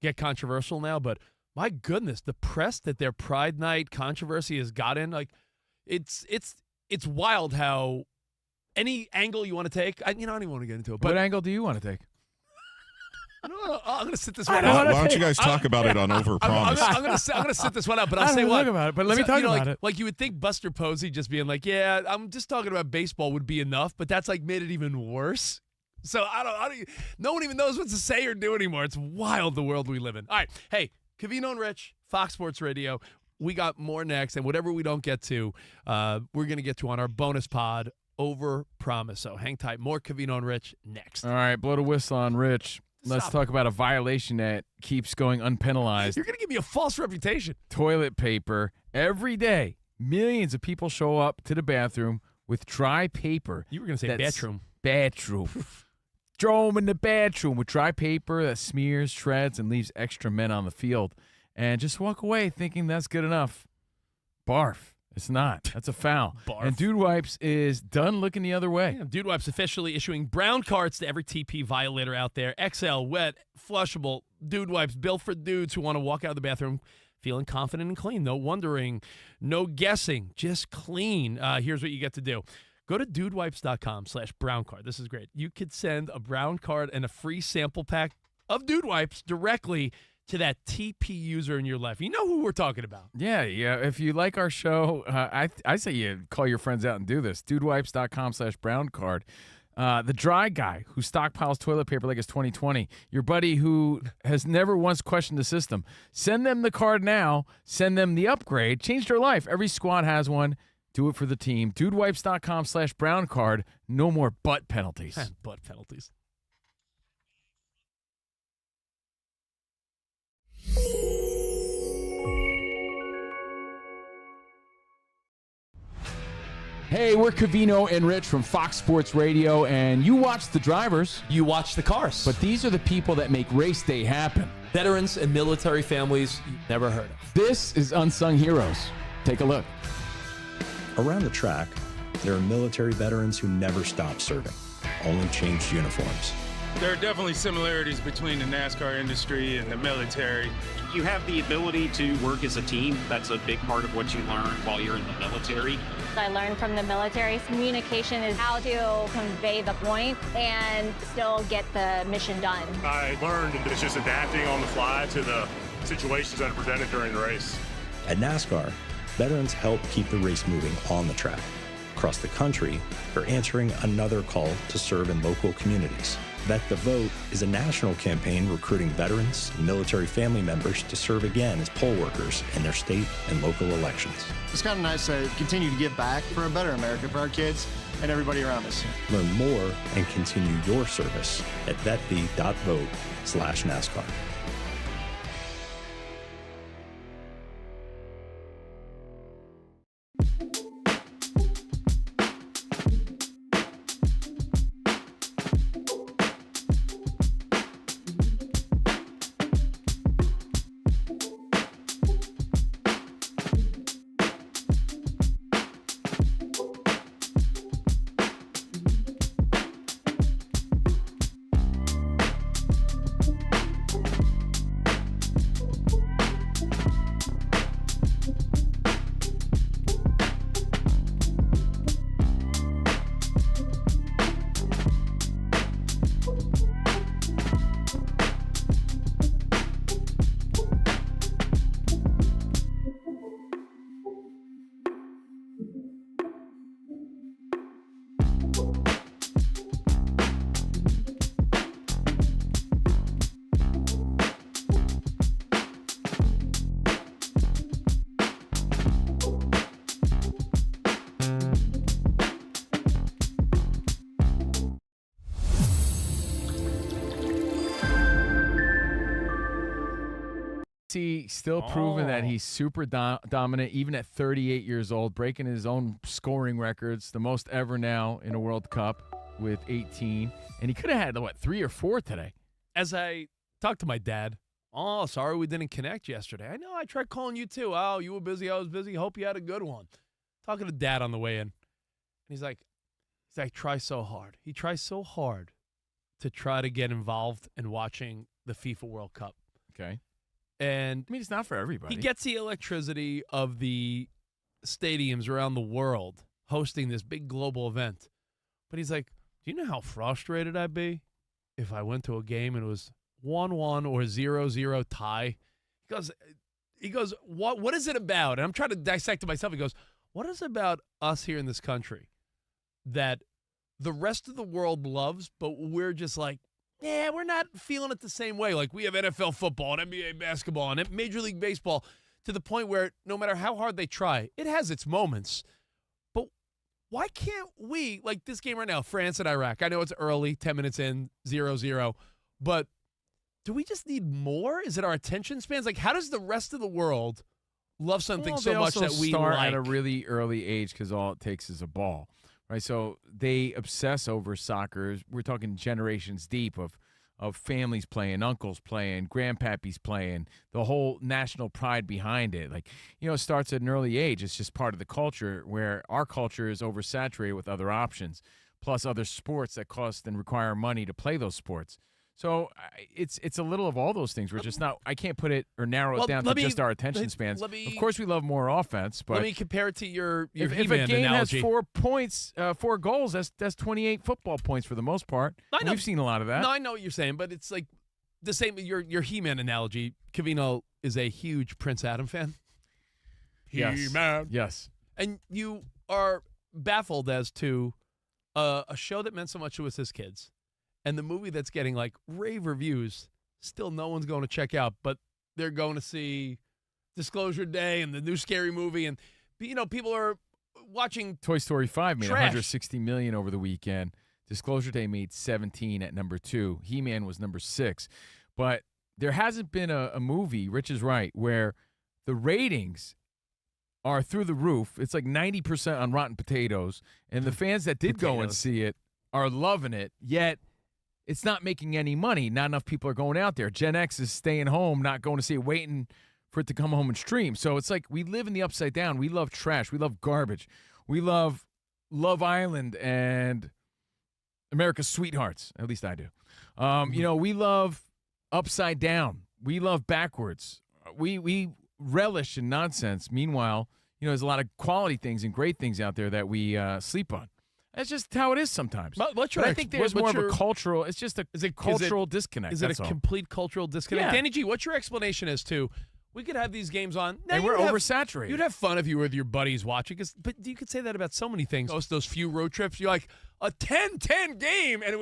[SPEAKER 5] get controversial now, but my goodness, the press that their Pride Night controversy has gotten, it's wild how any angle you want to take. I don't even want to get into it. But
[SPEAKER 3] What angle do you want to take?
[SPEAKER 5] No, I'm going to sit this one
[SPEAKER 4] Why
[SPEAKER 5] out.
[SPEAKER 4] don't you guys talk about it on Overpromise?
[SPEAKER 5] I'm going to sit this one out, but I'll
[SPEAKER 3] I don't
[SPEAKER 5] say
[SPEAKER 3] wanna
[SPEAKER 5] what.
[SPEAKER 3] talk about it, but let me talk about it.
[SPEAKER 5] Like you would think Buster Posey just being like, yeah, I'm just talking about baseball would be enough, but that's made it even worse. So I don't, no one even knows what to say or do anymore. It's wild, the world we live in. All right. Hey, Covino and Rich, Fox Sports Radio. We got more next, and whatever we don't get to, we're going to get to on our bonus pod, Overpromise. So hang tight. More Covino and Rich next.
[SPEAKER 3] All right, blow the whistle on Rich. Let's
[SPEAKER 5] Stop.
[SPEAKER 3] talk about a violation that keeps going unpenalized.
[SPEAKER 5] You're going to give me a false reputation.
[SPEAKER 3] Toilet paper. Every day, millions of people show up to the bathroom with dry paper.
[SPEAKER 5] You were going to say
[SPEAKER 3] that's-
[SPEAKER 5] bathroom.
[SPEAKER 3] Bathroom. Throw them in the bathroom with dry paper that smears, shreds, and leaves extra men on the field. And just walk away thinking that's good enough. Barf. It's not. That's a foul.
[SPEAKER 5] Barf.
[SPEAKER 3] And Dude Wipes is done looking the other way.
[SPEAKER 5] Yeah, Dude Wipes officially issuing brown cards to every TP violator out there. XL, wet, flushable, Dude Wipes built for dudes who want to walk out of the bathroom feeling confident and clean. No wondering, no guessing, just clean. Here's what you get to do. Go to dudewipes.com/brown card. This is great. You could send a brown card and a free sample pack of Dude Wipes directly to that TP user in your life. You know who we're talking about.
[SPEAKER 3] Yeah. If you like our show, I say you call your friends out and do this. Dudewipes.com/brown card. The dry guy who stockpiles toilet paper like it's 2020. Your buddy who has never once questioned the system. Send them the card now. Send them the upgrade. Change their life. Every squad has one. Do it for the team. Dudewipes.com/brown card. No more butt penalties.
[SPEAKER 5] Butt penalties.
[SPEAKER 3] Hey, we're Covino and Rich from Fox Sports Radio, and you watch the drivers.
[SPEAKER 13] You watch the cars.
[SPEAKER 3] But these are the people that make race day happen.
[SPEAKER 13] Veterans and military families you've never heard of.
[SPEAKER 3] This is Unsung Heroes. Take a look.
[SPEAKER 7] Around the track, there are military veterans who never stopped serving, only changed uniforms.
[SPEAKER 8] There are definitely similarities between the NASCAR industry and the military.
[SPEAKER 9] You have the ability to work as a team. That's a big part of what you learn while you're in the military.
[SPEAKER 10] I learned from the military communication is how to convey the point and still get the mission done.
[SPEAKER 11] I learned that it's just adapting on the fly to the situations that are presented during the race.
[SPEAKER 7] At NASCAR, veterans help keep the race moving on the track. Across the country, they're answering another call to serve in local communities. Vet the Vote is a national campaign recruiting veterans and military family members to serve again as poll workers in their state and local elections.
[SPEAKER 12] It's kind of nice to continue to give back for a better America for our kids and everybody around us.
[SPEAKER 7] Learn more and continue your service at vetv.vote/NASCAR.
[SPEAKER 3] Still proving that he's super dominant, even at 38 years old, breaking his own scoring records, the most ever now in a World Cup with 18. And he could have had, 3 or 4 today.
[SPEAKER 5] As I talked to my dad, oh, sorry we didn't connect yesterday. I know, I tried calling you too. Oh, you were busy, I was busy. Hope you had a good one. Talking to Dad on the way in. And he's like, try so hard. He tries so hard to try to get involved in watching the FIFA World Cup.
[SPEAKER 3] Okay.
[SPEAKER 5] And
[SPEAKER 3] I mean, it's not for everybody.
[SPEAKER 5] He gets the electricity of the stadiums around the world hosting this big global event. But he's like, do you know how frustrated I'd be if I went to a game and it was 1-1 or 0-0 tie? He goes, what is it about? And I'm trying to dissect it myself. He goes, what is it about us here in this country that the rest of the world loves, but we're just like, yeah, we're not feeling it the same way. Like we have NFL football and NBA basketball and Major League Baseball to the point where no matter how hard they try, it has its moments. But why can't we, like this game right now, France and Iraq, I know it's early, 10 minutes in, 0-0, but do we just need more? Is it our attention spans? Like how does the rest of the world love something so much that we
[SPEAKER 3] start
[SPEAKER 5] like?
[SPEAKER 3] At a really early age because all it takes is a ball. Right, so they obsess over soccer. We're talking generations deep of families playing, uncles playing, grandpappies playing, the whole national pride behind it. Like, it starts at an early age. It's just part of the culture where our culture is oversaturated with other options, plus other sports that cost and require money to play those sports. So it's a little of all those things. We're just not. I can't put it or narrow it down to just our attention spans. Of course, we love more offense, but
[SPEAKER 5] let me compare it to your
[SPEAKER 3] if
[SPEAKER 5] He-Man
[SPEAKER 3] a game
[SPEAKER 5] analogy.
[SPEAKER 3] has 4 points, 4 goals, that's 28 football points for the most part. We've seen a lot of that.
[SPEAKER 5] No, I know what you're saying, but it's like the same, your He-Man analogy, Covino is a huge Prince Adam fan.
[SPEAKER 3] Yes.
[SPEAKER 5] He-Man.
[SPEAKER 3] Yes.
[SPEAKER 5] And you are baffled as to a show that meant so much to us as kids, and the movie that's getting like rave reviews, still no one's going to check out, but they're going to see Disclosure Day and the new Scary Movie, and people are watching.
[SPEAKER 3] Toy Story 5 made
[SPEAKER 5] trash.
[SPEAKER 3] $160 million over the weekend. Disclosure Day made 17 at number 2. He-Man was number 6. But there hasn't been a movie, Rich is right, where the ratings are through the roof. It's like 90% on Rotten Potatoes, and the fans that did go and see it are loving it, yet it's not making any money. Not enough people are going out there. Gen X is staying home, not going to see it, waiting for it to come home and stream. So it's like we live in the upside down. We love trash. We love garbage. We love Love Island and America's Sweethearts. At least I do. We love upside down. We love backwards. We relish in nonsense. Meanwhile, there's a lot of quality things and great things out there that we sleep on. That's just how it is sometimes.
[SPEAKER 5] But
[SPEAKER 3] I think there's more of a cultural. It's just a cultural disconnect.
[SPEAKER 5] Is it a complete cultural disconnect?
[SPEAKER 3] Yeah.
[SPEAKER 5] Danny G, what's your explanation as to? We could have these games on.
[SPEAKER 3] And we're oversaturated.
[SPEAKER 5] You'd have fun if you were with your buddies watching. But you could say that about so many things. Those few road trips, you're like, a 10-10 game. And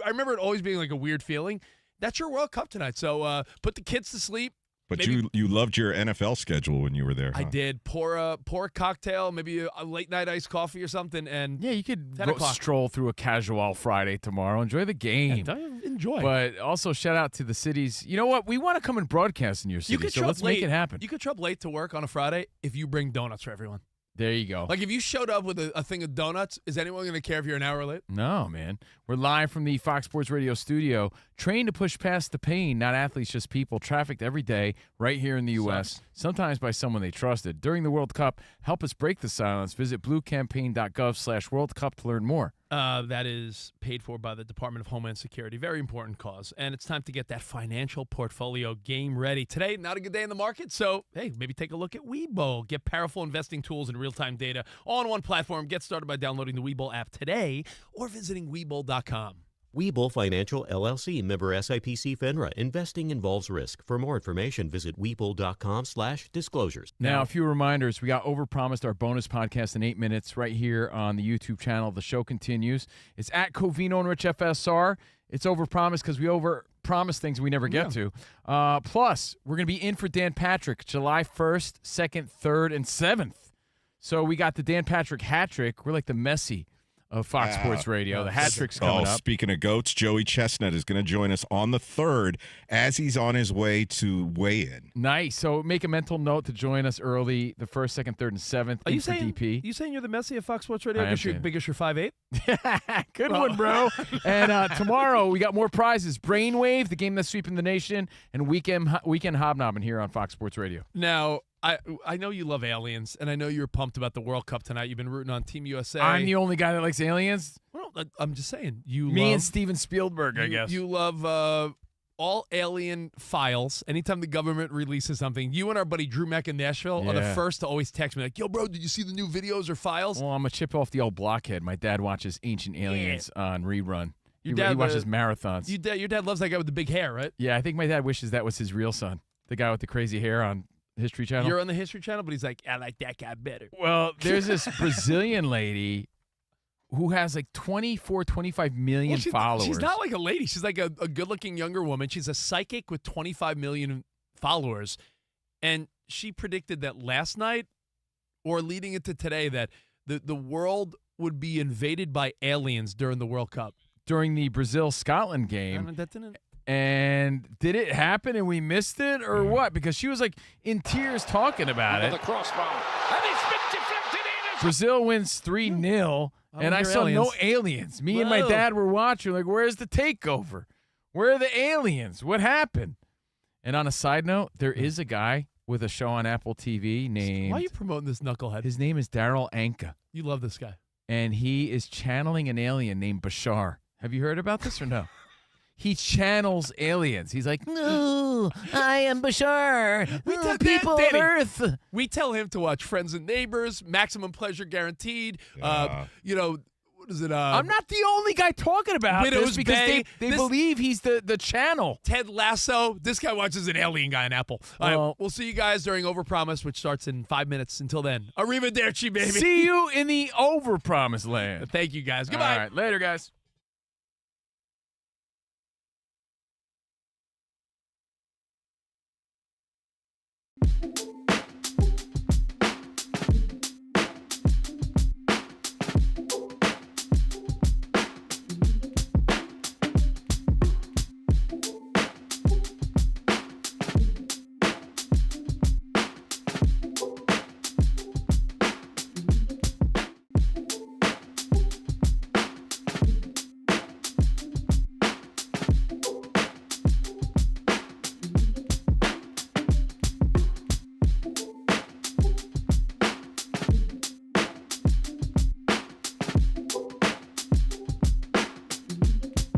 [SPEAKER 5] I remember it always being like a weird feeling. That's your World Cup tonight. So put the kids to sleep.
[SPEAKER 4] But you loved your NFL schedule when you were there. Huh?
[SPEAKER 5] I did. Pour a cocktail, maybe a late-night iced coffee or something. And
[SPEAKER 3] yeah, you could stroll through a casual Friday tomorrow. Enjoy the game.
[SPEAKER 5] Yeah, enjoy.
[SPEAKER 3] But also shout out to the cities. You know what? We want to come and broadcast in your city, so let's make it happen.
[SPEAKER 5] You could show up late to work on a Friday if you bring donuts for everyone.
[SPEAKER 3] There you go.
[SPEAKER 5] Like if you showed up with a thing of donuts, is anyone going to care if you're an hour late?
[SPEAKER 3] No, man. We're live from the Fox Sports Radio studio, trained to push past the pain, not athletes, just people, trafficked every day right here in the U.S., sometimes by someone they trusted. During the World Cup, help us break the silence. Visit bluecampaign.gov/World Cup to learn more.
[SPEAKER 5] That is paid for by the Department of Homeland Security. Very important cause. And it's time to get that financial portfolio game ready. Today, not a good day in the market, so, hey, maybe take a look at Webull. Get powerful investing tools and real-time data all on one platform. Get started by downloading the Webull app today or visiting Webull.com.
[SPEAKER 17] Webull Financial, LLC, member SIPC FINRA. Investing involves risk. For more information, visit Webull.com/disclosures.
[SPEAKER 3] Now, a few reminders. We got overpromised our bonus podcast in 8 minutes right here on the YouTube channel. The show continues. It's at Covino and Rich FSR. It's overpromised because we overpromise things we never get to. Plus, we're going to be in for Dan Patrick July 1st, 2nd, 3rd, and 7th. So we got the Dan Patrick hat trick. We're like the Messi of Fox Sports Radio. The hat trick's coming up.
[SPEAKER 4] Speaking of goats, Joey Chestnut is going to join us on the 3rd as he's on his way to weigh-in.
[SPEAKER 3] Nice. So make a mental note to join us early, the 1st, 2nd, 3rd, and 7th.
[SPEAKER 5] Are you
[SPEAKER 3] saying
[SPEAKER 5] DP? You saying you're the Messi of Fox Sports Radio because you're 5'8"?
[SPEAKER 3] Good one, bro. And tomorrow we got more prizes. Brainwave, the game that's sweeping the nation, and Weekend Hobnobbing here on Fox Sports Radio.
[SPEAKER 5] Now, I know you love aliens, and I know you're pumped about the World Cup tonight. You've been rooting on Team USA.
[SPEAKER 3] I'm the only guy that likes aliens?
[SPEAKER 5] Well, I'm just saying.
[SPEAKER 3] Me and Steven Spielberg, I guess.
[SPEAKER 5] You love all alien files. Anytime the government releases something, you and our buddy Drew Meck in Nashville are the first to always text me like, yo, bro, did you see the new videos or files?
[SPEAKER 3] Well, I'm a chip off the old blockhead. My dad watches Ancient Aliens on rerun. He watches marathons.
[SPEAKER 5] Your dad loves that guy with the big hair, right?
[SPEAKER 3] Yeah, I think my dad wishes that was his real son, the guy with the crazy hair on History Channel.
[SPEAKER 5] You're on the History Channel, but he's like, I like that guy better.
[SPEAKER 3] Well, there's this Brazilian lady who has like 25 million followers.
[SPEAKER 5] She's not like a lady. She's like a good-looking younger woman. She's a psychic with 25 million followers. And she predicted that last night or leading into today that the world would be invaded by aliens during the World Cup.
[SPEAKER 3] During the Brazil-Scotland game.
[SPEAKER 5] That didn't...
[SPEAKER 3] And did it happen and we missed it or what? Because she was like in tears talking about it.
[SPEAKER 2] The crossbar. And it's been deflected in.
[SPEAKER 3] Brazil wins 3-0, and I saw no aliens. Me and my dad were watching like, where's the takeover? Where are the aliens? What happened? And on a side note, there is a guy with a show on Apple TV named...
[SPEAKER 5] Why are you promoting this knucklehead?
[SPEAKER 3] His name is Daryl Anka.
[SPEAKER 5] You love this guy.
[SPEAKER 3] And he is channeling an alien named Bashar. Have you heard about this or no? He channels aliens. He's like, no, I am Bashar. People of Earth.
[SPEAKER 5] We tell him to watch Friends and Neighbors, Maximum Pleasure Guaranteed. What is it?
[SPEAKER 3] I'm not the only guy talking about
[SPEAKER 5] Widow's
[SPEAKER 3] this because
[SPEAKER 5] Bay.
[SPEAKER 3] they believe he's the channel.
[SPEAKER 5] Ted Lasso. This guy watches an alien guy on Apple. All right, we'll see you guys during Overpromise, which starts in 5 minutes. Until then, arrivederci, baby.
[SPEAKER 3] See you in the Overpromised land.
[SPEAKER 5] Thank you, guys. Goodbye.
[SPEAKER 3] All right, later, guys.